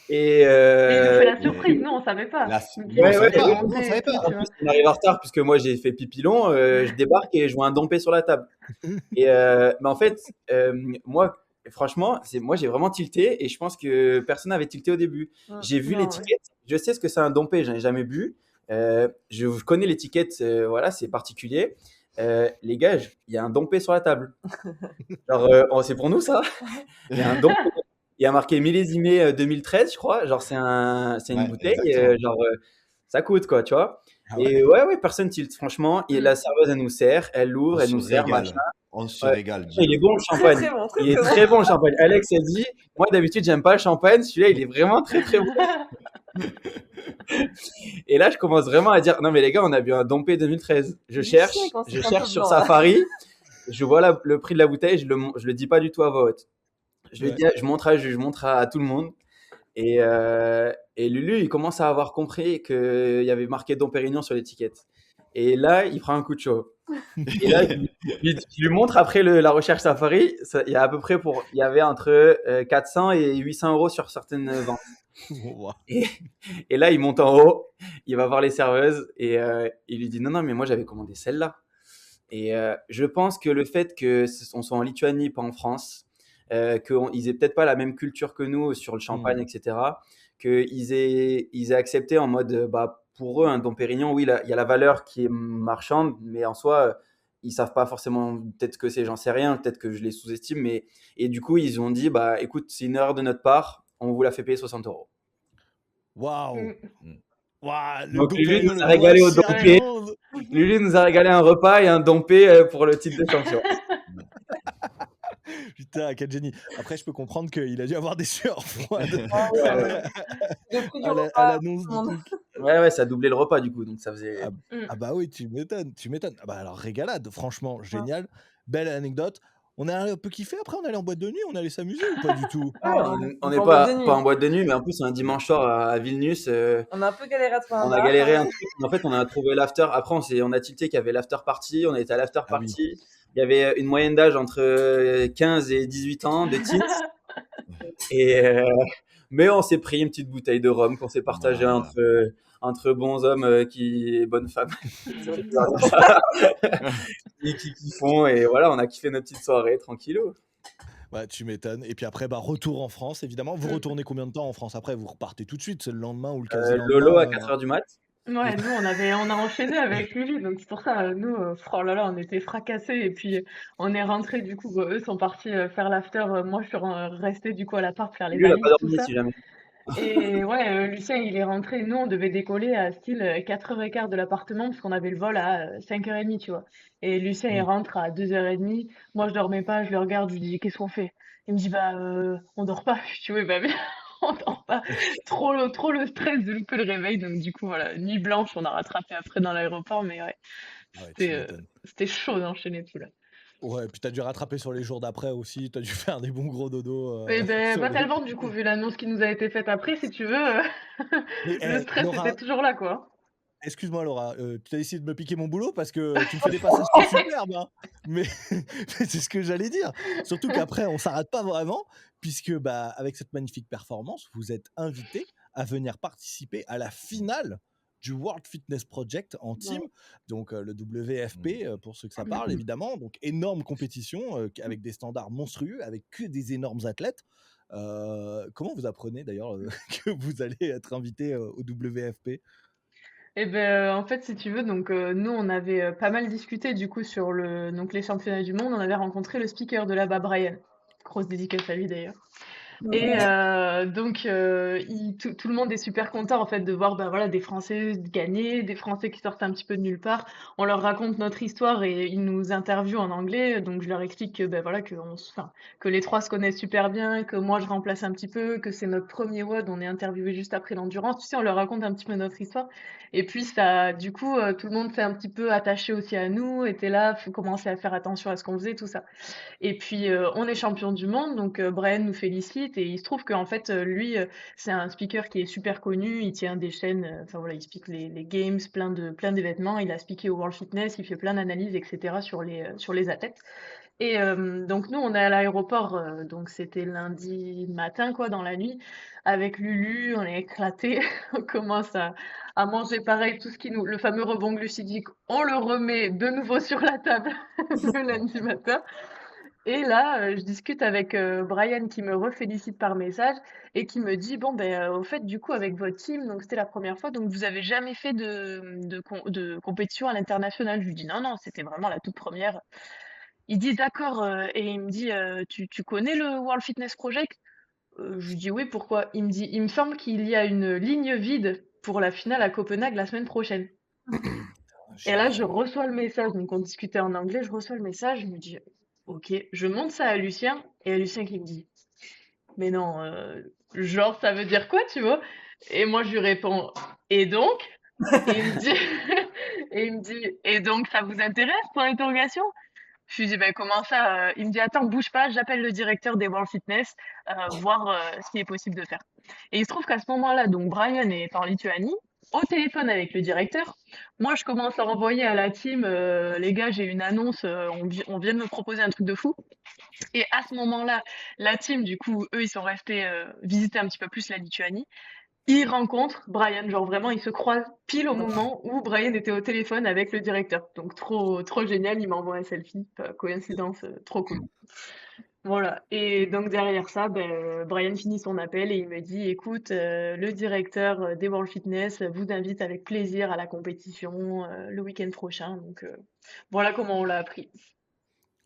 Et Mais il nous fait la surprise, nous on savait pas. Là, Donc, nous, il on nous savait fait pas. monter Nous, on et savait tout, pas. tu en vois. plus, on arrive en retard puisque moi j'ai fait pipi long. Je débarque et je vois un dompé sur la table. Et mais en fait, moi, franchement, moi j'ai vraiment tilté et je pense que personne n'avait tilté au début. J'ai vu Non, l'étiquette, je sais ce que c'est un dompé, j'en ai jamais bu. Je connais l'étiquette, voilà, c'est particulier. Les gars, il y a un dompé sur la table. Genre, c'est pour nous ça. Il y a un dompé. Il y a marqué millésimé 2013, je crois. Genre, c'est une Ouais, bouteille. exactement. Genre, ça coûte quoi, tu vois. Ah Et ouais, personne tilt, franchement. Et Mm. la serveuse, elle nous sert, elle On l'ouvre, elle se nous sert, régale. machin. On se Ouais. régale. Il est bon le champagne. Très bon, Il est très très bon le champagne. Alex a dit, moi d'habitude j'aime pas le champagne, celui-là il est vraiment très très bon. Et là je commence vraiment à dire, non mais les gars on a bu un Dompé 2013. Je cherche sur Safari, je vois le prix de la bouteille, je le dis pas du tout à voix haute. Je le dis, je montre à tout le monde. Et Lulu il commence à avoir compris qu'il y avait marqué Dom Pérignon sur l'étiquette. Et là, il prend un coup de chaud. Et là, je lui montre après la recherche Safari, il y a à peu près il y avait entre 400 et 800 € sur certaines ventes. Wow. Et là, il monte en haut, il va voir les serveuses et il lui dit non, mais moi j'avais commandé celle-là. Et je pense que le fait qu'on soit en Lituanie, pas en France, qu'ils aient peut-être pas la même culture que nous sur le champagne, etc., qu'ils aient accepté en mode, pour eux, un Dom Pérignon, oui, il y a la valeur qui est marchande, mais en soi, ils savent pas forcément, peut-être que c'est, j'en sais rien, peut-être que je les sous-estime, et du coup, ils ont dit, écoute, c'est une erreur de notre part, on vous la fait payer 60 €. Waouh! Waouh! Donc Lulu nous a régalé au Dompé. Lulu nous a régalé un repas et un Dompé pour le titre de champion. Putain, quel génie. Après, je peux comprendre qu'il a dû avoir des sueurs froides Ouais. à l'annonce du truc. Ouais, ça a doublé le repas du coup, donc ça faisait. Ah bah oui, tu m'étonnes. Ah bah alors, régalade, franchement, génial. Belle anecdote. On a un peu kiffé après, on allait en boîte de nuit, on allait s'amuser ou pas du tout? On n'est pas en boîte de nuit, mais en plus, c'est un dimanche soir à Vilnius. On a un peu galéré à trouver un On a galéré un truc. En fait, on a trouvé l'after. Après, on a tilté qu'il y avait l'after party. On était à l'after party. Oui. Il y avait une moyenne d'âge entre 15 et 18 ans de teens. Mais on s'est pris une petite bouteille de rhum qu'on s'est partagé entre bons hommes et bonnes femmes qui font. Et voilà, on a kiffé notre petite soirée tranquillou. Ouais, tu m'étonnes. Et puis après, retour en France, évidemment. Vous retournez combien de temps en France? Après, vous repartez tout de suite, c'est le lendemain ou le quasi-lendemain? Lolo à 4h du mat. Ouais, nous on a enchaîné avec Lulu, donc c'est pour ça, nous, oh là là, on était fracassés et puis on est rentrés, du coup, eux sont partis faire l'after, moi je suis restée du coup à l'appart faire les Lulu, elle a valises, pas tout dormi ça. si jamais. Et ouais, Lucien, il est rentré. Nous, on devait décoller à style 4h15 de l'appartement parce qu'on avait le vol à 5h30, tu vois. Et Lucien, il Oui. rentre à 2h30. Moi, je dormais pas, je le regarde, je lui dis, qu'est-ce qu'on fait? Il me dit, bah, on dort pas. Je dis, oui, bah, bien, on dort pas. Trop le stress de louper le réveil. Donc, du coup, voilà, nuit blanche, on a rattrapé après dans l'aéroport. Mais ouais, Ah ouais, tu c'était, euh, m'étonnes. c'était chaud d'enchaîner tout là. Ouais, puis t'as dû rattraper sur les jours d'après aussi. T'as dû faire des bons gros dodos Et ben, sur pas les. tellement, du coup, vu l'annonce qui nous a été faite après, si tu veux, Mais le stress était Laura, toujours là, quoi. excuse-moi Laura, tu as essayé de me piquer mon boulot parce que tu me fais des passages qui sont superbes, hein. Mais mais c'est ce que j'allais dire. Surtout qu'après, on s'arrête pas vraiment, puisque bah, avec cette magnifique performance, vous êtes invité à venir participer à la finale du World Fitness Project en team, donc le WFP pour ceux que ça parle évidemment, donc énorme compétition avec des standards monstrueux, avec que des énormes athlètes. Comment vous apprenez d'ailleurs que vous allez être invité au WFP? Et ben, en fait, si tu veux, donc nous, on avait pas mal discuté du coup sur donc les championnats du monde. On avait rencontré le speaker de là-bas, Brian. Grosse dédicace à lui d'ailleurs. Et donc, tout le monde est super content en fait de voir ben, voilà, des Français gagner, des Français qui sortent un petit peu de nulle part. On leur raconte notre histoire et ils nous interviewent en anglais. Donc, je leur explique que, ben, voilà, enfin, que les trois se connaissent super bien, que moi je remplace un petit peu, que c'est notre premier WOD. On est interviewé juste après l'endurance. Tu sais, on leur raconte un petit peu notre histoire. Et puis, ça, du coup, tout le monde s'est un petit peu attaché aussi à nous, était là, commençait à faire attention à ce qu'on faisait, tout ça. Et puis, on est champion du monde, donc Brian nous félicite et il se trouve qu'en fait, lui, c'est un speaker qui est super connu. Il tient des chaînes, enfin voilà, il speak les games, plein d'événements. Il a speaké au World Fitness, il fait plein d'analyses, etc. sur les athlètes. Et donc nous, on est à l'aéroport, donc c'était lundi matin, quoi, dans la nuit, avec Lulu, on est éclatés, on commence à manger pareil, tout ce qui le fameux rebond glucidique, on le remet de nouveau sur la table le lundi matin. Et là, je discute avec Brian qui me refélicite par message et qui me dit, bon, ben, au fait, du coup, avec votre team, donc c'était la première fois, donc vous avez jamais fait de compétition à l'international. Je lui dis, non, non, c'était vraiment la toute première. Il dit, d'accord, et il me dit, tu connais le World Fitness Project? Je lui dis, oui, pourquoi? Il me dit, il me semble qu'il y a une ligne vide pour la finale à Copenhague la semaine prochaine. Et là, je reçois le message, donc on discutait en anglais, je reçois le message, je me dis, ok, je montre ça à Lucien, et Lucien qui me dit, mais non, genre, ça veut dire quoi, tu vois? Et moi, je lui réponds, et donc? Et il me dit, et donc, ça vous intéresse, point d'interrogation? Je lui dis, ben, comment ça? Il me dit, attends, bouge pas, j'appelle le directeur des World Fitness, voir ce qui est possible de faire. Et il se trouve qu'à ce moment-là, donc Brian est en Lituanie, au téléphone avec le directeur. Moi, je commence à envoyer à la team, les gars, j'ai une annonce, on vient de me proposer un truc de fou. Et à ce moment-là, la team, du coup, eux, ils sont restés visiter un petit peu plus la Lituanie. Ils rencontrent Brian, genre vraiment, ils se croisent pile au moment où Brian était au téléphone avec le directeur. Donc trop génial, il m'envoie un selfie, coïncidence, trop cool. Voilà. Et donc derrière ça, ben, Brian finit son appel et il me dit, écoute, le directeur des World Fitness vous invite avec plaisir à la compétition le week-end prochain. Donc voilà comment on l'a appris.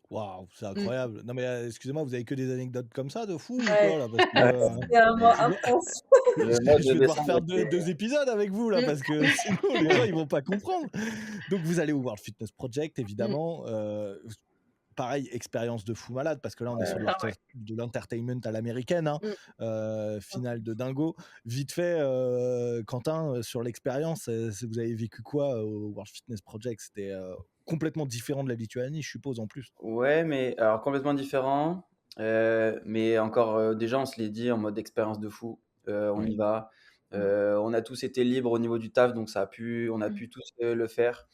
Waouh, c'est Mm. incroyable. Non mais excusez-moi, vous avez que des anecdotes comme ça de fou ou Ouais, quoi là? Parce que c'était un mois je, intense. Le mois je de vais devoir décembre faire était. deux épisodes avec vous là, Mm. parce que sinon les gens ils vont pas comprendre. Donc vous allez au World Fitness Project Mm. évidemment. Pareil, expérience de fou malade, parce que là on est sur Ah ouais. de l'entertainment à l'américaine, hein. Mm. Finale de dingo. Vite fait, Quentin, sur l'expérience, vous avez vécu quoi au World Fitness Project? C'était complètement différent de la Lituanie, je suppose, en plus. Ouais, mais alors complètement différent. Mais encore, déjà, on se l'est dit en mode expérience de fou. On Ouais. y va. On a tous été libres au niveau du taf, donc on a Mm. pu tous le faire.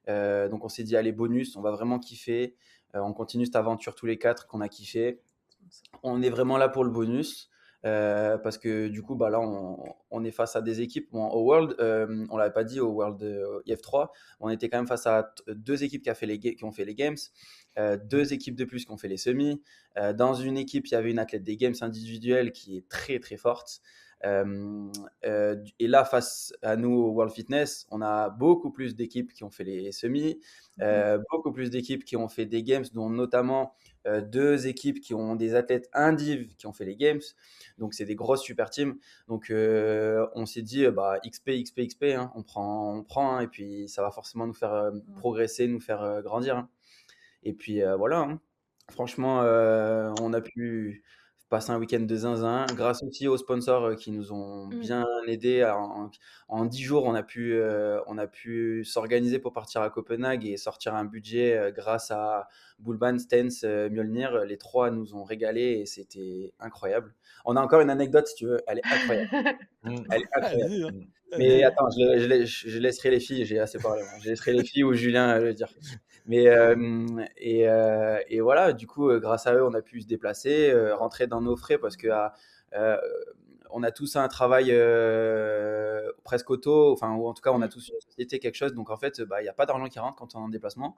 Donc on s'est dit, allez, bonus, on va vraiment kiffer. On continue cette aventure tous les quatre qu'on a kiffé. On est vraiment là pour le bonus. Parce que du coup, bah là, on est face à des équipes. Bon, au World, on l'avait pas dit, au World IF3, on était quand même face à deux équipes qui ont fait les Games, deux équipes de plus qui ont fait les semis. Dans une équipe, il y avait une athlète des Games individuelles qui est très très forte. Et là, face à nous, au World Fitness, on a beaucoup plus d'équipes qui ont fait les semis, beaucoup plus d'équipes qui ont fait des games, dont notamment 2 équipes qui ont des athlètes indiv qui ont fait les games. Donc, c'est des grosses super teams. Donc, on s'est dit, XP, hein, on prend, hein, et puis ça va forcément nous faire progresser, nous faire grandir. Hein. Et puis voilà, hein. Franchement, on a pu passer un week-end de zinzin grâce aussi aux sponsors qui nous ont bien aidés. En 10 jours, on a pu s'organiser pour partir à Copenhague et sortir un budget grâce à Bulban, Stens, Mjolnir. Les 3 nous ont régalés et c'était incroyable. On a encore une anecdote, si tu veux, elle est incroyable. Elle est incroyable. Vas-y, hein. Mais attends, je laisserai les filles, j'ai assez parlé. Je laisserai les filles ou Julien le dire. Mais et voilà, du coup, grâce à eux, on a pu se déplacer, rentrer dans nos frais parce que on a tous un travail presque auto, enfin, ou en tout cas, on a tous une société, quelque chose. Donc en fait, il n'y a pas d'argent qui rentre quand on est en déplacement.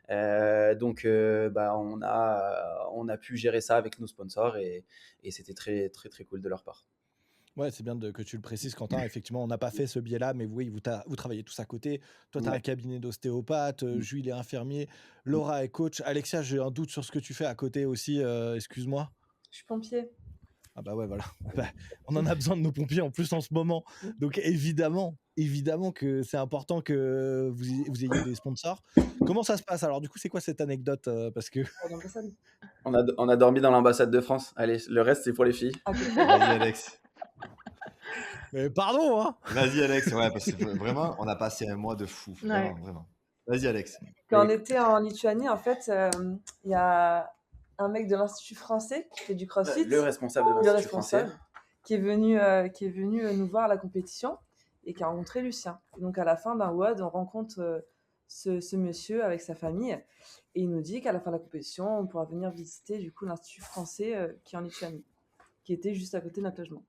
Donc on a pu gérer ça avec nos sponsors et c'était très, très, très cool de leur part. Ouais, c'est bien que tu le précises, Quentin. Effectivement, on n'a pas fait ce biais-là, mais oui, vous travaillez tous à côté. Toi, tu as un cabinet d'ostéopathe, Jules est infirmier, Laura est coach. Alexia, j'ai un doute sur ce que tu fais à côté aussi, excuse-moi. Je suis pompier. Ah bah ouais, voilà. On en a besoin de nos pompiers en plus en ce moment. Donc évidemment que c'est important que vous ayez des sponsors. Comment ça se passe? Alors du coup, c'est quoi cette anecdote parce que On a dormi dans l'ambassade de France. Allez, le reste, c'est pour les filles. Vas-y, Alex. Mais pardon, hein. Vas-y, Alex. Ouais, parce que vraiment, on a passé un mois de fou. Vraiment, vraiment. Vas-y, Alex. Quand on était en Lituanie, en fait, il y a un mec de l'Institut français qui fait du CrossFit. Le responsable de l'Institut français. Qui est venu nous voir à la compétition et qui a rencontré Lucien. Et donc, à la fin d'un WOD, on rencontre ce monsieur avec sa famille et il nous dit qu'à la fin de la compétition, on pourra venir visiter du coup l'Institut français qui est en Lituanie, qui était juste à côté de notre logement.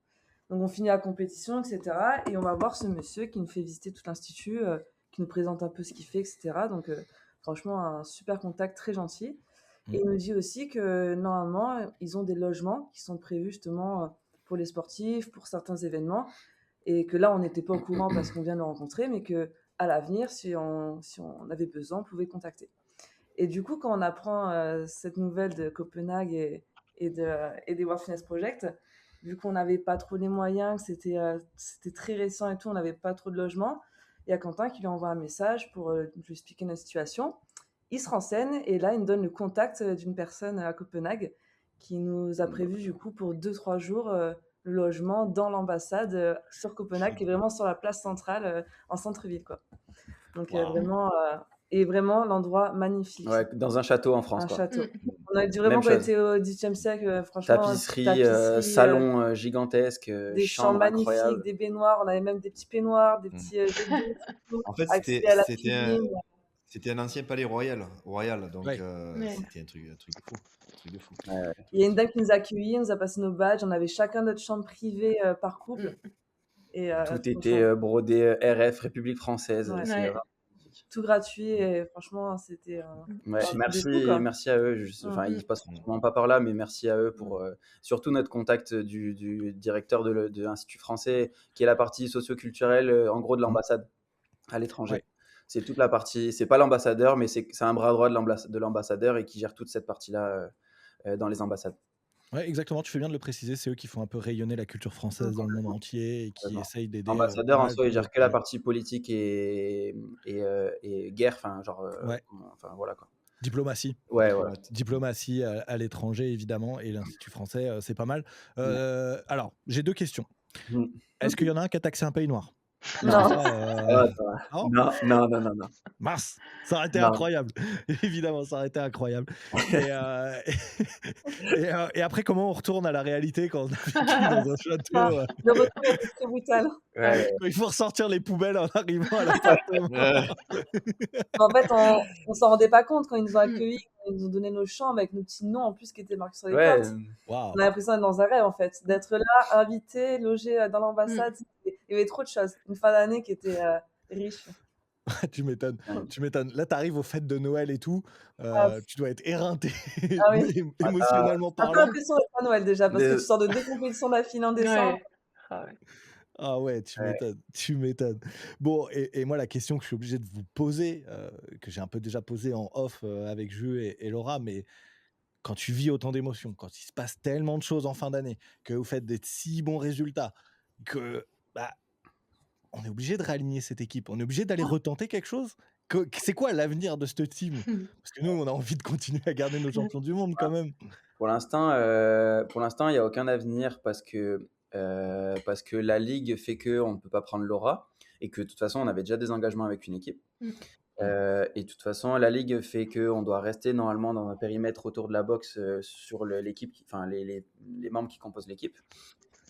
Donc, on finit la compétition, etc. Et on va voir ce monsieur qui nous fait visiter tout l'Institut, qui nous présente un peu ce qu'il fait, etc. Donc, franchement, un super contact très gentil. Et il nous dit aussi que normalement, ils ont des logements qui sont prévus justement pour les sportifs, pour certains événements. Et que là, on n'était pas au courant parce qu'on vient de le rencontrer, mais qu'à l'avenir, si on avait besoin, on pouvait contacter. Et du coup, quand on apprend cette nouvelle de Copenhague et des World Fitness Project, vu qu'on n'avait pas trop les moyens, que c'était très récent et tout, on n'avait pas trop de logements, il y a Quentin qui lui envoie un message pour lui expliquer notre situation. Il se renseigne et là, il nous donne le contact d'une personne à Copenhague qui nous a prévu du coup pour 2-3 jours le logement dans l'ambassade sur Copenhague, qui est vraiment sur la place centrale en centre-ville, quoi. Donc vraiment l'endroit magnifique. Ouais, dans un château en France. Un quoi. château. On a vraiment été au XVIIIe siècle, franchement. Tapisserie, salon gigantesque, des chambres magnifiques, incroyables. Des baignoires, on avait même des petits peignoirs, des petits. En fait, c'était un ancien palais royal, donc c'était un truc de fou. Il y a une dame qui nous a accueillis, nous a passé nos badges, on avait chacun notre chambre privée par couple. Et, tout était brodé RF, République française. Tout gratuit et franchement, c'était. Merci à eux. Ils ne passent vraiment pas par là, mais merci à eux pour surtout notre contact du directeur de l'Institut français, qui est la partie socio-culturelle, en gros, de l'ambassade à l'étranger. Ouais. C'est toute la partie, c'est pas l'ambassadeur, mais c'est un bras droit de l'ambassadeur et qui gère toute cette partie-là dans les ambassades. Ouais, exactement, tu fais bien de le préciser, c'est eux qui font un peu rayonner la culture française dans le monde entier et qui essayent d'aider. L'ambassadeur en soi, il gère que la partie politique et guerre, voilà quoi. Diplomatie. Ouais, voilà. Diplomatie à l'étranger, évidemment, et l'Institut français, c'est pas mal. Alors, j'ai 2 questions. Est-ce qu'il y en a un qui a taxé un pays noir ? Non. Non. Mince, ça aurait été incroyable. Évidemment, ça aurait été incroyable. Et après, comment on retourne à la réalité quand on a vécu dans un château Le retour est très brutal. Ouais. Il faut ressortir les poubelles en arrivant à l'appartement. En fait, on s'en rendait pas compte quand ils nous ont accueillis, quand ils nous ont donné nos chambres avec nos petits noms en plus qui étaient marqués sur les portes. Wow. On a l'impression d'être dans un rêve en fait, d'être là, invité, logé dans l'ambassade. Il y avait trop de choses. Une fin d'année qui était riche. Tu m'étonnes. Là, tu arrives aux fêtes de Noël et tout. Tu dois être éreinté émotionnellement parlant. Un peu l'impression d'être à Noël déjà, parce que tu sors de 2 compétitions d'affilée en décembre. Ah ouais. Ah ouais, tu m'étonnes. Bon, et moi, la question que je suis obligé de vous poser, que j'ai un peu déjà posée en off avec Jeu et Laura, mais quand tu vis autant d'émotions, quand il se passe tellement de choses en fin d'année, que vous faites des si bons résultats, que bah, on est obligé de réaligner cette équipe, on est obligé d'aller retenter quelque chose. C'est quoi l'avenir de cette team? Parce que nous, on a envie de continuer à garder nos champions du monde quand même. Pour l'instant, il n'y a aucun avenir parce que la Ligue fait qu'on ne peut pas prendre Laura et que de toute façon, on avait déjà des engagements avec une équipe. Et de toute façon, la Ligue fait qu'on doit rester normalement dans un périmètre autour de la boxe sur l'équipe, les membres qui composent l'équipe.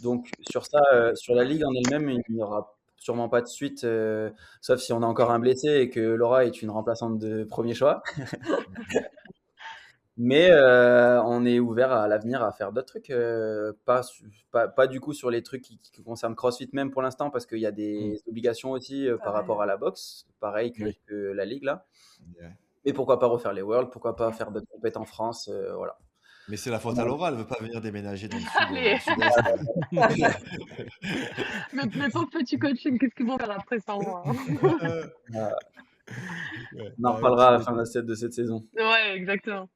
Donc, sur ça, sur la Ligue en elle-même, il n'y aura sûrement pas de suite, sauf si on a encore un blessé et que Laura est une remplaçante de premier choix. Mais on est ouvert à l'avenir à faire d'autres trucs, pas du coup sur les trucs qui concernent CrossFit même pour l'instant, parce qu'il y a des obligations aussi par rapport à la boxe, pareil que la Ligue là. Yeah. Mais pourquoi pas refaire les Worlds, pourquoi pas faire d'autres compétitions en France, voilà. Mais c'est la faute à Laura, elle veut pas venir déménager dans le Allez. sud-est. Mes pauvres petits coaching, qu'est-ce qu'ils vont faire après ça, moi, hein. On en reparlera à la fin de cette saison. Ouais, exactement.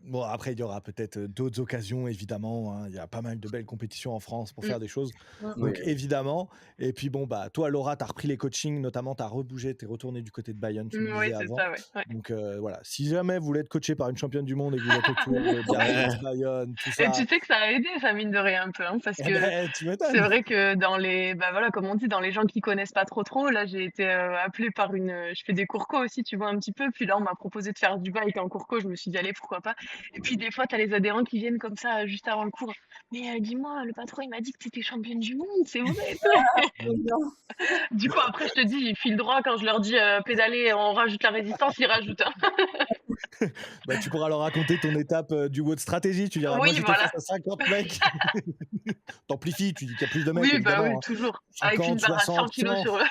Bon, après, il y aura peut-être d'autres occasions, évidemment. Hein. Il y a pas mal de belles compétitions en France pour faire des choses. Donc, évidemment. Et puis, bon, bah, toi, Laura, tu as repris les coachings, notamment, tu as rebougé, tu es retourné du côté de Bayonne, tu me disais Oui, c'est avant. ça, ouais. Donc, voilà. Si jamais vous voulez être coaché par une championne du monde et que vous êtes autour de Biarritz, Bayonne, tout ça. Et tu sais que ça a aidé, ça, mine de rien, un peu, hein, parce que tu m'étonnes. c'est vrai que dans les, bah voilà, comme on dit, dans les gens qui connaissent pas trop, là, j'ai été appelée par je fais des cours co aussi, tu vois, un petit peu. Puis là, on m'a proposé de faire du bike en cours co, je me suis dit, allez, pourquoi pas. Et puis, des fois, t'as les adhérents qui viennent comme ça, juste avant le cours. Mais dis-moi, le patron, il m'a dit que t'étais championne du monde, c'est vrai. Du coup, après, je te dis, ils filent droit quand je leur dis pédaler, on rajoute la résistance, ils rajoutent. Hein. Bah, tu pourras leur raconter ton étape du WOD Stratégie. Tu diras, Oui, moi, j'étais voilà. face à 50 mecs. T'amplifies, tu dis qu'il y a plus de mecs, Oui, évidemment. bah oui, hein. toujours. 50, Avec une barre à 100 60, kilos 100. sur eux.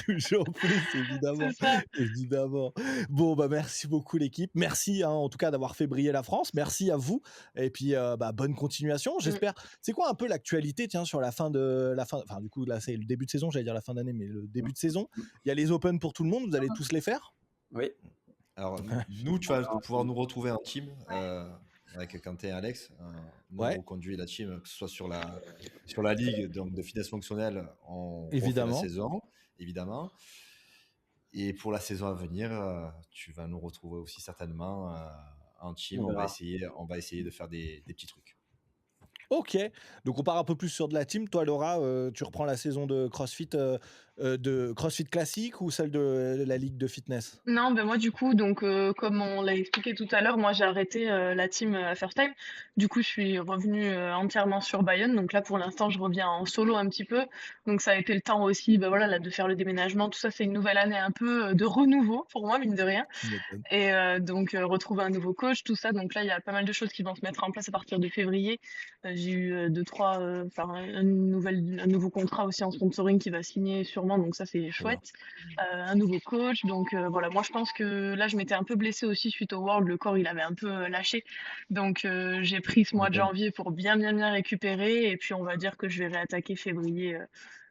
Toujours plus, évidemment. C'est ça. Évidemment. Bon, bah, merci beaucoup, l'équipe. Merci, hein, en tout cas, d'avoir fait briller la France. Merci à vous. Et puis, bah, bonne continuation, j'espère. C'est quoi un peu l'actualité, tiens, sur la fin, enfin, du coup, là, c'est le début de saison, j'allais dire la fin d'année, mais le début de saison. Il y a les Open pour tout le monde, vous allez tous les faire? Oui. Alors, nous, tu vas pouvoir nous retrouver en team avec Quentin et Alex. Nous, on conduit la team, que ce soit sur la ligue donc de fitness fonctionnel, on refait la saison, évidemment. Et pour la saison à venir, tu vas nous retrouver aussi certainement en team. On va essayer de faire des petits trucs. Ok, donc on part un peu plus sur de la team. Toi, Laura, tu reprends la saison de CrossFit classique ou celle de la ligue de fitness? Non, ben moi du coup, donc comme on l'a expliqué tout à l'heure, moi j'ai arrêté la team First Time. Du coup, je suis revenue entièrement sur Bayonne. Donc là, pour l'instant, je reviens en solo un petit peu. Donc ça a été le temps aussi, ben voilà, là, de faire le déménagement. Tout ça, c'est une nouvelle année un peu de renouveau pour moi, mine de rien. Et donc retrouver un nouveau coach, tout ça. Donc là, il y a pas mal de choses qui vont se mettre en place à partir de février. J'ai eu un nouveau contrat aussi en sponsoring qui va signer sûrement. Donc ça, c'est chouette. Un nouveau coach. Donc voilà, moi je pense que là je m'étais un peu blessée aussi suite au World, le corps il avait un peu lâché. Donc j'ai pris ce mois de janvier pour bien récupérer et puis on va dire que je vais réattaquer février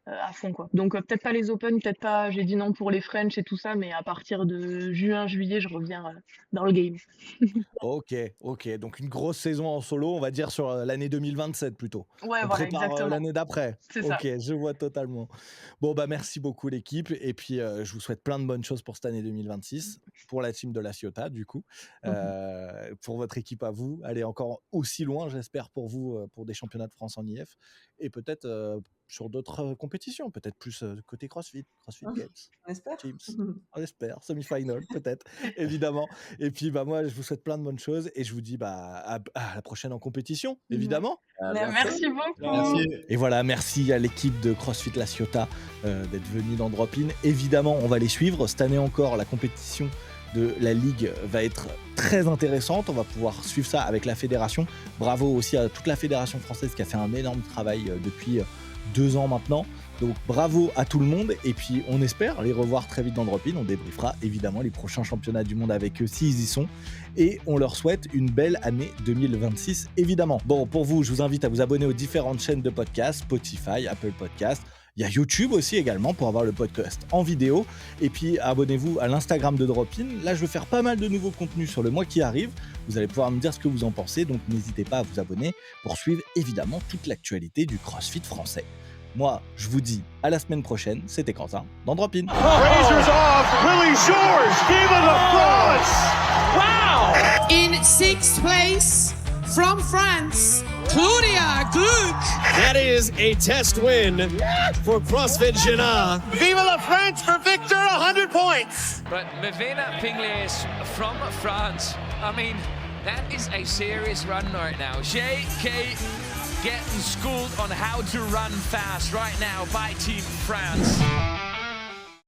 à fond quoi. Donc peut-être pas les Open, peut-être pas, j'ai dit non pour les French et tout ça, mais à partir de juin, juillet, je reviens dans le game. Ok, donc une grosse saison en solo, on va dire sur l'année 2027 plutôt. Ouais, on voilà, prépare exactement. l'année d'après. C'est ça. Ok, je vois totalement. Bon, bah merci beaucoup l'équipe et puis je vous souhaite plein de bonnes choses pour cette année 2026, pour la team de La Ciotat du coup, pour votre équipe à vous, allez encore aussi loin j'espère pour vous, pour des championnats de France en IF et peut-être sur d'autres compétitions, peut-être plus côté CrossFit Games. On espère. Teams, on espère, semi-final peut-être, évidemment. Et puis bah moi je vous souhaite plein de bonnes choses et je vous dis bah à la prochaine en compétition, évidemment. Merci beaucoup. Merci. Et voilà, merci à l'équipe de CrossFit La Ciotat d'être venue dans Drop In. Évidemment, on va les suivre. Cette année encore, la compétition de la Ligue va être très intéressante. On va pouvoir suivre ça avec la fédération. Bravo aussi à toute la fédération française qui a fait un énorme travail depuis 2 ans maintenant. Donc bravo à tout le monde et puis on espère les revoir très vite dans Drop-In. On débriefera évidemment les prochains championnats du monde avec eux s'ils y sont et on leur souhaite une belle année 2026 évidemment. Bon, pour vous, je vous invite à vous abonner aux différentes chaînes de podcasts, Spotify, Apple Podcasts. Il y a YouTube aussi également pour avoir le podcast en vidéo. Et puis abonnez-vous à l'Instagram de Drop-In. Là, je vais faire pas mal de nouveaux contenus sur le mois qui arrive. Vous allez pouvoir me dire ce que vous en pensez. Donc n'hésitez pas à vous abonner pour suivre évidemment toute l'actualité du CrossFit français. Moi, je vous dis à la semaine prochaine. C'était Quentin dans Drop-In. Razors off, Willie Shores, Game of the France. Wow! In 6th place from France, Claudia Gluck. That is a test win for CrossFit Jena. Vive la France for Victor, 100 points. But Mevena Pinglies from France, I mean, that is a serious run right now. JK getting schooled on how to run fast right now by Team France.